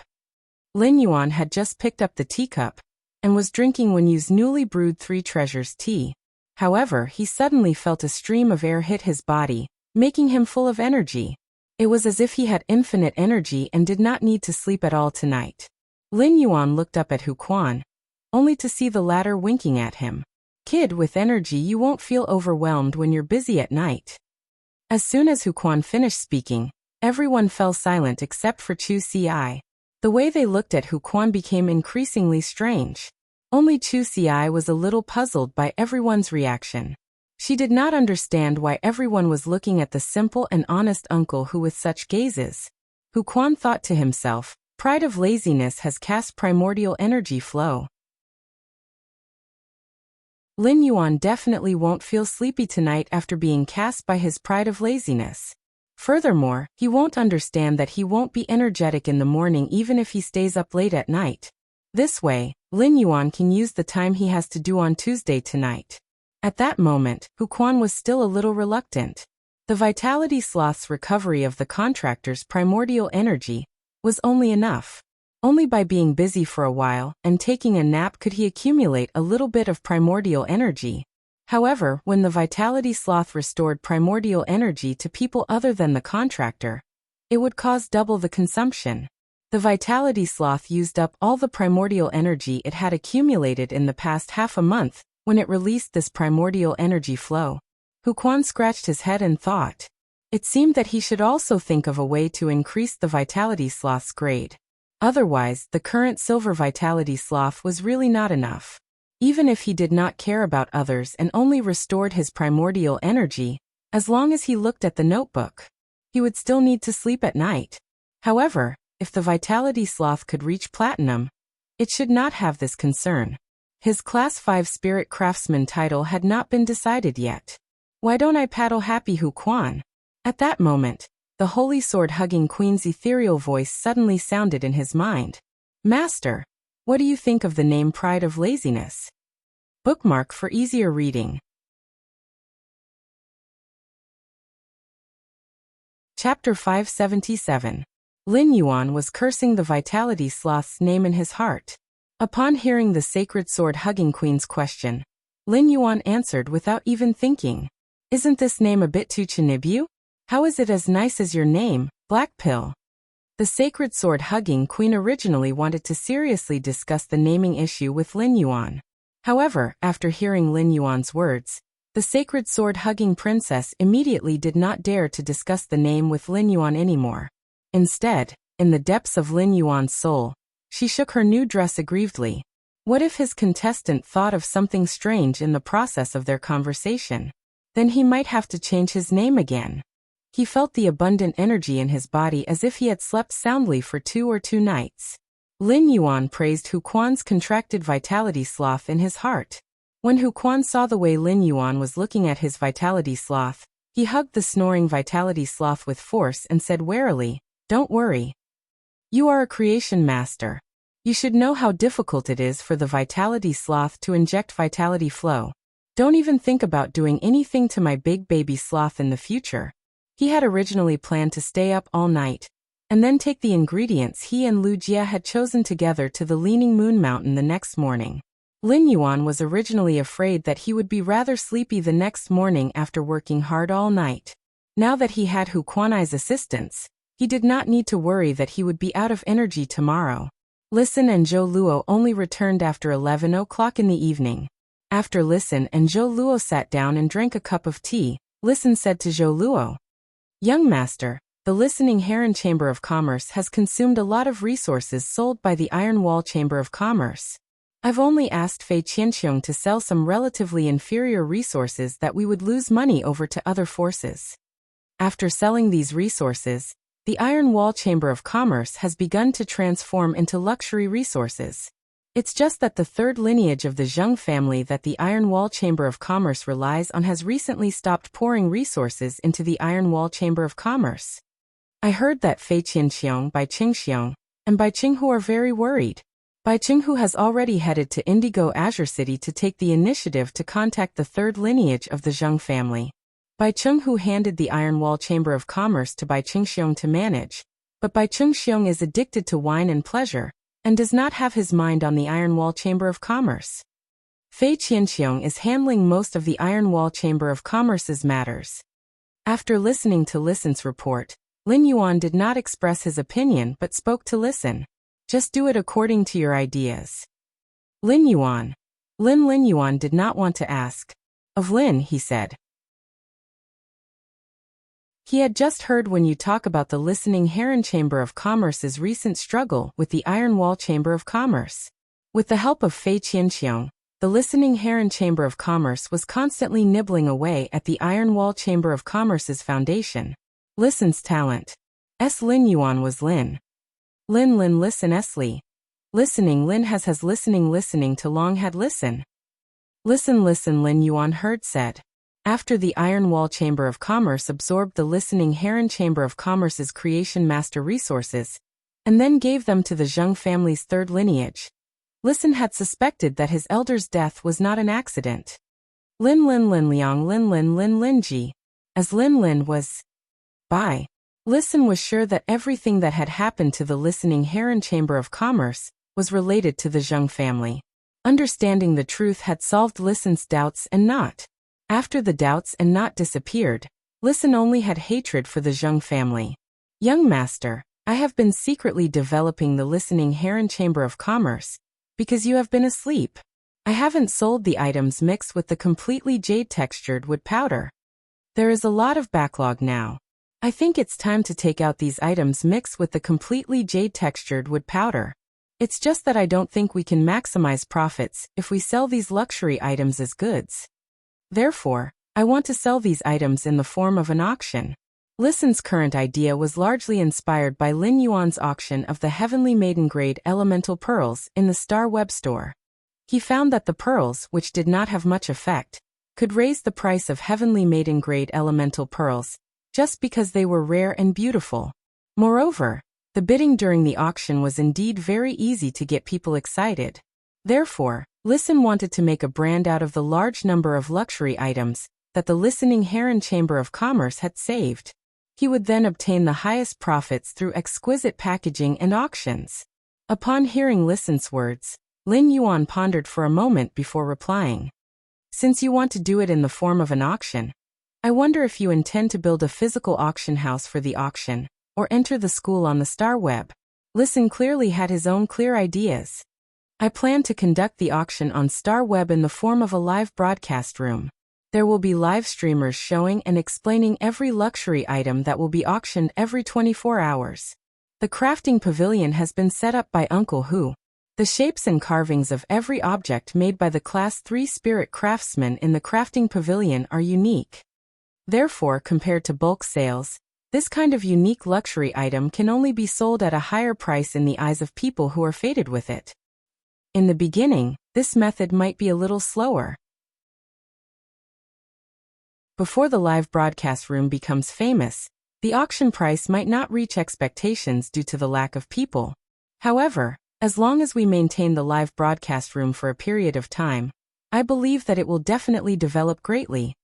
Speaker 1: Lin Yuan had just picked up the teacup and was drinking Wen Yu's newly brewed Three Treasures tea. However, he suddenly felt a stream of air hit his body, making him full of energy. It was as if he had infinite energy and did not need to sleep at all tonight. Lin Yuan looked up at Hu Quan, only to see the latter winking at him. Kid with energy, you won't feel overwhelmed when you're busy at night. As soon as Hu Quan finished speaking, everyone fell silent except for Chu Ci. The way they looked at Hu Quan became increasingly strange. Only Chu Ci was a little puzzled by everyone's reaction. She did not understand why everyone was looking at the simple and honest uncle who with such gazes. Hu Quan thought to himself, pride of laziness has cast primordial energy flow. Lin Yuan definitely won't feel sleepy tonight after being cast by his pride of laziness. Furthermore, he won't understand that he won't be energetic in the morning even if he stays up late at night. This way, Lin Yuan can use the time he has to do on Tuesday tonight. At that moment, Hu Quan was still a little reluctant. The Vitality Sloth's recovery of the contractor's primordial energy was only enough. Only by being busy for a while and taking a nap could he accumulate a little bit of primordial energy. However, when the Vitality Sloth restored primordial energy to people other than the contractor, it would cause double the consumption. The Vitality Sloth used up all the primordial energy it had accumulated in the past half a month when it released this primordial energy flow. Hu Quan scratched his head and thought. It seemed that he should also think of a way to increase the Vitality Sloth's grade. Otherwise, the current Silver Vitality Sloth was really not enough. Even if he did not care about others and only restored his primordial energy, as long as he looked at the notebook, he would still need to sleep at night. However, if the Vitality Sloth could reach Platinum, it should not have this concern. His Class 5 Spirit Craftsman title had not been decided yet. Why don't I paddle happy Hu Quan? At that moment, the Holy Sword-hugging Queen's ethereal voice suddenly sounded in his mind. Master, what do you think of the name Pride of Laziness? Bookmark for easier reading. Chapter 577. Lin Yuan was cursing the Vitality Sloth's name in his heart. Upon hearing the Sacred Sword-hugging Queen's question, Lin Yuan answered without even thinking. Isn't this name a bit too Chinibyu? How is it as nice as your name, Black Pill? The Sacred Sword-hugging Queen originally wanted to seriously discuss the naming issue with Lin Yuan. However, after hearing Lin Yuan's words, the Sacred Sword-hugging Princess immediately did not dare to discuss the name with Lin Yuan anymore. Instead, in the depths of Lin Yuan's soul, she shook her new dress aggrievedly. What if his contestant thought of something strange in the process of their conversation? Then he might have to change his name again. He felt the abundant energy in his body as if he had slept soundly for 2 nights. Lin Yuan praised Hu Quan's contracted Vitality Sloth in his heart. When Hu Quan saw the way Lin Yuan was looking at his Vitality Sloth, he hugged the snoring Vitality Sloth with force and said warily, "Don't worry. You are a creation master. You should know how difficult it is for the Vitality Sloth to inject vitality flow. Don't even think about doing anything to my big baby sloth in the future." He had originally planned to stay up all night, and then take the ingredients he and Lu Jia had chosen together to the Leaning Moon Mountain the next morning. Lin Yuan was originally afraid that he would be rather sleepy the next morning after working hard all night. Now that he had Hu Quan's assistance, he did not need to worry that he would be out of energy tomorrow. Listen and Zhou Luo only returned after 11 o'clock in the evening. After Listen and Zhou Luo sat down and drank a cup of tea, Listen said to Zhou Luo, "Young master, the Listening Heron Chamber of Commerce has consumed a lot of resources sold by the Iron Wall Chamber of Commerce. I've only asked Fei Qianxiong to sell some relatively inferior resources that we would lose money over to other forces. After selling these resources, the Iron Wall Chamber of Commerce has begun to transform into luxury resources. It's just that the third lineage of the Zheng family that the Iron Wall Chamber of Commerce relies on has recently stopped pouring resources into the Iron Wall Chamber of Commerce. I heard that Fei Qianxiong, Bai Qingxiong, and Bai Qinghu are very worried. Bai Qinghu has already headed to Indigo Azure City to take the initiative to contact the third lineage of the Zheng family. Bai Qinghu handed the Iron Wall Chamber of Commerce to Bai Qingxiong to manage, but Bai Qingxiong is addicted to wine and pleasure, and does not have his mind on the Iron Wall Chamber of Commerce. Fei Qianxiong is handling most of the Iron Wall Chamber of Commerce's matters. After listening to Listen's report, Lin Yuan did not express his opinion but spoke to Listen. Just do it according to your ideas. Lin Yuan. Lin Yuan did not want to ask. Of Lin, he said. He had just heard when you talk about the Listening Heron Chamber of Commerce's recent struggle with the Iron Wall Chamber of Commerce. With the help of Fei Qianxiong, the Listening Heron Chamber of Commerce was constantly nibbling away at the Iron Wall Chamber of Commerce's foundation. Listen's talent. Lin Yuan was Lin. Lin listen Li. Listening Lin has listening to long had listen. Listen Lin Yuan heard said. After the Iron Wall Chamber of Commerce absorbed the Listening Heron Chamber of Commerce's creation master resources, and then gave them to the Zheng family's third lineage, Listen had suspected that his elder's death was not an accident. Lin Liang Lin Ji. As Lin was by. Listen was sure that everything that had happened to the Listening Heron Chamber of Commerce was related to the Zheng family. Understanding the truth had solved Listen's doubts and not. After the doubts and not disappeared, Listen only had hatred for the Zheng family. Young master, I have been secretly developing the Listening Heron Chamber of Commerce, because you have been asleep. I haven't sold the items mixed with the completely jade-textured wood powder. There is a lot of backlog now. I think it's time to take out these items mixed with the completely jade-textured wood powder. It's just that I don't think we can maximize profits if we sell these luxury items as goods. Therefore, I want to sell these items in the form of an auction. Listen's current idea was largely inspired by Lin Yuan's auction of the Heavenly Maiden Grade Elemental Pearls in the Star Web Store. He found that the pearls, which did not have much effect, could raise the price of Heavenly Maiden Grade Elemental Pearls, just because they were rare and beautiful. Moreover, the bidding during the auction was indeed very easy to get people excited. Therefore, Listen wanted to make a brand out of the large number of luxury items that the Listening Heron Chamber of Commerce had saved. He would then obtain the highest profits through exquisite packaging and auctions. Upon hearing Listen's words, Lin Yuan pondered for a moment before replying. Since you want to do it in the form of an auction, I wonder if you intend to build a physical auction house for the auction, or enter the school on the Star Web. Listen clearly had his own clear ideas. I plan to conduct the auction on Star Web in the form of a live broadcast room. There will be live streamers showing and explaining every luxury item that will be auctioned every 24 hours. The crafting pavilion has been set up by Uncle Hu. The shapes and carvings of every object made by the Class 3 Spirit craftsmen in the crafting pavilion are unique. Therefore, compared to bulk sales, this kind of unique luxury item can only be sold at a higher price in the eyes of people who are fated with it. In the beginning, this method might be a little slower. Before the live broadcast room becomes famous, the auction price might not reach expectations due to the lack of people. However, as long as we maintain the live broadcast room for a period of time, I believe that it will definitely develop greatly.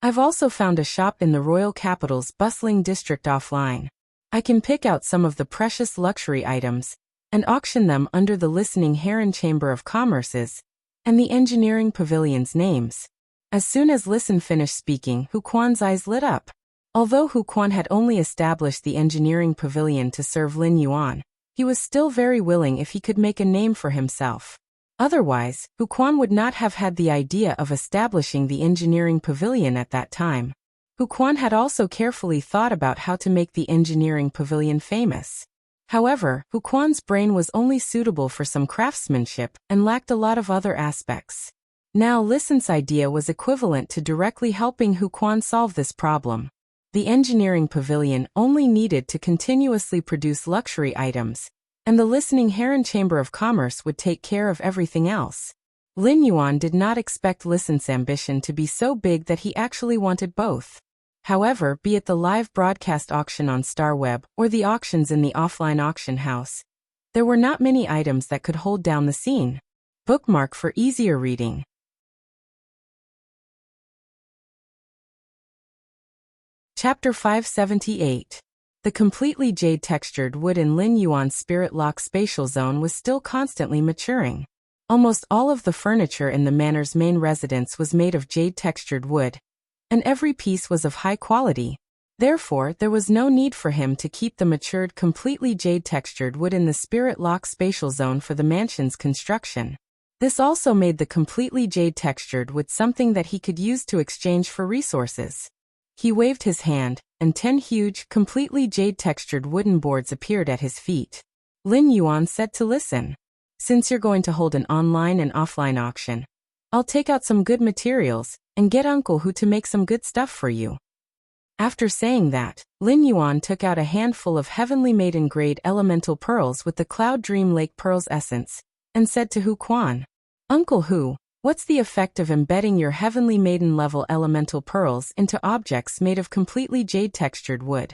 Speaker 1: I've also found a shop in the royal capital's bustling district offline. I can pick out some of the precious luxury items and auction them under the Listening Heron Chamber of Commerce's and the Engineering Pavilion's names. As soon as Listen finished speaking, Hu Quan's eyes lit up. Although Hu Quan had only established the Engineering Pavilion to serve Lin Yuan, he was still very willing if he could make a name for himself. Otherwise, Hu Quan would not have had the idea of establishing the Engineering Pavilion at that time. Hu Quan had also carefully thought about how to make the Engineering Pavilion famous. However, Hu Quan's brain was only suitable for some craftsmanship and lacked a lot of other aspects. Now Listen's idea was equivalent to directly helping Hu Quan solve this problem. The engineering pavilion only needed to continuously produce luxury items, and the listening Heron Chamber of Commerce would take care of everything else. Lin Yuan did not expect Listen's ambition to be so big that he actually wanted both. However, be it the live broadcast auction on StarWeb or the auctions in the offline auction house, there were not many items that could hold down the scene. Bookmark for easier reading. Chapter 578. The completely jade-textured wood in Lin Yuan's Spirit Lock spatial zone was still constantly maturing. Almost all of the furniture in the manor's main residence was made of jade-textured wood, and every piece was of high quality. Therefore, there was no need for him to keep the matured completely jade-textured wood in the Spirit Lock spatial zone for the mansion's construction. This also made the completely jade-textured wood something that he could use to exchange for resources. He waved his hand, and 10 huge, completely jade-textured wooden boards appeared at his feet. Lin Yuan said to Listen, "Since you're going to hold an online and offline auction, I'll take out some good materials and get Uncle Hu to make some good stuff for you." After saying that, Lin Yuan took out a handful of heavenly maiden-grade elemental pearls with the Cloud Dream Lake Pearls essence, and said to Hu Quan, "Uncle Hu, what's the effect of embedding your heavenly maiden-level elemental pearls into objects made of completely jade-textured wood?"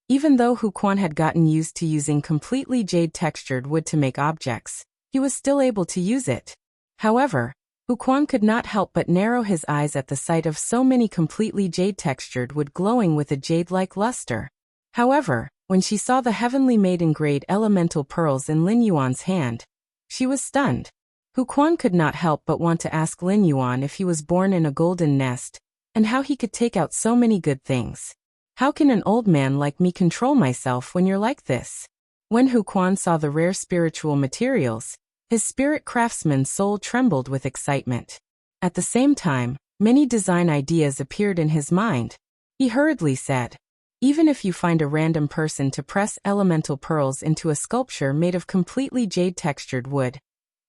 Speaker 1: Even though Hu Quan had gotten used to using completely jade-textured wood to make objects, he was still able to use it. However, Hu Quan could not help but narrow his eyes at the sight of so many completely jade-textured wood glowing with a jade-like luster. However, when she saw the heavenly maiden-grade elemental pearls in Lin Yuan's hand, she was stunned. Hu Quan could not help but want to ask Lin Yuan if he was born in a golden nest, and how he could take out so many good things. "How can an old man like me control myself when you're like this?" When Hu Quan saw the rare spiritual materials, his spirit craftsman's soul trembled with excitement. At the same time, many design ideas appeared in his mind. He hurriedly said, "Even if you find a random person to press elemental pearls into a sculpture made of completely jade-textured wood,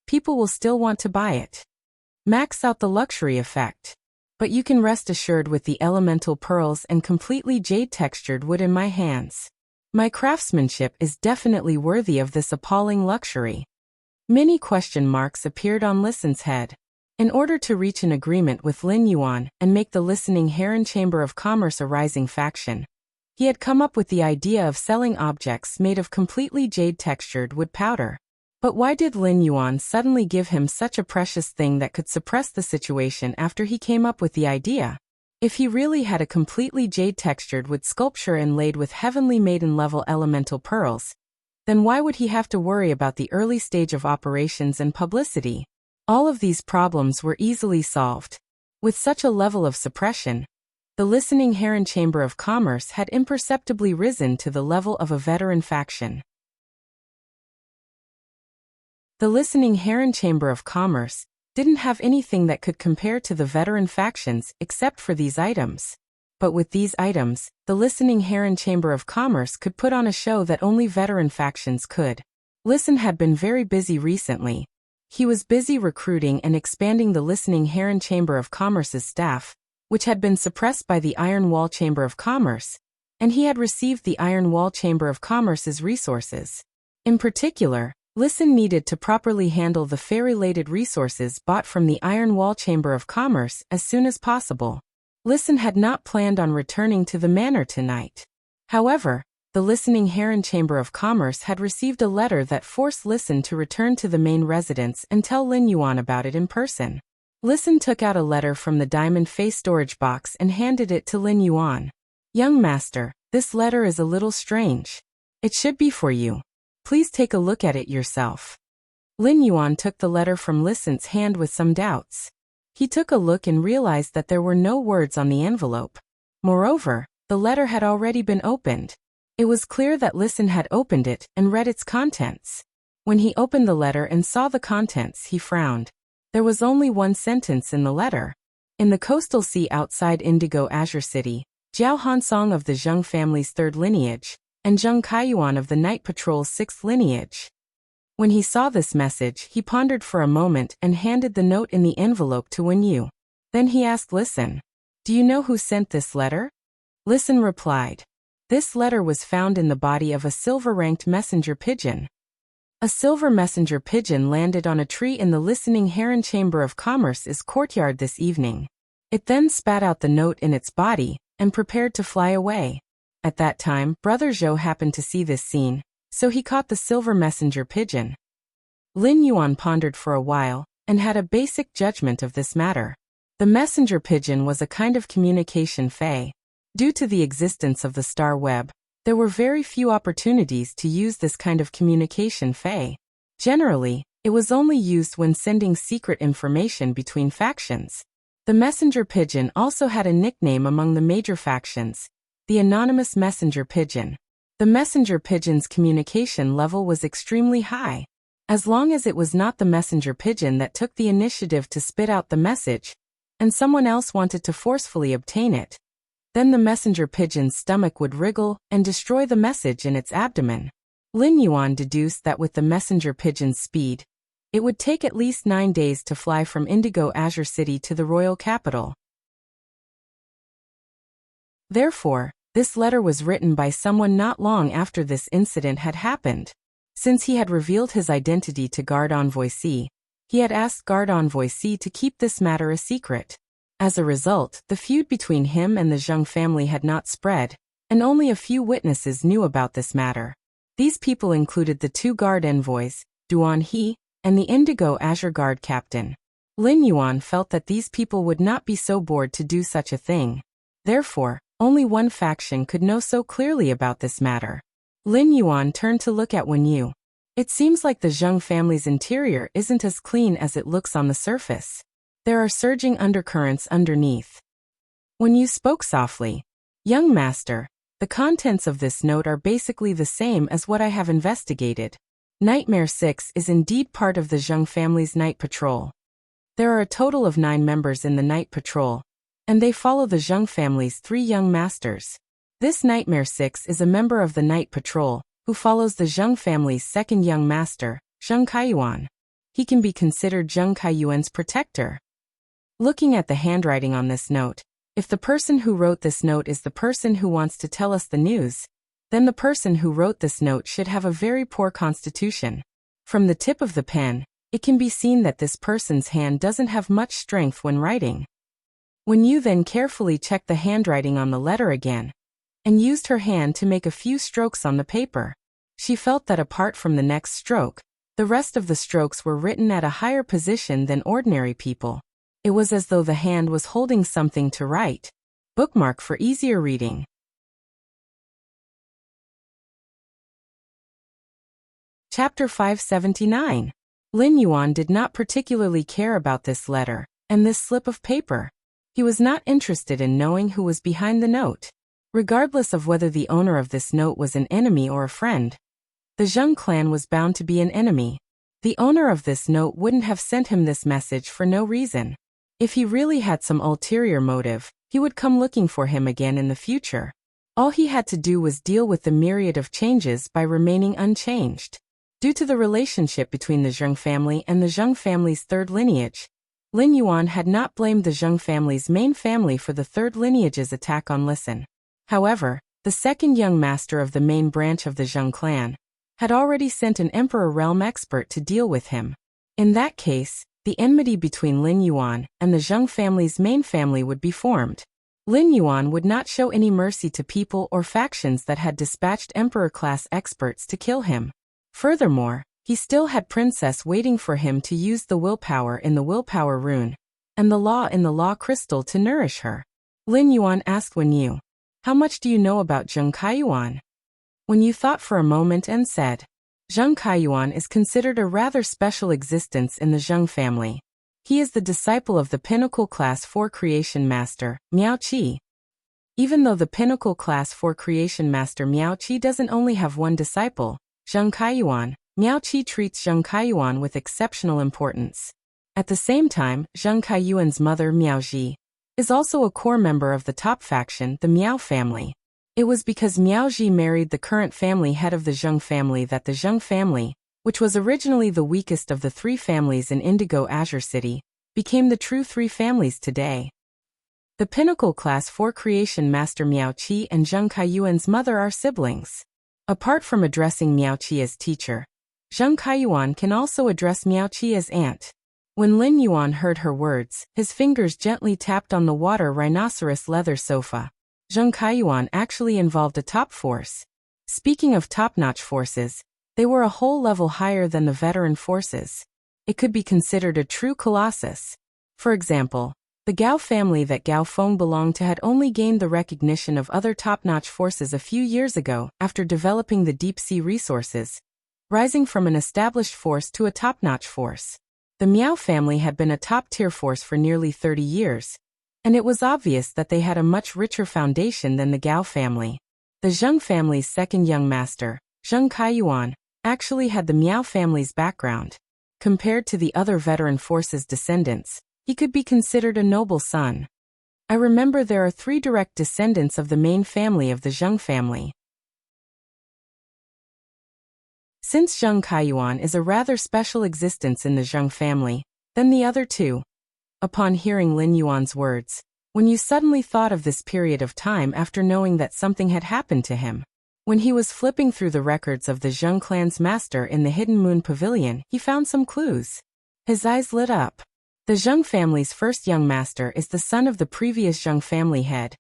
Speaker 1: people will still want to buy it. Max out the luxury effect. But you can rest assured with the elemental pearls and completely jade-textured wood in my hands, my craftsmanship is definitely worthy of this appalling luxury." Many question marks appeared on Listen's head. In order to reach an agreement with Lin Yuan and make the listening Heron Chamber of Commerce a rising faction, he had come up with the idea of selling objects made of completely jade-textured wood powder. But why did Lin Yuan suddenly give him such a precious thing that could suppress the situation after he came up with the idea? If he really had a completely jade-textured wood sculpture inlaid with heavenly maiden-level elemental pearls, then why would he have to worry about the early stage of operations and publicity? All of these problems were easily solved. With such a level of suppression, the listening Heron Chamber of Commerce had imperceptibly risen to the level of a veteran faction. The listening Heron Chamber of Commerce didn't have anything that could compare to the veteran factions except for these items. But with these items, the listening Heron Chamber of Commerce could put on a show that only veteran factions could. Listen had been very busy recently. He was busy recruiting and expanding the listening Heron Chamber of Commerce's staff, which had been suppressed by the Iron Wall Chamber of Commerce, and he had received the Iron Wall Chamber of Commerce's resources. In particular, Listen needed to properly handle the fey-related resources bought from the Iron Wall Chamber of Commerce as soon as possible. Listen had not planned on returning to the manor tonight. However, the listening Heron Chamber of Commerce had received a letter that forced Listen to return to the main residence and tell Lin Yuan about it in person. Listen took out a letter from the diamond face storage box and handed it to Lin Yuan. "Young master, this letter is a little strange. It should be for you. Please take a look at it yourself." Lin Yuan took the letter from Listen's hand with some doubts. He took a look and realized that there were no words on the envelope. Moreover, the letter had already been opened. It was clear that Listen had opened it and read its contents. When he opened the letter and saw the contents, he frowned. There was only one sentence in the letter. "In the coastal sea outside Indigo Azure City, Jiao Hansong of the Zheng family's third lineage, and Zheng Kaiyuan of the Night Patrol's 6th lineage. When he saw this message, he pondered for a moment and handed the note in the envelope to Wen Yu. Then he asked Listen, "Do you know who sent this letter?" Listen replied, "This letter was found in the body of a silver-ranked messenger pigeon." A silver messenger pigeon landed on a tree in the listening Heron Chamber of Commerce's courtyard this evening. It then spat out the note in its body and prepared to fly away. At that time, Brother Zhou happened to see this scene, so he caught the silver messenger pigeon. Lin Yuan pondered for a while and had a basic judgment of this matter. The messenger pigeon was a kind of communication fey. Due to the existence of the star web, there were very few opportunities to use this kind of communication fey. Generally, it was only used when sending secret information between factions. The messenger pigeon also had a nickname among the major factions, the anonymous messenger pigeon. The messenger pigeon's communication level was extremely high. As long as it was not the messenger pigeon that took the initiative to spit out the message, and someone else wanted to forcefully obtain it, then the messenger pigeon's stomach would wriggle and destroy the message in its abdomen. Lin Yuan deduced that with the messenger pigeon's speed, it would take at least 9 days to fly from Indigo Azure City to the royal capital. Therefore, this letter was written by someone not long after this incident had happened. Since he had revealed his identity to Guard Envoy C, he had asked Guard Envoy C to keep this matter a secret. As a result, the feud between him and the Zheng family had not spread, and only a few witnesses knew about this matter. These people included the 2 guard envoys, Duan He, and the Indigo Azure Guard captain. Lin Yuan felt that these people would not be so bored to do such a thing. Therefore, only one faction could know so clearly about this matter. Lin Yuan turned to look at Wen Yu. It seems like the Zheng family's interior isn't as clean as it looks on the surface. There are surging undercurrents underneath. Wen Yu spoke softly. "Young master, the contents of this note are basically the same as what I have investigated. Nightmare 6 is indeed part of the Zheng family's night patrol. There are a total of 9 members in the night patrol, and they follow the Zheng family's 3 young masters. This Nightmare 6 is a member of the night patrol, who follows the Zheng family's 2nd young master, Zheng Kaiyuan. He can be considered Zheng Kaiyuan's protector." Looking at the handwriting on this note, if the person who wrote this note is the person who wants to tell us the news, then the person who wrote this note should have a very poor constitution. From the tip of the pen, it can be seen that this person's hand doesn't have much strength when writing. When you then carefully checked the handwriting on the letter again, and used her hand to make a few strokes on the paper, she felt that apart from the next stroke, the rest of the strokes were written at a higher position than ordinary people. It was as though the hand was holding something to write. Bookmark for easier reading. Chapter 579. Lin Yuan did not particularly care about this letter and this slip of paper. He was not interested in knowing who was behind the note. Regardless of whether the owner of this note was an enemy or a friend, the Zheng clan was bound to be an enemy. The owner of this note wouldn't have sent him this message for no reason. If he really had some ulterior motive, he would come looking for him again in the future. All he had to do was deal with the myriad of changes by remaining unchanged. Due to the relationship between the Zheng family and the Zheng family's 3rd lineage, Lin Yuan had not blamed the Zheng family's main family for the 3rd lineage's attack on Listen. However, the 2nd young master of the main branch of the Zheng clan had already sent an Emperor Realm expert to deal with him. In that case, the enmity between Lin Yuan and the Zheng family's main family would be formed. Lin Yuan would not show any mercy to people or factions that had dispatched Emperor-class experts to kill him. Furthermore, he still had Princess waiting for him to use the willpower in the willpower rune, and the law in the law crystal to nourish her. Lin Yuan asked Wen Yu, "How much do you know about Zheng Kaiyuan?" Wen Yu thought for a moment and said, "Zheng Kaiyuan is considered a rather special existence in the Zheng family. He is the disciple of the Pinnacle Class 4 Creation Master, Miao Qi. Even though the Pinnacle Class 4 Creation Master Miao Qi doesn't only have one disciple, Zheng Kaiyuan, Miao Qi treats Zheng Kaiyuan with exceptional importance. At the same time, Zheng Kaiyuan's mother Miao Ji is also a core member of the top faction, the Miao family. It was because Miao Ji married the current family head of the Zheng family that the Zheng family, which was originally the weakest of the three families in Indigo Azure City, became the true three families today. The pinnacle class 4 creation master Miao Qi and Zheng Kaiyuan's mother are siblings. Apart from addressing Miao Qi as teacher, Zheng Kaiyuan can also address Miao Qi as aunt. When Lin Yuan heard her words, his fingers gently tapped on the water rhinoceros leather sofa. Zheng Kaiyuan actually involved a top force. Speaking of top-notch forces, they were a whole level higher than the veteran forces. It could be considered a true colossus. For example, the Gao family that Gao Feng belonged to had only gained the recognition of other top-notch forces a few years ago after developing the deep-sea resources, rising from an established force to a top-notch force. The Miao family had been a top-tier force for nearly 30 years, and it was obvious that they had a much richer foundation than the Gao family. The Zheng family's second young master, Zheng Kaiyuan, actually had the Miao family's background. Compared to the other veteran forces' descendants, he could be considered a noble son. I remember there are 3 direct descendants of the main family of the Zheng family. Since Zheng Kaiyuan is a rather special existence in the Zheng family, then the other 2. Upon hearing Lin Yuan's words, when you suddenly thought of this period of time after knowing that something had happened to him. When he was flipping through the records of the Zheng clan's master in the Hidden Moon Pavilion, he found some clues. His eyes lit up. The Zheng family's first young master is the son of the previous Zheng family head,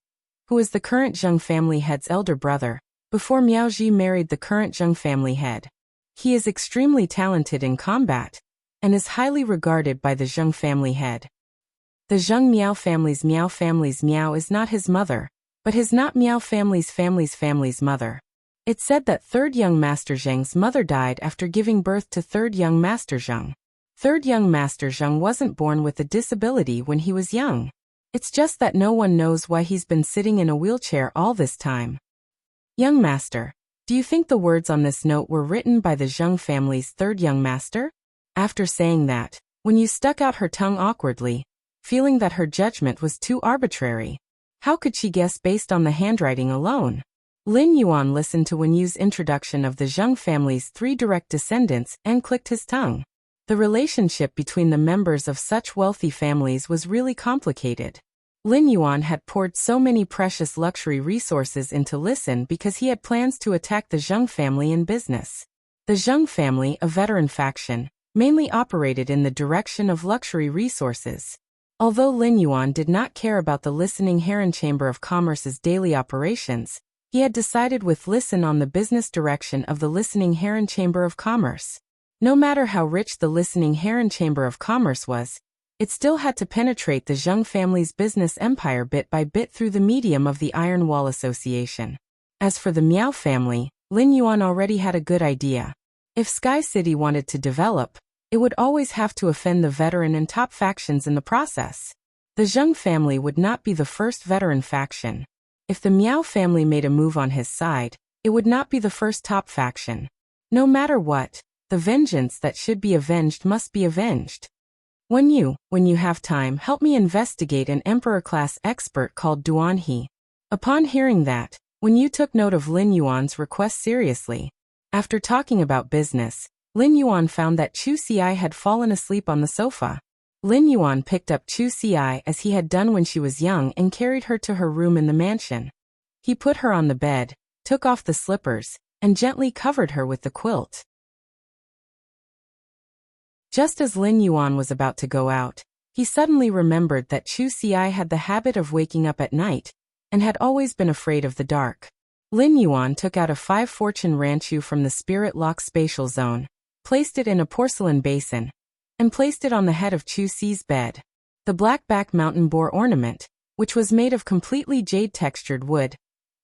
Speaker 1: who is the current Zheng family head's elder brother, before Miao Ji married the current Zheng family head. He is extremely talented in combat, and is highly regarded by the Zheng family head. The Zheng Miao family's Miao is not his mother, but his not Miao family's mother. It's said that third young master Zheng's mother died after giving birth to third young master Zheng. Third young master Zheng wasn't born with a disability when he was young. It's just that no one knows why he's been sitting in a wheelchair all this time. Young master, do you think the words on this note were written by the Zheng family's third young master? After saying that, Wen Yu stuck out her tongue awkwardly, feeling that her judgment was too arbitrary. How could she guess based on the handwriting alone? Lin Yuan listened to Wen Yu's introduction of the Zheng family's 3 direct descendants and clicked his tongue. The relationship between the members of such wealthy families was really complicated. Lin Yuan had poured so many precious luxury resources into Listen because he had plans to attack the Zheng family in business. The Zheng family, a veteran faction, mainly operated in the direction of luxury resources. Although Lin Yuan did not care about the Listening Heron Chamber of Commerce's daily operations, he had decided with Listen on the business direction of the Listening Heron Chamber of Commerce. No matter how rich the Listening Heron Chamber of Commerce was, it still had to penetrate the Zheng family's business empire bit by bit through the medium of the Iron Wall Association. As for the Miao family, Lin Yuan already had a good idea. If Sky City wanted to develop, it would always have to offend the veteran and top factions in the process. The Zheng family would not be the first veteran faction. If the Miao family made a move on his side, it would not be the first top faction. No matter what, the vengeance that should be avenged must be avenged. When you have time, help me investigate an Emperor-class expert called Duan He. Upon hearing that, Wen Yu took note of Lin Yuan's request seriously. After talking about business, Lin Yuan found that Chu Xi had fallen asleep on the sofa. Lin Yuan picked up Chu Xi as he had done when she was young and carried her to her room in the mansion. He put her on the bed, took off the slippers, and gently covered her with the quilt. Just as Lin Yuan was about to go out, he suddenly remembered that Chu Xi had the habit of waking up at night, and had always been afraid of the dark. Lin Yuan took out a 5 fortune ranchu from the Spirit Lock spatial zone, placed it in a porcelain basin, and placed it on the head of Chu Xi's bed. The black-back mountain boar ornament, which was made of completely jade-textured wood,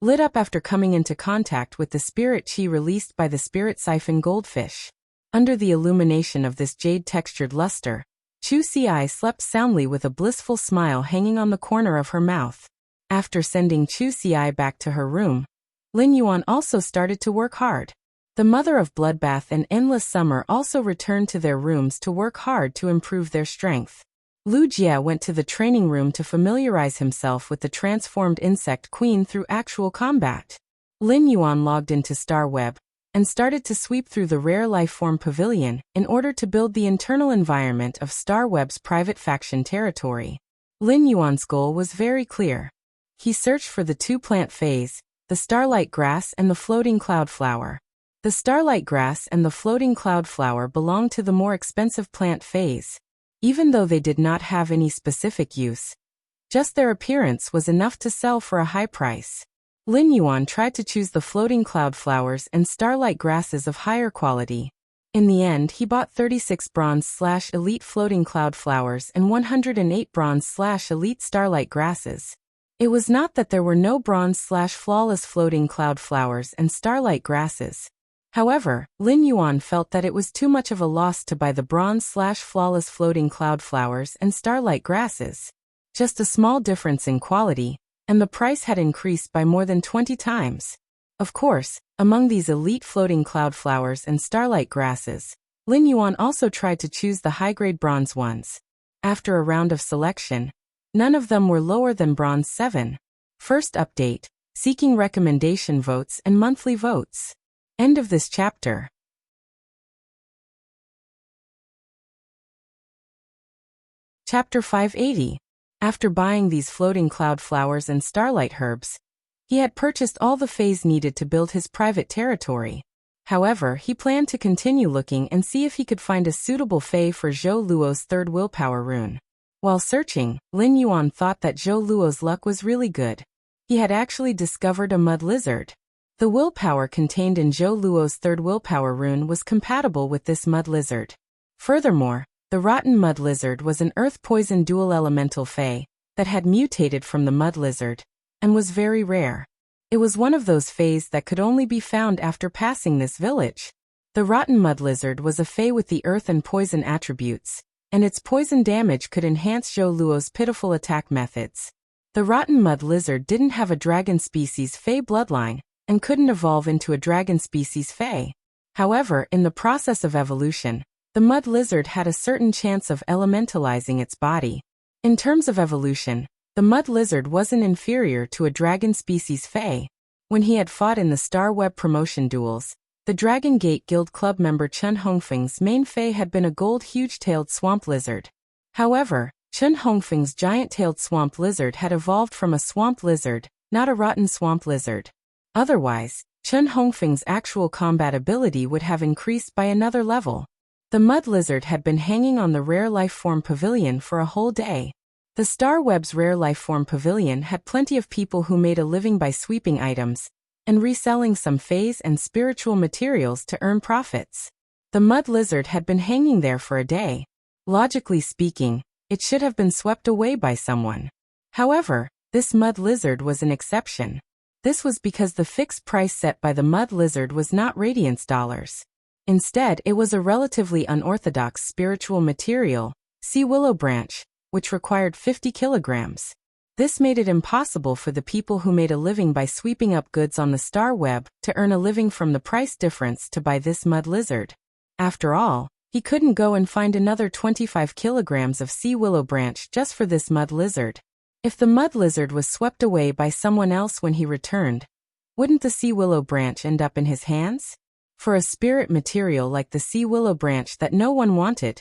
Speaker 1: lit up after coming into contact with the spirit qi released by the spirit siphon goldfish. Under the illumination of this jade-textured luster, Chu Xi slept soundly with a blissful smile hanging on the corner of her mouth. After sending Chu Xi back to her room, Lin Yuan also started to work hard. The mother of Bloodbath and Endless Summer also returned to their rooms to work hard to improve their strength. Lu Jie went to the training room to familiarize himself with the transformed insect queen through actual combat. Lin Yuan logged into StarWeb and started to sweep through the rare lifeform pavilion in order to build the internal environment of StarWeb's private faction territory. Lin Yuan's goal was very clear. He searched for the two plant phase, the starlight grass and the floating cloud flower. The starlight grass and the floating cloud flower belonged to the more expensive plant phase, even though they did not have any specific use. Just their appearance was enough to sell for a high price. Lin Yuan tried to choose the floating cloud flowers and starlight grasses of higher quality. In the end, he bought 36 bronze/elite floating cloud flowers and 108 bronze/elite starlight grasses. It was not that there were no bronze/flawless floating cloud flowers and starlight grasses. However, Lin Yuan felt that it was too much of a loss to buy the bronze/flawless floating cloud flowers and starlight grasses. Just a small difference in quality, and the price had increased by more than 20 times. Of course, among these elite floating cloud flowers and starlight grasses, Lin Yuan also tried to choose the high-grade bronze ones. After a round of selection, none of them were lower than bronze 7. First update, seeking recommendation votes and monthly votes. End of this chapter. Chapter 580. After buying these floating cloud flowers and starlight herbs, he had purchased all the phase needed to build his private territory. However, he planned to continue looking and see if he could find a suitable fae for Zhou Luo's third willpower rune. While searching, Lin Yuan thought that Zhou Luo's luck was really good. He had actually discovered a mud lizard. The willpower contained in Zhou Luo's third willpower rune was compatible with this mud lizard. Furthermore, the rotten mud lizard was an earth-poison dual elemental fae that had mutated from the mud lizard and was very rare. It was one of those faes that could only be found after passing this village. The rotten mud lizard was a fae with the earth and poison attributes, and its poison damage could enhance Zhou Luo's pitiful attack methods. The rotten mud lizard didn't have a dragon species fae bloodline and couldn't evolve into a dragon species fae. However, in the process of evolution, the mud lizard had a certain chance of elementalizing its body. In terms of evolution, the mud lizard wasn't inferior to a dragon species fae. When he had fought in the Star Web promotion duels, the Dragon Gate Guild Club member Chun Hongfeng's main fae had been a gold huge-tailed swamp lizard. However, Chun Hongfeng's giant-tailed swamp lizard had evolved from a swamp lizard, not a rotten swamp lizard. Otherwise, Chun Hongfeng's actual combat ability would have increased by another level. The mud lizard had been hanging on the rare lifeform pavilion for a whole day. The Star Web's rare lifeform pavilion had plenty of people who made a living by sweeping items and reselling some phase and spiritual materials to earn profits. The mud lizard had been hanging there for a day. Logically speaking, it should have been swept away by someone. However, this mud lizard was an exception. This was because the fixed price set by the mud lizard was not radiance dollars. Instead, it was a relatively unorthodox spiritual material, sea willow branch, which required 50 kilograms. This made it impossible for the people who made a living by sweeping up goods on the Star Web to earn a living from the price difference to buy this mud lizard. After all, he couldn't go and find another 25 kilograms of sea willow branch just for this mud lizard. If the mud lizard was swept away by someone else when he returned, wouldn't the sea willow branch end up in his hands? For a spirit material like the sea willow branch that no one wanted,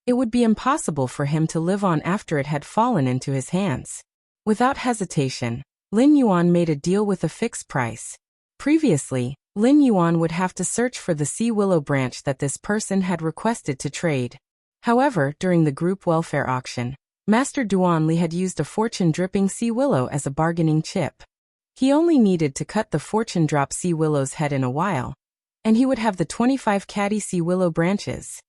Speaker 1: it would be impossible for him to live on after it had fallen into his hands. Without hesitation, Lin Yuan made a deal with a fixed price. Previously, Lin Yuan would have to search for the sea willow branch that this person had requested to trade. However, during the group welfare auction, Master Duan Li had used a fortune-dripping sea willow as a bargaining chip. He only needed to cut the fortune-drop sea willow's head in a while, and he would have the 25 catty sea willow branches.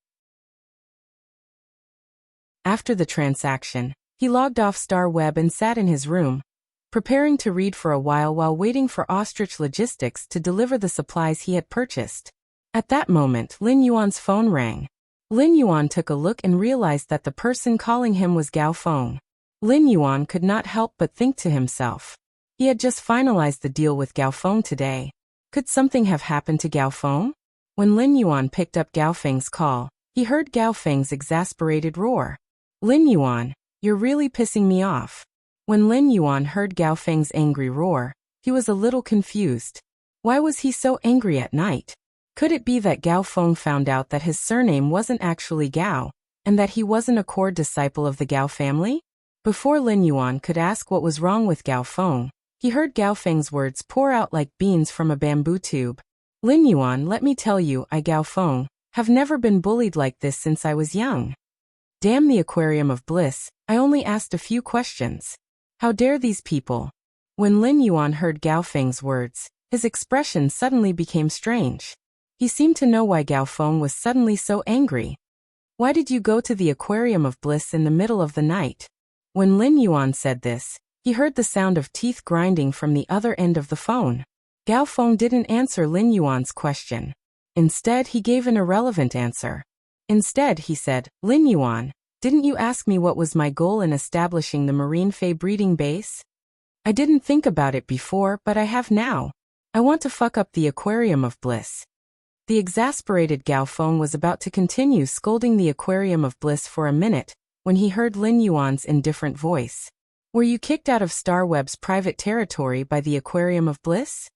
Speaker 1: After the transaction, he logged off Star Web and sat in his room, preparing to read for a while waiting for Ostrich Logistics to deliver the supplies he had purchased. At that moment, Lin Yuan's phone rang. Lin Yuan took a look and realized that the person calling him was Gao Feng. Lin Yuan could not help but think to himself. He had just finalized the deal with Gao Feng today. Could something have happened to Gao Feng? When Lin Yuan picked up Gao Feng's call, he heard Gao Feng's exasperated roar. Lin Yuan, You're really pissing me off. When Lin Yuan heard Gao Feng's angry roar, he was a little confused. Why was he so angry at night? Could it be that Gao Feng found out that his surname wasn't actually Gao, and that he wasn't a core disciple of the Gao family? Before Lin Yuan could ask what was wrong with Gao Feng, he heard Gao Feng's words pour out like beans from a bamboo tube. Lin Yuan, let me tell you, I Gao Feng have never been bullied like this since I was young. Damn the aquarium of bliss, I only asked a few questions. How dare these people? When Lin Yuan heard Gao Feng's words, his expression suddenly became strange. He seemed to know why Gao Feng was suddenly so angry. Why did you go to the aquarium of bliss in the middle of the night? When Lin Yuan said this, he heard the sound of teeth grinding from the other end of the phone. Gao Feng didn't answer Lin Yuan's question. Instead, he gave an irrelevant answer. Instead, he said, Lin Yuan, didn't you ask me what was my goal in establishing the marine fey breeding base? I didn't think about it before, but I have now. I want to fuck up the aquarium of bliss. The exasperated Gao Feng was about to continue scolding the aquarium of bliss for a minute, when he heard Lin Yuan's indifferent voice. Were you kicked out of Starweb's private territory by the aquarium of bliss?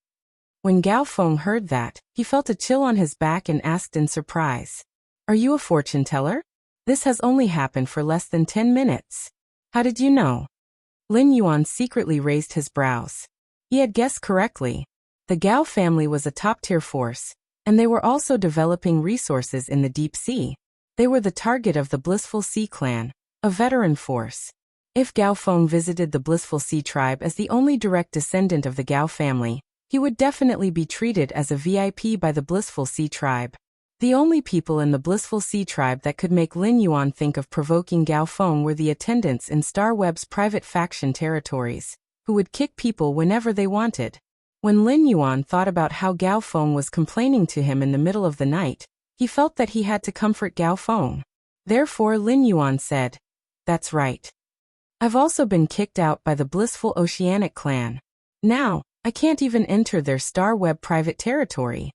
Speaker 1: When Gao Feng heard that, he felt a chill on his back and asked in surprise. Are you a fortune teller? This has only happened for less than 10 minutes. How did you know? Lin Yuan secretly raised his brows. He had guessed correctly. The Gao family was a top-tier force, and they were also developing resources in the deep sea. They were the target of the Blissful Sea clan, a veteran force. If Gao Feng visited the Blissful Sea tribe as the only direct descendant of the Gao family, he would definitely be treated as a VIP by the Blissful Sea tribe. The only people in the Blissful Sea tribe that could make Lin Yuan think of provoking Gao Feng were the attendants in Starweb's private faction territories, who would kick people whenever they wanted. When Lin Yuan thought about how Gao Feng was complaining to him in the middle of the night, he felt that he had to comfort Gao Feng. Therefore Lin Yuan said, That's right. I've also been kicked out by the Blissful Oceanic clan. Now, I can't even enter their Starweb private territory.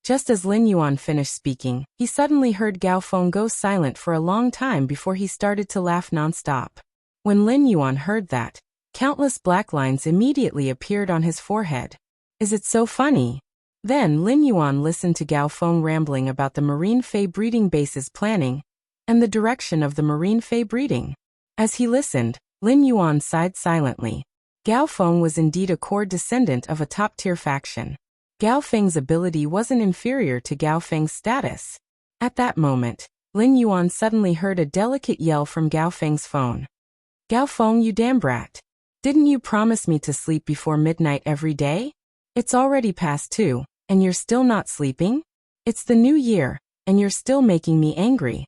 Speaker 1: Just as Lin Yuan finished speaking, he suddenly heard Gao Feng go silent for a long time before he started to laugh nonstop. When Lin Yuan heard that, countless black lines immediately appeared on his forehead. Is it so funny? Then Lin Yuan listened to Gao Feng rambling about the marine fey breeding base's planning and the direction of the marine fey breeding. As he listened, Lin Yuan sighed silently. Gao Feng was indeed a core descendant of a top-tier faction. Gao Feng's ability wasn't inferior to Gao Feng's status. At that moment, Lin Yuan suddenly heard a delicate yell from Gao Feng's phone. Gao Feng, you damn brat. Didn't you promise me to sleep before midnight every day? It's already past 2, and you're still not sleeping? It's the new year, and you're still making me angry.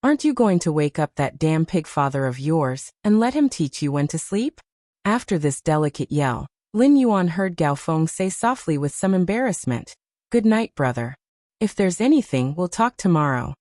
Speaker 1: Aren't you going to wake up that damn pig father of yours and let him teach you when to sleep? After this delicate yell, Lin Yuan heard Gao Feng say softly with some embarrassment, Good night, brother. If there's anything, we'll talk tomorrow.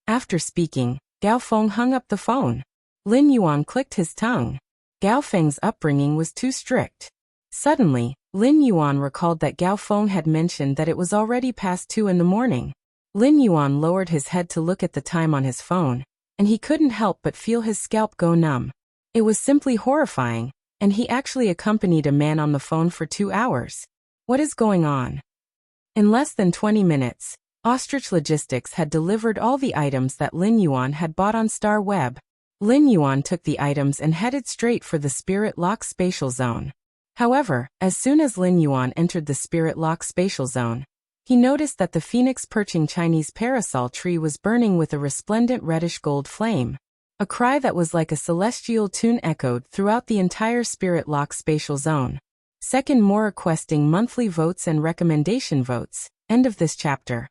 Speaker 1: After speaking, Gao Feng hung up the phone. Lin Yuan clicked his tongue. Gao Feng's upbringing was too strict. Suddenly, Lin Yuan recalled that Gao Feng had mentioned that it was already past 2 in the morning. Lin Yuan lowered his head to look at the time on his phone, and he couldn't help but feel his scalp go numb. It was simply horrifying, and he actually accompanied a man on the phone for 2 hours. What is going on? In less than 20 minutes, Ostrich Logistics had delivered all the items that Lin Yuan had bought on Starweb. Lin Yuan took the items and headed straight for the Spirit Lock Spatial Zone. However, as soon as Lin Yuan entered the Spirit Lock Spatial Zone, he noticed that the phoenix perching Chinese parasol tree was burning with a resplendent reddish-gold flame. A cry that was like a celestial tune echoed throughout the entire Spirit Lock Spatial Zone. Second, more requesting monthly votes and recommendation votes. End of this chapter.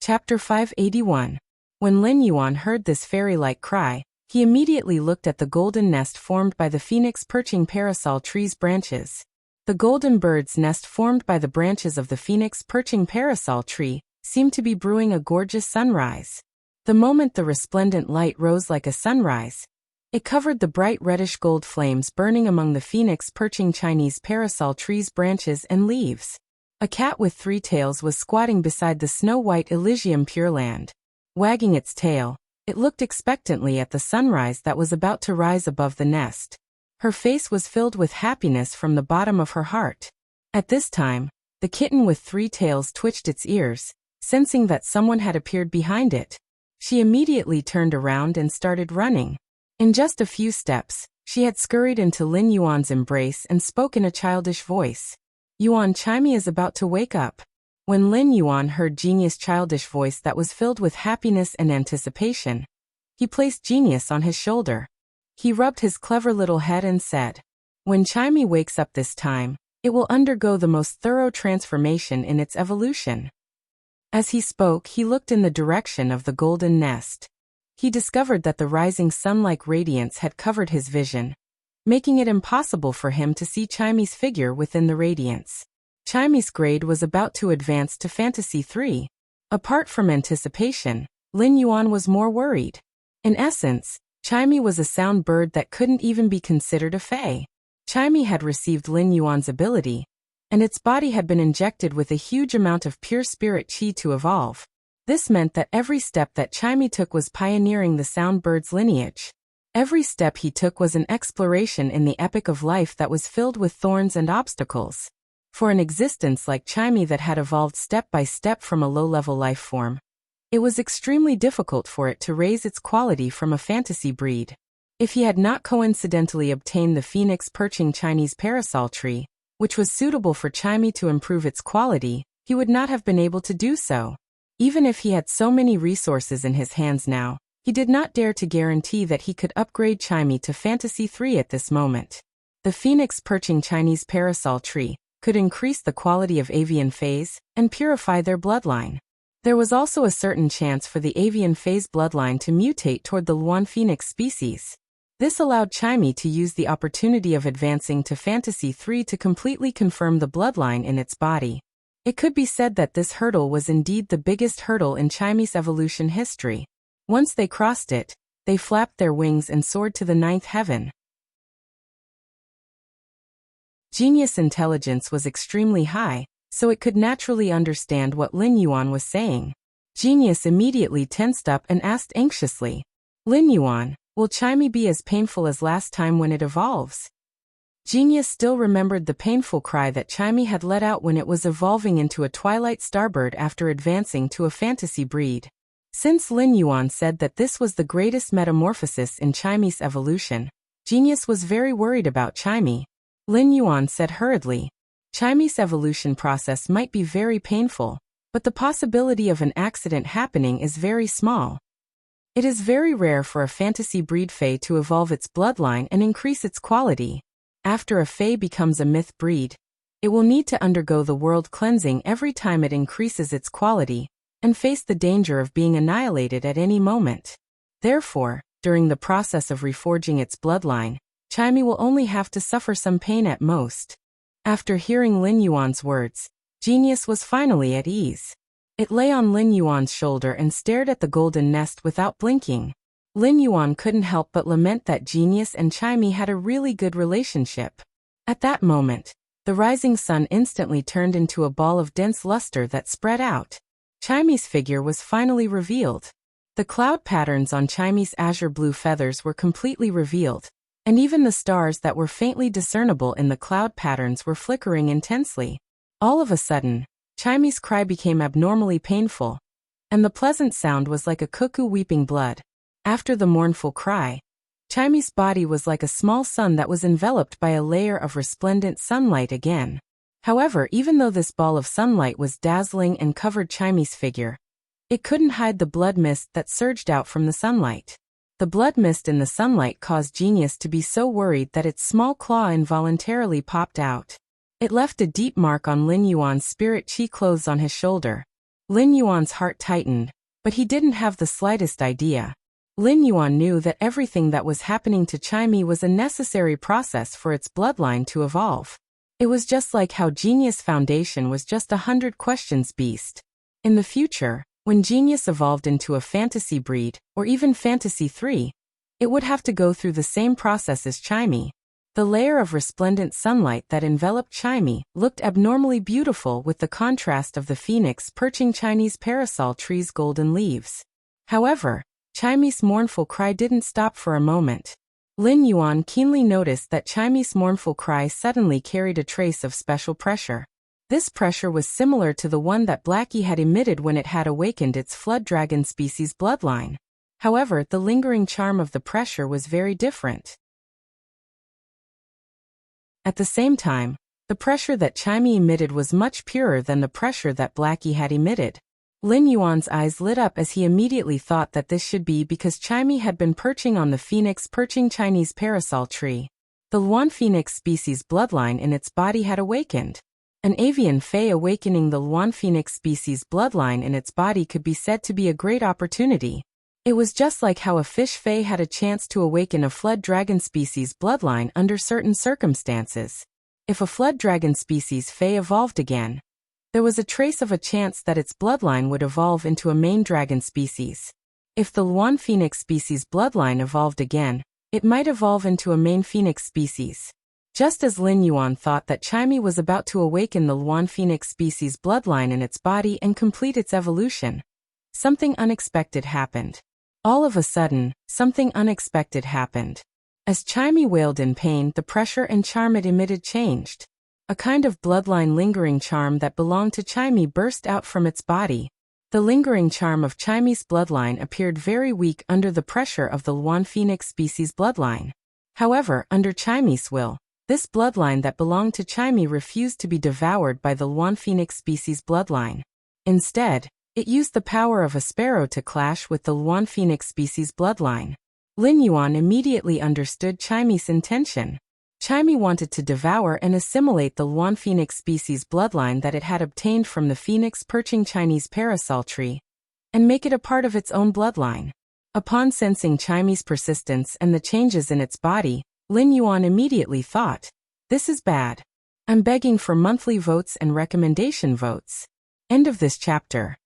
Speaker 1: Chapter 581. When Lin Yuan heard this fairy-like cry, he immediately looked at the golden nest formed by the phoenix perching parasol tree's branches. The golden bird's nest formed by the branches of the phoenix perching parasol tree seemed to be brewing a gorgeous sunrise. The moment the resplendent light rose like a sunrise, it covered the bright reddish-gold flames burning among the phoenix perching Chinese parasol tree's branches and leaves. A cat with 3 tails was squatting beside the snow-white Elysium Pure Land. Wagging its tail, it looked expectantly at the sunrise that was about to rise above the nest. Her face was filled with happiness from the bottom of her heart. At this time, the kitten with 3 tails twitched its ears, sensing that someone had appeared behind it. She immediately turned around and started running. In just a few steps, she had scurried into Lin Yuan's embrace and spoke in a childish voice. "Yuan, Chimey is about to wake up." When Lin Yuan heard Genius' childish voice that was filled with happiness and anticipation, he placed Genius on his shoulder. He rubbed his clever little head and said, "When Chimey wakes up this time, it will undergo the most thorough transformation in its evolution." As he spoke, he looked in the direction of the golden nest. He discovered that the rising sun-like radiance had covered his vision, making it impossible for him to see Chimey's figure within the radiance. Chimey's grade was about to advance to Fantasy 3. Apart from anticipation, Lin Yuan was more worried. In essence, Chimey was a sound bird that couldn't even be considered a fae. Chimey had received Lin Yuan's ability, and its body had been injected with a huge amount of pure spirit chi to evolve. This meant that every step that Chimey took was pioneering the sound bird's lineage. Every step he took was an exploration in the epic of life that was filled with thorns and obstacles. For an existence like Chimey that had evolved step by step from a low-level life form, it was extremely difficult for it to raise its quality from a fantasy breed. If he had not coincidentally obtained the phoenix perching Chinese parasol tree, which was suitable for Chimey to improve its quality, he would not have been able to do so. Even if he had so many resources in his hands now, he did not dare to guarantee that he could upgrade Chimey to Fantasy 3 at this moment. The phoenix perching Chinese parasol tree could increase the quality of avian phase and purify their bloodline. There was also a certain chance for the avian phase bloodline to mutate toward the Luan phoenix species. This allowed Chimey to use the opportunity of advancing to Fantasy 3 to completely confirm the bloodline in its body. It could be said that this hurdle was indeed the biggest hurdle in Chimey's evolution history. Once they crossed it, they flapped their wings and soared to the 9th heaven. Genius' intelligence was extremely high, so it could naturally understand what Lin Yuan was saying. Genius immediately tensed up and asked anxiously, "Lin Yuan, will Chimey be as painful as last time when it evolves?" Genius still remembered the painful cry that Chimey had let out when it was evolving into a twilight starbird after advancing to a fantasy breed. Since Lin Yuan said that this was the greatest metamorphosis in Chimey's evolution, Genius was very worried about Chimey. Lin Yuan said hurriedly, "Chimey's evolution process might be very painful, but the possibility of an accident happening is very small. It is very rare for a fantasy breed fae to evolve its bloodline and increase its quality. After a fae becomes a myth breed, it will need to undergo the world cleansing every time it increases its quality, and face the danger of being annihilated at any moment. Therefore, during the process of reforging its bloodline, Chimey will only have to suffer some pain at most." After hearing Lin Yuan's words, Genius was finally at ease. It lay on Lin Yuan's shoulder and stared at the golden nest without blinking. Lin Yuan couldn't help but lament that Genius and Chimey had a really good relationship. At that moment, the rising sun instantly turned into a ball of dense luster that spread out. Chimey's figure was finally revealed. The cloud patterns on Chimey's azure blue feathers were completely revealed, and even the stars that were faintly discernible in the cloud patterns were flickering intensely. All of a sudden, Chimey's cry became abnormally painful, and the pleasant sound was like a cuckoo weeping blood. After the mournful cry, Chimey's body was like a small sun that was enveloped by a layer of resplendent sunlight again. However, even though this ball of sunlight was dazzling and covered Chimey's figure, it couldn't hide the blood mist that surged out from the sunlight. The blood mist in the sunlight caused Genius to be so worried that its small claw involuntarily popped out. It left a deep mark on Lin Yuan's spirit chi clothes on his shoulder. Lin Yuan's heart tightened, but he didn't have the slightest idea. Lin Yuan knew that everything that was happening to Chimey was a necessary process for its bloodline to evolve. It was just like how Genius Foundation was just 100 questions beast. In the future, when Genius evolved into a fantasy breed, or even Fantasy 3, it would have to go through the same process as Chimey. The layer of resplendent sunlight that enveloped Chimey looked abnormally beautiful with the contrast of the phoenix perching Chinese parasol tree's golden leaves. However, Chimey's mournful cry didn't stop for a moment. Lin Yuan keenly noticed that Chimey's mournful cry suddenly carried a trace of special pressure. This pressure was similar to the one that Blackie had emitted when it had awakened its flood dragon species bloodline. However, the lingering charm of the pressure was very different. At the same time, the pressure that Chimey emitted was much purer than the pressure that Blackie had emitted. Lin Yuan's eyes lit up as he immediately thought that this should be because Chimey had been perching on the phoenix perching Chinese parasol tree. The Luan phoenix species bloodline in its body had awakened. An avian fae awakening the Luan phoenix species bloodline in its body could be said to be a great opportunity. It was just like how a fish fae had a chance to awaken a flood dragon species bloodline under certain circumstances. If a flood dragon species fae evolved again, there was a trace of a chance that its bloodline would evolve into a main dragon species. If the Luan phoenix species bloodline evolved again, it might evolve into a main phoenix species. Just as Lin Yuan thought that Chimey was about to awaken the Luan phoenix species bloodline in its body and complete its evolution, something unexpected happened. All of a sudden, something unexpected happened. As Chimey wailed in pain, the pressure and charm it emitted changed. A kind of bloodline lingering charm that belonged to Chimey burst out from its body. The lingering charm of Chimey's bloodline appeared very weak under the pressure of the Luan phoenix species bloodline. However, under Chimey's will, this bloodline that belonged to Chimey refused to be devoured by the Luan phoenix species bloodline. Instead, it used the power of a sparrow to clash with the Luan phoenix species bloodline. Lin Yuan immediately understood Chimey's intention. Chimey wanted to devour and assimilate the Luan phoenix species bloodline that it had obtained from the phoenix perching Chinese parasol tree, and make it a part of its own bloodline. Upon sensing Chimey's persistence and the changes in its body, Lin Yuan immediately thought, "This is bad. I'm begging for monthly votes and recommendation votes." End of this chapter.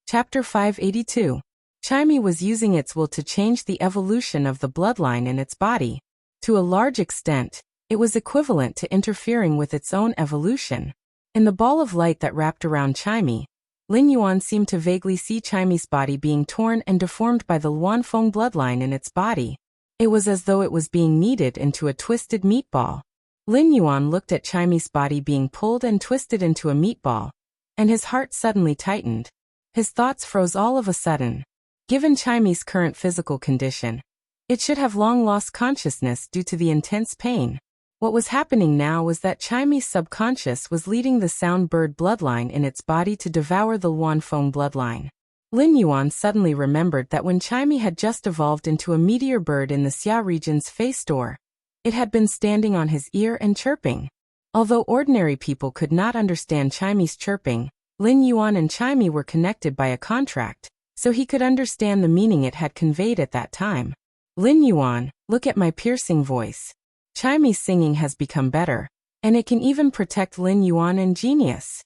Speaker 1: Chapter 582. Chimey was using its will to change the evolution of the bloodline in its body. To a large extent, it was equivalent to interfering with its own evolution. In the ball of light that wrapped around Chimey, Lin Yuan seemed to vaguely see Chimey's body being torn and deformed by the Luan Feng bloodline in its body. It was as though it was being kneaded into a twisted meatball. Lin Yuan looked at Chimey's body being pulled and twisted into a meatball, and his heart suddenly tightened. His thoughts froze all of a sudden. Given Chimey's current physical condition, it should have long lost consciousness due to the intense pain. What was happening now was that Chimey's subconscious was leading the sound bird bloodline in its body to devour the Luan Feng bloodline. Lin Yuan suddenly remembered that when Chimey had just evolved into a meteor bird in the Xia region's face store, it had been standing on his ear and chirping. Although ordinary people could not understand Chimey's chirping, Lin Yuan and Chimey were connected by a contract, so he could understand the meaning it had conveyed at that time. "Lin Yuan, look at my piercing voice. Chimey's singing has become better, and it can even protect Lin Yuan and genius."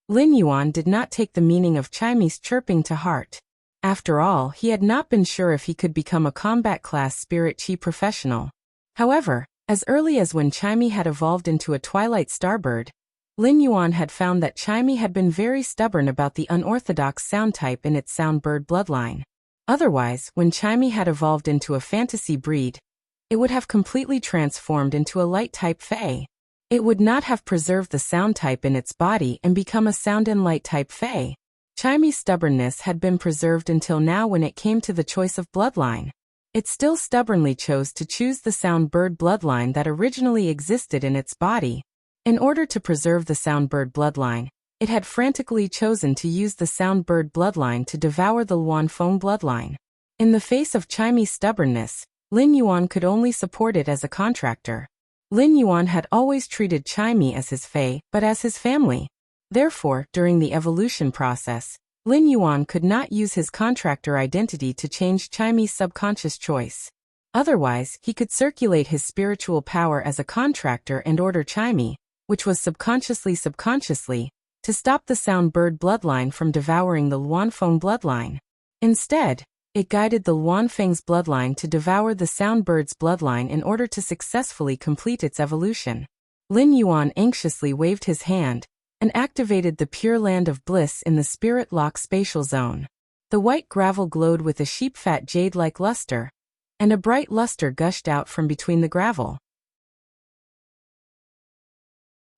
Speaker 1: Lin Yuan did not take the meaning of Chimey's chirping to heart. After all, he had not been sure if he could become a combat class spirit chi professional. However, as early as when Chimey had evolved into a twilight starbird, Lin Yuan had found that Chimey had been very stubborn about the unorthodox sound type in its sound bird bloodline. Otherwise, when Chimey had evolved into a fantasy breed, it would have completely transformed into a light type fae. It would not have preserved the sound type in its body and become a sound and light type fae. Chimey's stubbornness had been preserved until now when it came to the choice of bloodline. It still stubbornly chose to choose the sound bird bloodline that originally existed in its body. In order to preserve the sound bird bloodline, it had frantically chosen to use the sound bird bloodline to devour the Luan Feng bloodline. In the face of Chimey's stubbornness, Lin Yuan could only support it as a contractor. Lin Yuan had always treated Chimey as his fae, but as his family. Therefore, during the evolution process, Lin Yuan could not use his contractor identity to change Chimey's subconscious choice. Otherwise, he could circulate his spiritual power as a contractor and order Chimey, which was subconsciously, to stop the sound bird bloodline from devouring the Luan Feng bloodline. Instead, it guided the Luanfeng's bloodline to devour the sound bird's bloodline in order to successfully complete its evolution. Lin Yuan anxiously waved his hand and activated the Pure Land of Bliss in the Spirit Lock spatial zone. The white gravel glowed with a sheep-fat jade-like luster, and a bright luster gushed out from between the gravel.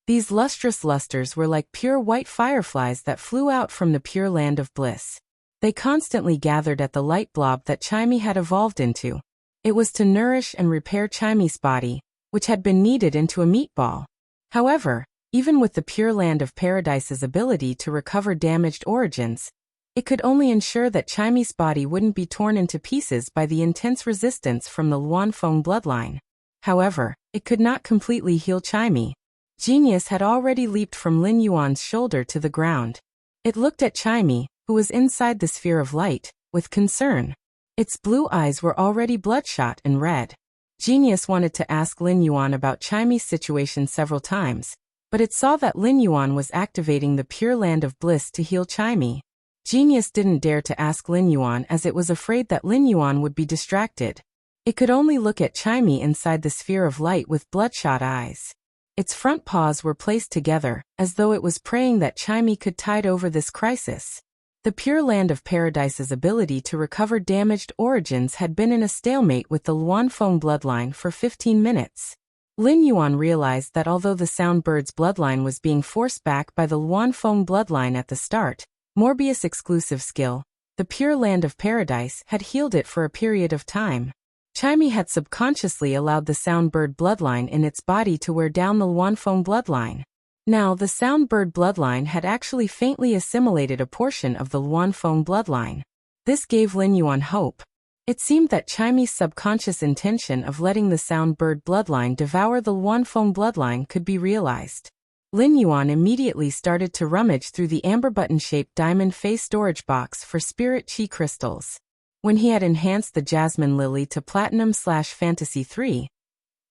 Speaker 1: These lustrous lusters were like pure white fireflies that flew out from the Pure Land of Bliss. They constantly gathered at the light blob that Chimey had evolved into. It was to nourish and repair Chimey's body, which had been kneaded into a meatball. However, even with the Pure Land of Paradise's ability to recover damaged origins, it could only ensure that Chimey's body wouldn't be torn into pieces by the intense resistance from the Luanfeng bloodline. However, it could not completely heal Chimey. Genius had already leaped from Lin Yuan's shoulder to the ground. It looked at Chimey, who was inside the sphere of light, with concern. Its blue eyes were already bloodshot and red. Genius wanted to ask Lin Yuan about Chimey's situation several times, but it saw that Lin Yuan was activating the Pure Land of Bliss to heal Chimey. Genius didn't dare to ask Lin Yuan as it was afraid that Lin Yuan would be distracted. It could only look at Chimey inside the sphere of light with bloodshot eyes. Its front paws were placed together, as though it was praying that Chimey could tide over this crisis. The Pure Land of Paradise's ability to recover damaged origins had been in a stalemate with the Luanfeng bloodline for 15 minutes. Lin Yuan realized that although the sound bird's bloodline was being forced back by the Luanfeng bloodline at the start, Morbius' exclusive skill, the Pure Land of Paradise, had healed it for a period of time. Chimey had subconsciously allowed the sound bird bloodline in its body to wear down the Luanfeng bloodline. Now the sound bird bloodline had actually faintly assimilated a portion of the Luanfeng bloodline. This gave Lin Yuan hope. It seemed that Chimey's subconscious intention of letting the sound bird bloodline devour the Luanfeng bloodline could be realized. Lin Yuan immediately started to rummage through the amber button-shaped diamond face storage box for spirit chi crystals. When he had enhanced the Jasmine Lily to Platinum/Fantasy 3,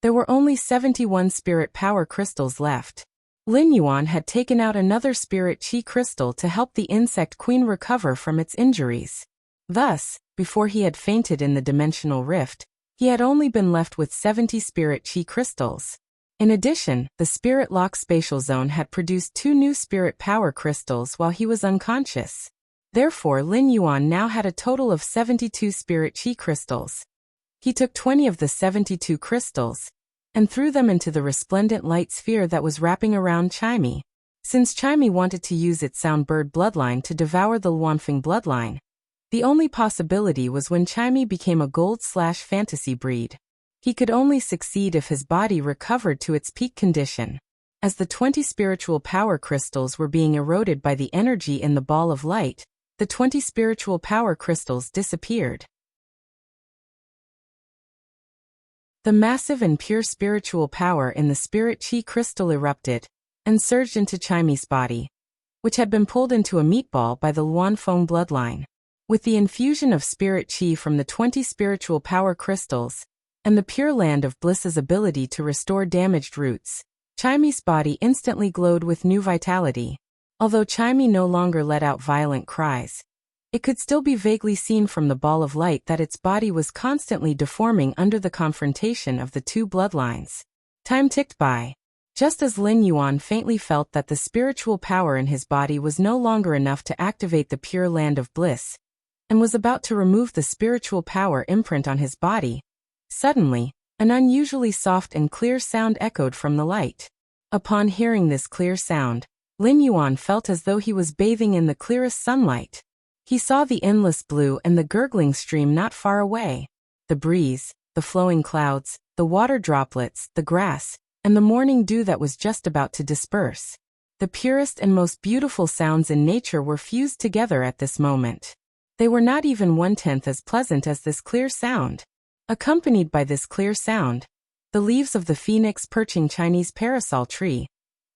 Speaker 1: there were only 71 spirit power crystals left. Lin Yuan had taken out another spirit chi crystal to help the insect queen recover from its injuries. Thus, before he had fainted in the dimensional rift, he had only been left with 70 spirit chi crystals. In addition, the Spirit Lock spatial zone had produced 2 new spirit power crystals while he was unconscious. Therefore, Lin Yuan now had a total of 72 spirit chi crystals. He took 20 of the 72 crystals and threw them into the resplendent light sphere that was wrapping around Chimey. Since Chimey wanted to use its sound bird bloodline to devour the Luanfeng bloodline, the only possibility was when Chimey became a gold/fantasy breed. He could only succeed if his body recovered to its peak condition. As the 20 spiritual power crystals were being eroded by the energy in the ball of light, the 20 spiritual power crystals disappeared. The massive and pure spiritual power in the spirit chi crystal erupted and surged into Chimey's body, which had been pulled into a meatball by the Luanfeng bloodline. With the infusion of spirit chi from the 20 spiritual power crystals, and the Pure Land of Bliss's ability to restore damaged roots, Chimey's body instantly glowed with new vitality. Although Chimey no longer let out violent cries, it could still be vaguely seen from the ball of light that its body was constantly deforming under the confrontation of the 2 bloodlines. Time ticked by. Just as Lin Yuan faintly felt that the spiritual power in his body was no longer enough to activate the Pure Land of Bliss, and was about to remove the spiritual power imprint on his body, suddenly, an unusually soft and clear sound echoed from the light. Upon hearing this clear sound, Lin Yuan felt as though he was bathing in the clearest sunlight. He saw the endless blue and the gurgling stream not far away, the breeze, the flowing clouds, the water droplets, the grass, and the morning dew that was just about to disperse. The purest and most beautiful sounds in nature were fused together at this moment. They were not even 1/10 as pleasant as this clear sound. Accompanied by this clear sound, the leaves of the phoenix perching Chinese parasol tree,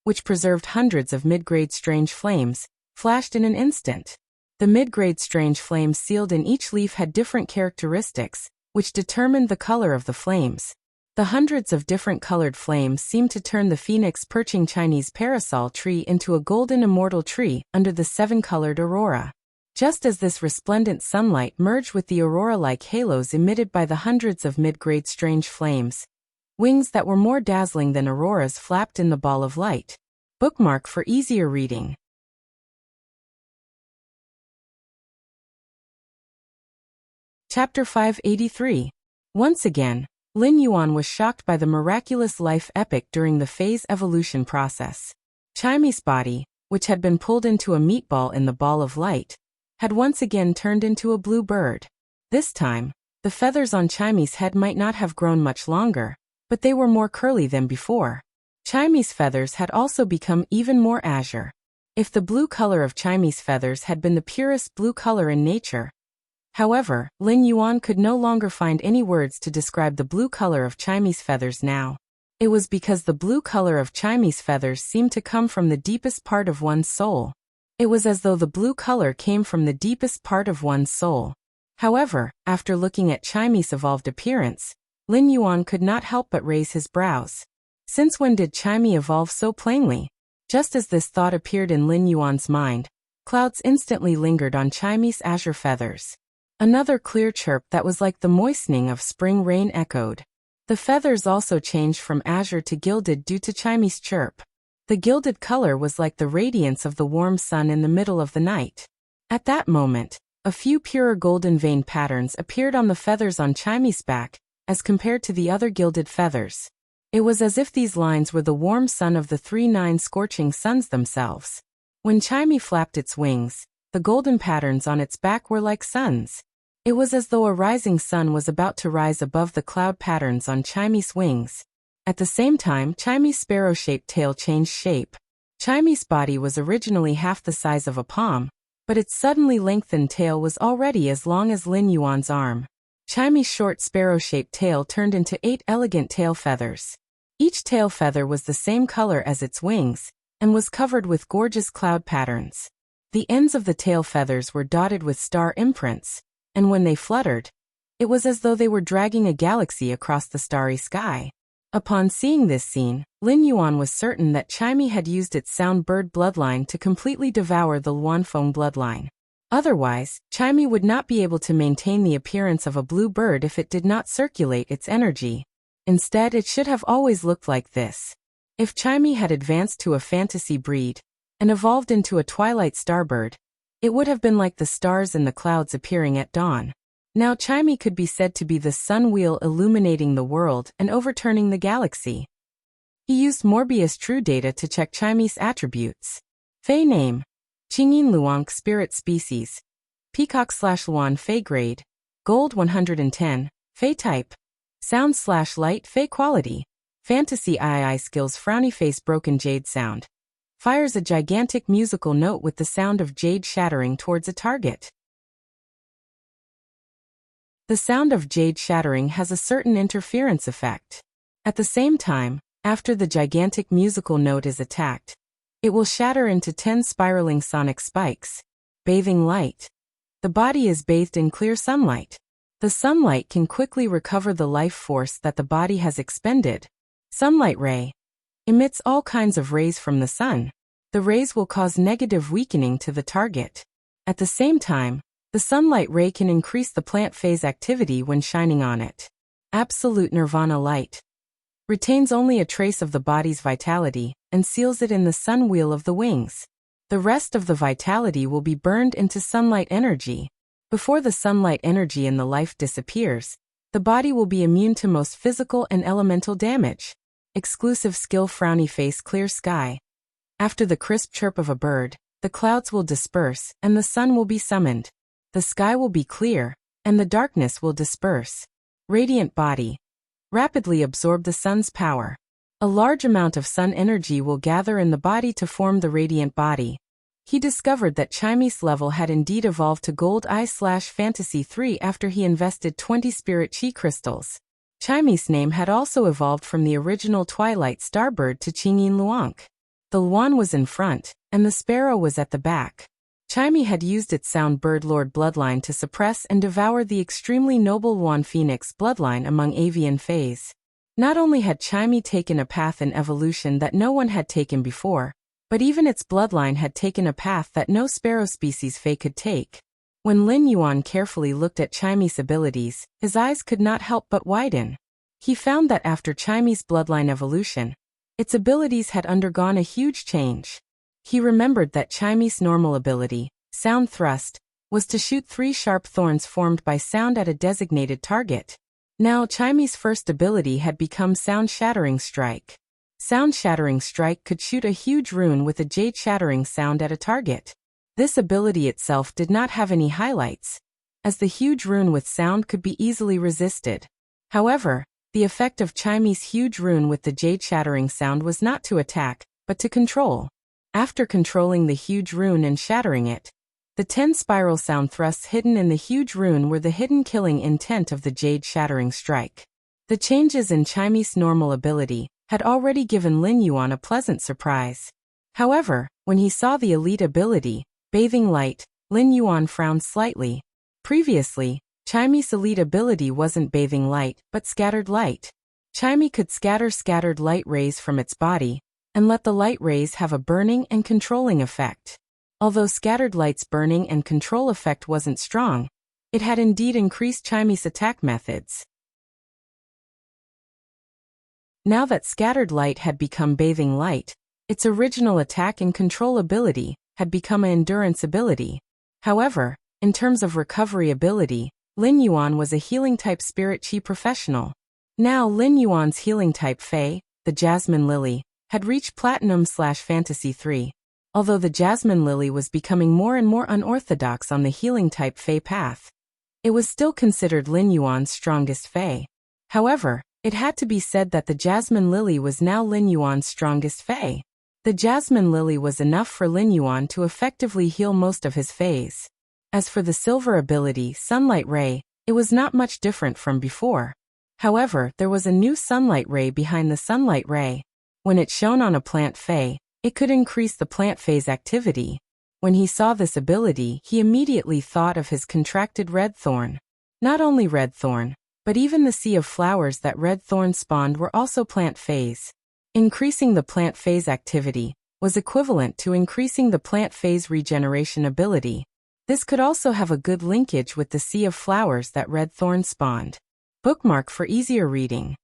Speaker 1: which preserved hundreds of mid-grade strange flames, flashed in an instant. The mid-grade strange flames sealed in each leaf had different characteristics, which determined the color of the flames. The hundreds of different colored flames seemed to turn the phoenix perching Chinese parasol tree into a golden immortal tree under the 7-colored aurora. Just as this resplendent sunlight merged with the aurora-like halos emitted by the hundreds of mid-grade strange flames, wings that were more dazzling than auroras flapped in the ball of light. Bookmark for easier reading. Chapter 583. Once again, Lin Yuan was shocked by the miraculous life epic during the phase evolution process. Chimy's body, which had been pulled into a meatball in the ball of light, had once again turned into a blue bird. This time, the feathers on Chimy's head might not have grown much longer, but they were more curly than before. Chimy's feathers had also become even more azure. If the blue color of Chimy's feathers had been the purest blue color in nature, however, Lin Yuan could no longer find any words to describe the blue color of Chimy's feathers now. It was because the blue color of Chimy's feathers seemed to come from the deepest part of one's soul. It was as though the blue color came from the deepest part of one's soul. However, after looking at Chimy's evolved appearance, Lin Yuan could not help but raise his brows. Since when did Chimy evolve so plainly? Just as this thought appeared in Lin Yuan's mind, clouds instantly lingered on Chimy's azure feathers. Another clear chirp that was like the moistening of spring rain echoed. The feathers also changed from azure to gilded due to Chimy's chirp. The gilded color was like the radiance of the warm sun in the middle of the night. At that moment, a few purer golden vein patterns appeared on the feathers on Chimy's back, as compared to the other gilded feathers. It was as if these lines were the warm sun of the 3-9 scorching suns themselves. When Chimy flapped its wings, the golden patterns on its back were like suns. It was as though a rising sun was about to rise above the cloud patterns on Chimy's wings. At the same time, Chimy's sparrow-shaped tail changed shape. Chimy's body was originally half the size of a palm, but its suddenly lengthened tail was already as long as Lin Yuan's arm. Chimy's short sparrow-shaped tail turned into 8 elegant tail feathers. Each tail feather was the same color as its wings, and was covered with gorgeous cloud patterns. The ends of the tail feathers were dotted with star imprints, and when they fluttered, it was as though they were dragging a galaxy across the starry sky. Upon seeing this scene, Lin Yuan was certain that Chimy had used its sound bird bloodline to completely devour the Luanfeng bloodline. Otherwise, Chimy would not be able to maintain the appearance of a blue bird if it did not circulate its energy. Instead, it should have always looked like this. If Chimy had advanced to a fantasy breed, and evolved into a twilight starbird, it would have been like the stars in the clouds appearing at dawn. Now Chimy could be said to be the sun wheel illuminating the world and overturning the galaxy. He used Morbius True Data to check Chimy's attributes. Fey name: Qingyin Luang Spirit Species. Peacock/Luan Fey Grade: Gold 110. Fey Type: Sound/Light Fey Quality. Fantasy II Skills: Frowny Face Broken Jade Sound. Fires a gigantic musical note with the sound of jade shattering towards a target. The sound of jade shattering has a certain interference effect. At the same time, after the gigantic musical note is attacked, it will shatter into 10 spiraling sonic spikes. Bathing light. The body is bathed in clear sunlight. The sunlight can quickly recover the life force that the body has expended. Sunlight ray emits all kinds of rays from the sun. The rays will cause negative weakening to the target. At the same time, the sunlight ray can increase the plant phase activity when shining on it. Absolute nirvana light retains only a trace of the body's vitality and seals it in the sun wheel of the wings. The rest of the vitality will be burned into sunlight energy. Before the sunlight energy in the life disappears, the body will be immune to most physical and elemental damage. Exclusive skill: Frowny Face Clear Sky. After the crisp chirp of a bird, the clouds will disperse and the sun will be summoned. The sky will be clear, and the darkness will disperse. Radiant body. Rapidly absorb the sun's power. A large amount of sun energy will gather in the body to form the radiant body. He discovered that Chimy's level had indeed evolved to Gold I/Fantasy 3 after he invested 20 Spirit Chi crystals. Chimy's name had also evolved from the original Twilight Starbird to Qingyin Luang. The Luan was in front, and the sparrow was at the back. Chimy had used its sound bird lord bloodline to suppress and devour the extremely noble Luan Phoenix bloodline among avian fays. Not only had Chimy taken a path in evolution that no one had taken before, But even its bloodline had taken a path that no sparrow species Fey could take. When Lin Yuan carefully looked at Chimy's abilities, his eyes could not help but widen. He found that after Chimy's bloodline evolution, its abilities had undergone a huge change. He remembered that Chimy's normal ability, Sound Thrust, was to shoot 3 sharp thorns formed by sound at a designated target. Now Chimy's first ability had become Sound Shattering Strike. Sound Shattering Strike could shoot a huge rune with a jade-shattering sound at a target. This ability itself did not have any highlights, as the huge rune with sound could be easily resisted. However, the effect of Chimy's huge rune with the jade-shattering sound was not to attack, but to control. After controlling the huge rune and shattering it, the 10 spiral sound thrusts hidden in the huge rune were the hidden killing intent of the jade-shattering strike. The changes in Chimy's normal ability had already given Lin Yuan a pleasant surprise. However, when he saw the elite ability, Bathing Light, Lin Yuan frowned slightly. Previously, Chimy's elite ability wasn't Bathing Light, but Scattered Light. Chimy could scatter scattered light rays from its body, and let the light rays have a burning and controlling effect. Although Scattered Light's burning and control effect wasn't strong, it had indeed increased Chimy's attack methods. Now that Scattered Light had become Bathing Light, its original attack and control ability had become an endurance ability. However, in terms of recovery ability, Lin Yuan was a healing-type spirit chi professional. Now Lin Yuan's healing-type Fey, the Jasmine Lily, had reached Platinum/Fantasy 3. Although the Jasmine Lily was becoming more and more unorthodox on the healing-type Fey path, it was still considered Lin Yuan's strongest Fey. However, it had to be said that the Jasmine Lily was now Lin Yuan's strongest Fey. The Jasmine Lily was enough for Lin Yuan to effectively heal most of his Feys. As for the silver ability, Sunlight Ray, it was not much different from before. However, there was a new sunlight ray behind the Sunlight Ray. When it shone on a plant Fey, it could increase the plant Fey's activity. When he saw this ability, he immediately thought of his contracted red thorn. Not only red thorn, but even the sea of flowers that red thorn spawned were also plant Feys. Increasing the plant Fey's activity was equivalent to increasing the plant Fey's regeneration ability. This could also have a good linkage with the sea of flowers that red thorn spawned. Bookmark for easier reading.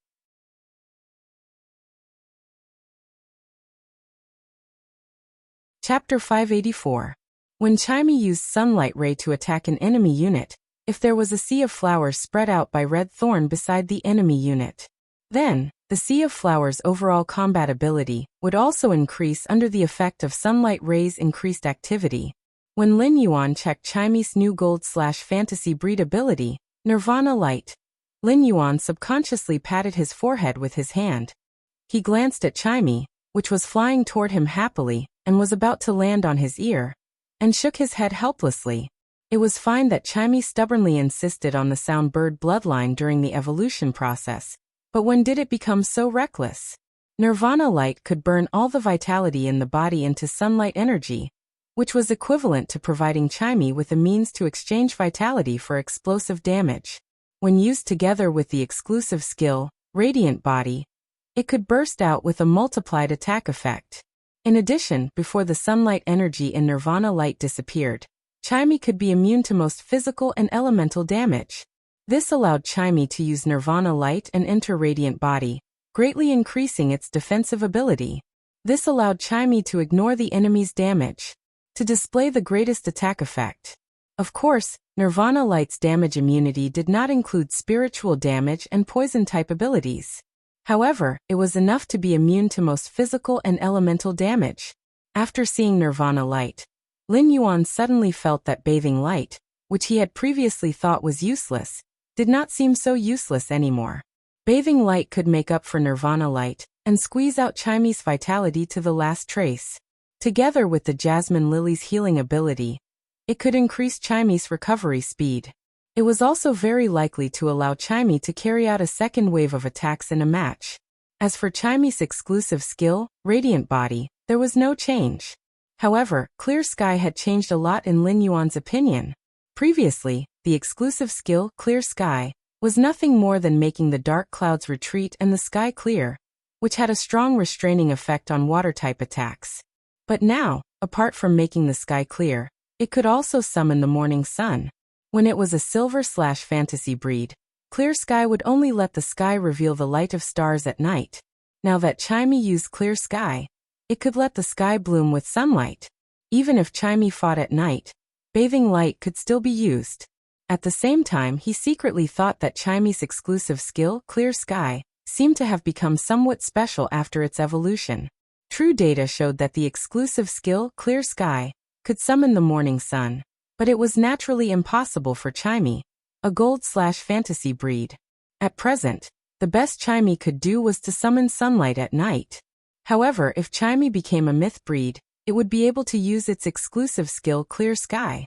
Speaker 1: Chapter 584. When Chimy used Sunlight Ray to attack an enemy unit, if there was a sea of flowers spread out by red thorn beside the enemy unit, then the Sea of Flowers' overall combat ability would also increase under the effect of Sunlight Ray's increased activity. When Lin Yuan checked Chimy's new Gold/Fantasy breed ability, Nirvana Light, Lin Yuan subconsciously patted his forehead with his hand. He glanced at Chimy, which was flying toward him happily and was about to land on his ear, and shook his head helplessly. It was fine that Chimy stubbornly insisted on the sound bird bloodline during the evolution process. But when did it become so reckless? Nirvana Light could burn all the vitality in the body into sunlight energy, which was equivalent to providing Chimy with a means to exchange vitality for explosive damage. When used together with the exclusive skill, Radiant Body, it could burst out with a multiplied attack effect. In addition, before the sunlight energy in Nirvana Light disappeared, Chimy could be immune to most physical and elemental damage. This allowed Chimy to use Nirvana Light and enter Radiant Body, greatly increasing its defensive ability. This allowed Chimy to ignore the enemy's damage, to display the greatest attack effect. Of course, Nirvana Light's damage immunity did not include spiritual damage and poison-type abilities. However, it was enough to be immune to most physical and elemental damage. After seeing Nirvana Light, Lin Yuan suddenly felt that Bathing Light, which he had previously thought was useless, did not seem so useless anymore. Bathing Light could make up for Nirvana Light and squeeze out Chimy's vitality to the last trace. Together with the Jasmine Lily's healing ability, it could increase Chimy's recovery speed. It was also very likely to allow Chimy to carry out a second wave of attacks in a match. As for Chimy's exclusive skill, Radiant Body, there was no change. However, Clear Sky had changed a lot in Lin Yuan's opinion. Previously, the exclusive skill, Clear Sky, was nothing more than making the dark clouds retreat and the sky clear, which had a strong restraining effect on water-type attacks. But now, apart from making the sky clear, it could also summon the morning sun. When it was a silver/fantasy breed, clear sky would only let the sky reveal the light of stars at night. Now that Chimey used clear sky, it could let the sky bloom with sunlight. Even if Chimey fought at night, bathing light could still be used. At the same time, he secretly thought that Chimey's exclusive skill, clear sky, seemed to have become somewhat special after its evolution. True data showed that the exclusive skill, clear sky, could summon the morning sun, but it was naturally impossible for Chimey, a gold/fantasy breed. At present, the best Chimey could do was to summon sunlight at night. However, if Chimey became a myth breed, it would be able to use its exclusive skill, clear sky.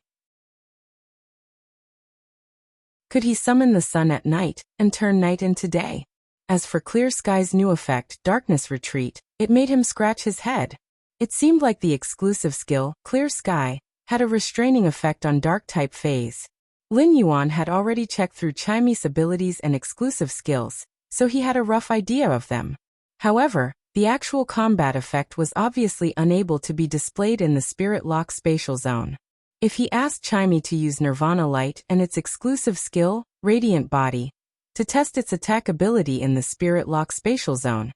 Speaker 1: Could he summon the sun at night and turn night into day? As for Clear Sky's new effect, Darkness Retreat, it made him scratch his head. It seemed like the exclusive skill, Clear Sky, had a restraining effect on Dark-type phase. Lin Yuan had already checked through Chimey's abilities and exclusive skills, so he had a rough idea of them. However, the actual combat effect was obviously unable to be displayed in the Spirit Lock spatial zone. If he asked Chimey to use Nirvana Light and its exclusive skill, Radiant Body, to test its attack ability in the Spirit Lock spatial zone,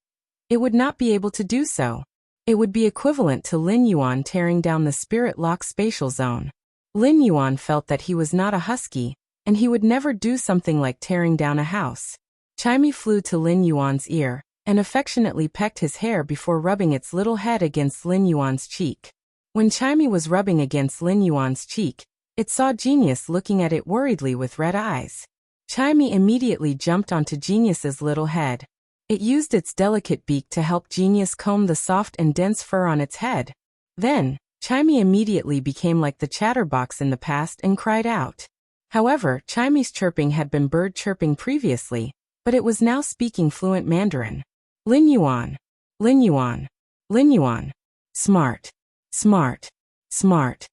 Speaker 1: it would not be able to do so. It would be equivalent to Lin Yuan tearing down the Spirit Lock spatial zone. Lin Yuan felt that he was not a husky, and he would never do something like tearing down a house. Chimey flew to Lin Yuan's ear and affectionately pecked his hair before rubbing its little head against Lin Yuan's cheek. When Chimey was rubbing against Lin Yuan's cheek, it saw Genius looking at it worriedly with red eyes. Chimey immediately jumped onto Genius's little head. It used its delicate beak to help Genius comb the soft and dense fur on its head. Then, Chimey immediately became like the chatterbox in the past and cried out. However, Chimey's chirping had been bird chirping previously, but it was now speaking fluent Mandarin. Lin Yuan. Lin Yuan. Lin Yuan. Smart. Smart. Smart.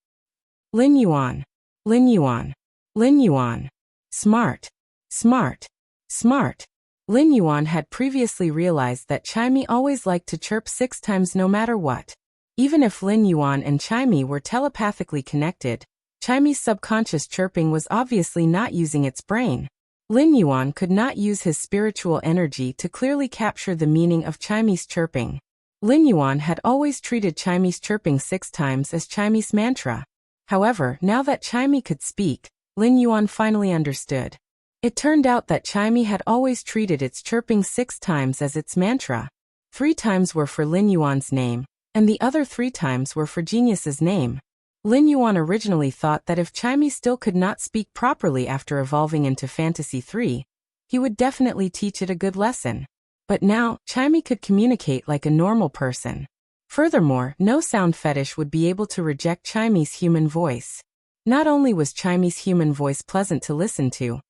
Speaker 1: Lin Yuan. Lin Yuan. Lin Yuan. Smart. Smart. Smart. Lin Yuan had previously realized that Chimey always liked to chirp 6 times no matter what. Even if Lin Yuan and Chimey were telepathically connected, Chimey's subconscious chirping was obviously not using its brain. Lin Yuan could not use his spiritual energy to clearly capture the meaning of Chimey's chirping. Lin Yuan had always treated Chimey's chirping 6 times as Chimey's mantra. However, now that Chimey could speak, Lin Yuan finally understood. It turned out that Chimey had always treated its chirping 6 times as its mantra. 3 times were for Lin Yuan's name, and the other 3 times were for Genius's name. Lin Yuan originally thought that if Chimey still could not speak properly after evolving into Fantasy 3, he would definitely teach it a good lesson. But now, Chimey could communicate like a normal person. Furthermore, no sound fetish would be able to reject Chimey's human voice. Not only was Chimey's human voice pleasant to listen to,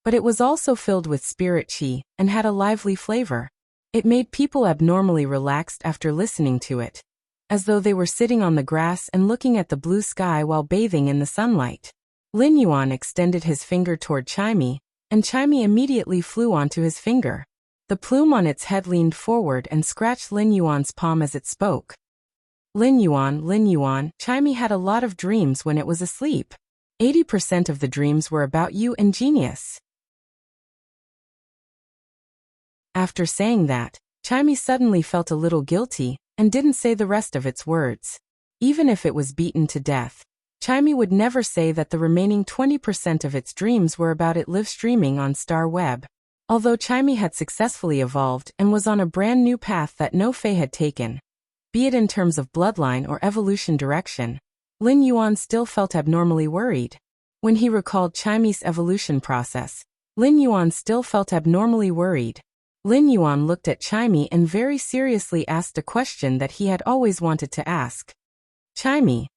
Speaker 1: but it was also filled with spirit chi and had a lively flavor. It made people abnormally relaxed after listening to it, as though they were sitting on the grass and looking at the blue sky while bathing in the sunlight. Lin Yuan extended his finger toward Chimey, and Chimey immediately flew onto his finger. The plume on its head leaned forward and scratched Lin Yuan's palm as it spoke. Lin Yuan, Chimey had a lot of dreams when it was asleep. 80% of the dreams were about you and Genius. After saying that, Chimey suddenly felt a little guilty and didn't say the rest of its words. Even if it was beaten to death, Chimey would never say that the remaining 20% of its dreams were about it live streaming on Star Web. Although Chimey had successfully evolved and was on a brand new path that no Fae had taken, be it in terms of bloodline or evolution direction, Lin Yuan still felt abnormally worried. When he recalled Chimey's evolution process, Lin Yuan still felt abnormally worried. Lin Yuan looked at Chimey and very seriously asked a question that he had always wanted to ask. Chimey,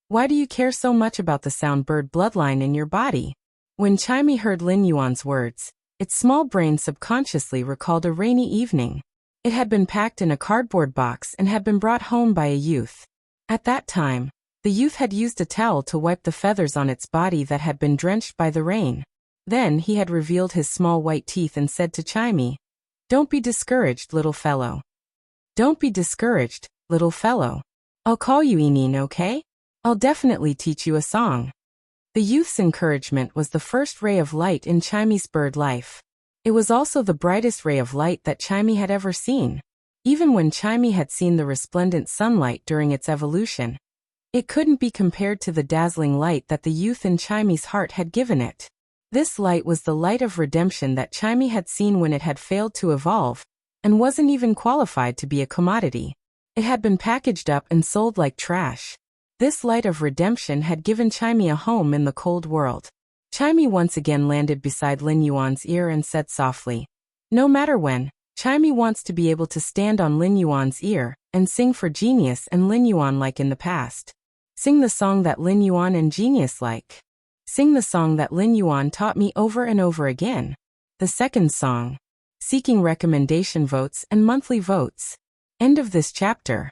Speaker 1: why do you care so much about the sound bird bloodline in your body? When Chimey heard Lin Yuan's words, its small brain subconsciously recalled a rainy evening. It had been packed in a cardboard box and had been brought home by a youth. At that time, the youth had used a towel to wipe the feathers on its body that had been drenched by the rain. Then he had revealed his small white teeth and said to Chimey, "Don't be discouraged, little fellow. Don't be discouraged, little fellow. I'll call you Enin, okay? I'll definitely teach you a song. The youth's encouragement was the first ray of light in Chimy's bird life. It was also the brightest ray of light that Chimy had ever seen. Even when Chimy had seen the resplendent sunlight during its evolution, it couldn't be compared to the dazzling light that the youth in Chimy's heart had given it. This light was the light of redemption that Chimy had seen when it had failed to evolve, and wasn't even qualified to be a commodity. It had been packaged up and sold like trash. This light of redemption had given Chimy a home in the cold world. Chimy once again landed beside Lin Yuan's ear and said softly, "No matter when, Chimy wants to be able to stand on Lin Yuan's ear and sing for Genius and Lin Yuan like in the past. Sing the song that Lin Yuan and Genius like. Sing the song that Lin Yuan taught me over and over again." The second song. Seeking recommendation votes and monthly votes. End of this chapter.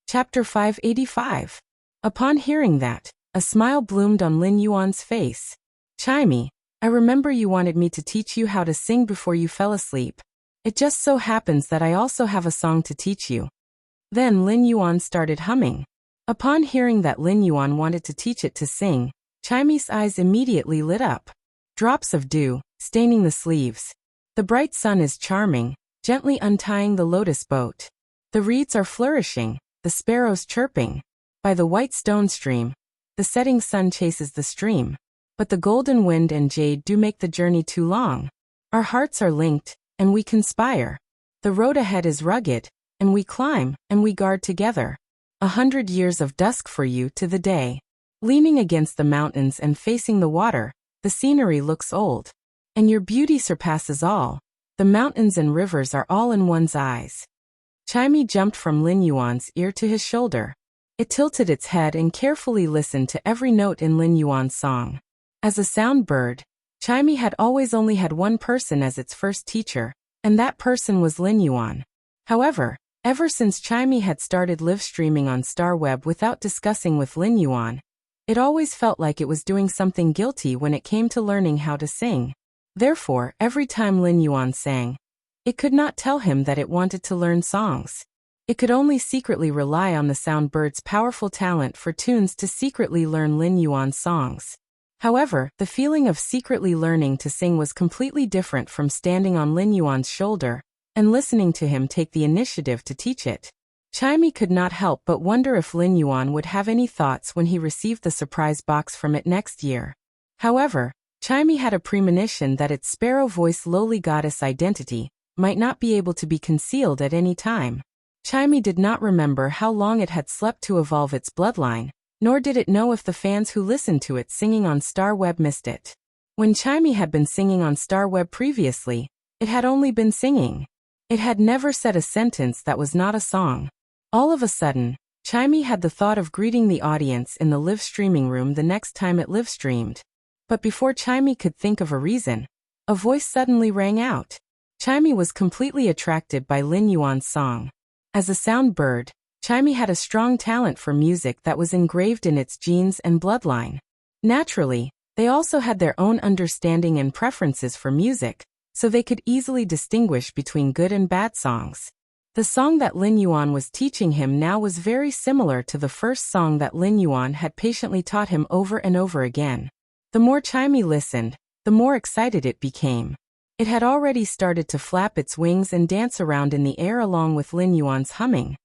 Speaker 1: Chapter 585. Upon hearing that, a smile bloomed on Lin Yuan's face. "Chimy, I remember you wanted me to teach you how to sing before you fell asleep. It just so happens that I also have a song to teach you." Then Lin Yuan started humming. Upon hearing that Lin Yuan wanted to teach it to sing, Chimy's eyes immediately lit up. Drops of dew, staining the sleeves. The bright sun is charming, gently untying the lotus boat. The reeds are flourishing, the sparrows chirping. By the white stone stream, the setting sun chases the stream. But the golden wind and jade do make the journey too long. Our hearts are linked, and we conspire. The road ahead is rugged, and we climb, and we guard together. 100 years of dusk for you to the day. Leaning against the mountains and facing the water, the scenery looks old. And your beauty surpasses all. The mountains and rivers are all in one's eyes. Chimy jumped from Lin Yuan's ear to his shoulder. It tilted its head and carefully listened to every note in Lin Yuan's song. As a sound bird, Chimy had always only had one person as its first teacher, and that person was Lin Yuan. However, ever since Chimy had started live streaming on StarWeb without discussing with Lin Yuan, it always felt like it was doing something guilty when it came to learning how to sing. Therefore, every time Lin Yuan sang, it could not tell him that it wanted to learn songs. It could only secretly rely on the sound bird's powerful talent for tunes to secretly learn Lin Yuan's songs. However, the feeling of secretly learning to sing was completely different from standing on Lin Yuan's shoulder and listening to him take the initiative to teach it. Chimy could not help but wonder if Lin Yuan would have any thoughts when he received the surprise box from it next year. However, Chimy had a premonition that its sparrow voice lowly goddess identity might not be able to be concealed at any time. Chimy did not remember how long it had slept to evolve its bloodline, nor did it know if the fans who listened to it singing on StarWeb missed it. When Chimy had been singing on StarWeb previously, it had only been singing. It had never said a sentence that was not a song. All of a sudden, Chimy had the thought of greeting the audience in the live streaming room the next time it live streamed. But before Chimy could think of a reason, a voice suddenly rang out. Chimy was completely attracted by Lin Yuan's song. As a sound bird, Chimy had a strong talent for music that was engraved in its genes and bloodline. Naturally, they also had their own understanding and preferences for music, so they could easily distinguish between good and bad songs. The song that Lin Yuan was teaching him now was very similar to the first song that Lin Yuan had patiently taught him over and over again. The more Chimy listened, the more excited it became. It had already started to flap its wings and dance around in the air along with Lin Yuan's humming.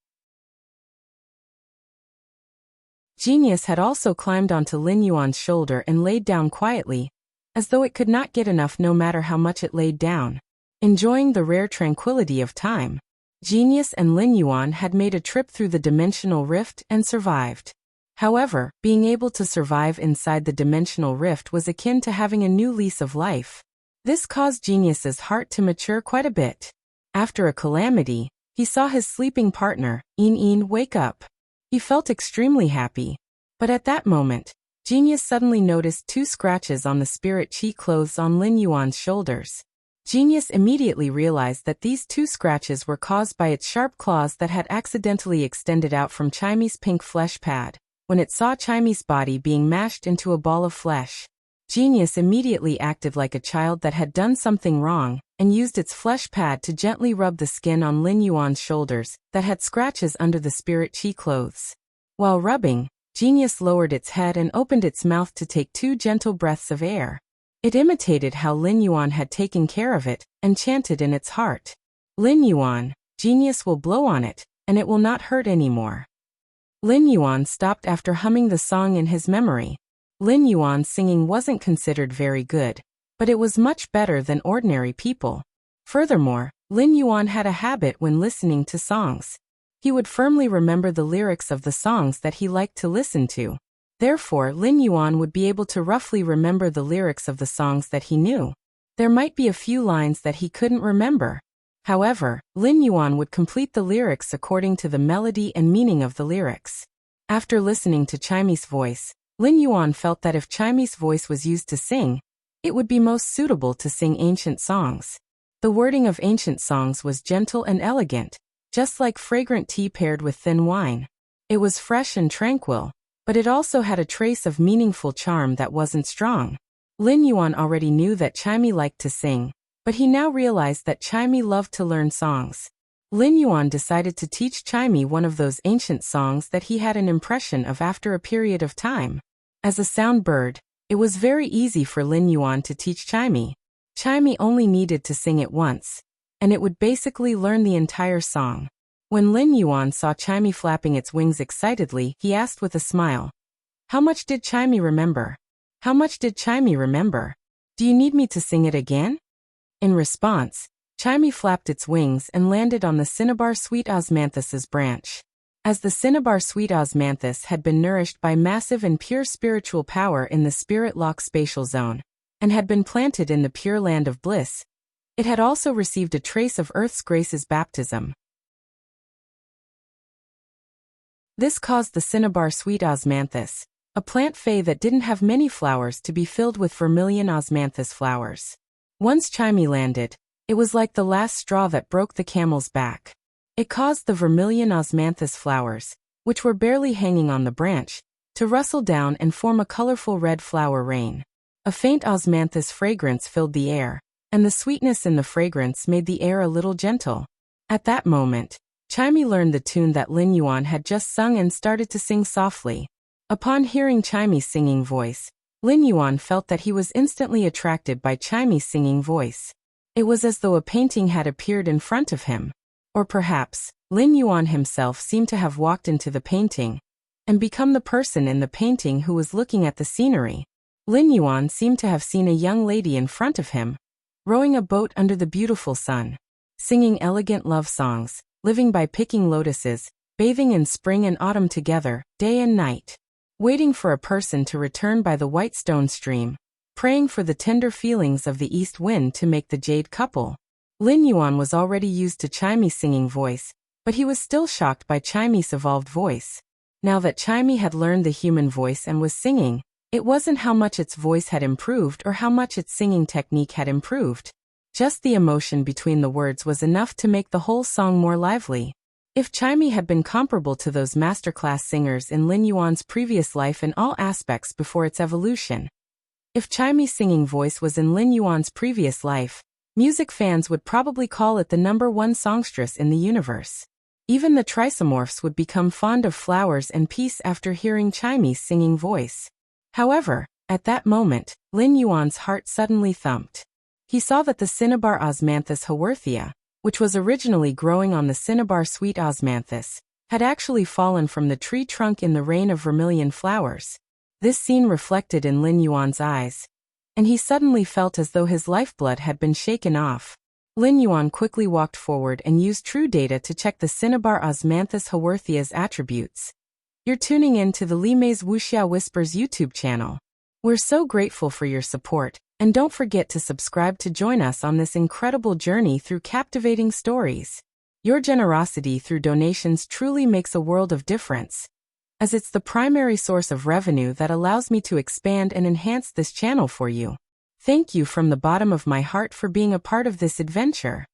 Speaker 1: Genius had also climbed onto Lin Yuan's shoulder and laid down quietly, as though it could not get enough no matter how much it laid down. Enjoying the rare tranquility of time, Genius and Lin Yuan had made a trip through the dimensional rift and survived. However, being able to survive inside the dimensional rift was akin to having a new lease of life. This caused Genius's heart to mature quite a bit. After a calamity, he saw his sleeping partner, Yin, wake up. He felt extremely happy. But at that moment, Genius suddenly noticed 2 scratches on the spirit chi clothes on Lin Yuan's shoulders. Genius immediately realized that these 2 scratches were caused by its sharp claws that had accidentally extended out from Chimy's pink flesh pad, when it saw Chimy's body being mashed into a ball of flesh. Genius immediately acted like a child that had done something wrong, and used its flesh pad to gently rub the skin on Lin Yuan's shoulders that had scratches under the spirit chi clothes. While rubbing, Genius lowered its head and opened its mouth to take 2 gentle breaths of air. It imitated how Lin Yuan had taken care of it, and chanted in its heart. Lin Yuan, Genius will blow on it, and it will not hurt anymore. Lin Yuan stopped after humming the song in his memory. Lin Yuan's singing wasn't considered very good, but it was much better than ordinary people. Furthermore, Lin Yuan had a habit when listening to songs. He would firmly remember the lyrics of the songs that he liked to listen to. Therefore, Lin Yuan would be able to roughly remember the lyrics of the songs that he knew. There might be a few lines that he couldn't remember. However, Lin Yuan would complete the lyrics according to the melody and meaning of the lyrics. After listening to Chimy's voice, Lin Yuan felt that if Chimy's voice was used to sing, it would be most suitable to sing ancient songs. The wording of ancient songs was gentle and elegant, just like fragrant tea paired with thin wine. It was fresh and tranquil, but it also had a trace of meaningful charm that wasn't strong. Lin Yuan already knew that Chimy liked to sing, but he now realized that Chimy loved to learn songs. Lin Yuan decided to teach Chimy one of those ancient songs that he had an impression of after a period of time. As a sound bird, it was very easy for Lin Yuan to teach Chimy. Chimy only needed to sing it once, and it would basically learn the entire song. When Lin Yuan saw Chimy flapping its wings excitedly, he asked with a smile, "How much did Chimy remember? How much did Chimy remember? Do you need me to sing it again?" In response, Chimy flapped its wings and landed on the cinnabar sweet osmanthus's branch. As the cinnabar sweet osmanthus had been nourished by massive and pure spiritual power in the Spirit Lock spatial zone, and had been planted in the pure land of bliss, it had also received a trace of Earth's grace's baptism. This caused the cinnabar sweet osmanthus, a plant fey that didn't have many flowers, to be filled with vermilion osmanthus flowers. Once Chimy landed, it was like the last straw that broke the camel's back. It caused the vermilion osmanthus flowers, which were barely hanging on the branch, to rustle down and form a colorful red flower rain. A faint osmanthus fragrance filled the air, and the sweetness in the fragrance made the air a little gentle. At that moment, Chimy learned the tune that Lin Yuan had just sung and started to sing softly. Upon hearing Chimy's singing voice, Lin Yuan felt that he was instantly attracted by Chimy's singing voice. It was as though a painting had appeared in front of him. Or perhaps, Lin Yuan himself seemed to have walked into the painting and become the person in the painting who was looking at the scenery. Lin Yuan seemed to have seen a young lady in front of him, rowing a boat under the beautiful sun, singing elegant love songs, living by picking lotuses, bathing in spring and autumn together, day and night, waiting for a person to return by the white stone stream, praying for the tender feelings of the east wind to make the jade couple. Lin Yuan was already used to Chimy's singing voice, but he was still shocked by Chimy's evolved voice. Now that Chimy had learned the human voice and was singing, it wasn't how much its voice had improved or how much its singing technique had improved. Just the emotion between the words was enough to make the whole song more lively. If Chimy had been comparable to those masterclass singers in Lin Yuan's previous life in all aspects before its evolution. If Chimy's singing voice was in Lin Yuan's previous life, music fans would probably call it the #1 songstress in the universe. Even the trisomorphs would become fond of flowers and peace after hearing Chimy's singing voice. However, at that moment, Lin Yuan's heart suddenly thumped. He saw that the cinnabar osmanthus haworthia, which was originally growing on the cinnabar sweet osmanthus, had actually fallen from the tree trunk in the rain of vermilion flowers. This scene reflected in Lin Yuan's eyes, and he suddenly felt as though his lifeblood had been shaken off. Lin Yuan quickly walked forward and used true data to check the cinnabar osmanthus haworthia's attributes. You're tuning in to the Li Mei's Wuxia Whispers YouTube channel. We're so grateful for your support, and don't forget to subscribe to join us on this incredible journey through captivating stories. Your generosity through donations truly makes a world of difference, as it's the primary source of revenue that allows me to expand and enhance this channel for you. Thank you from the bottom of my heart for being a part of this adventure.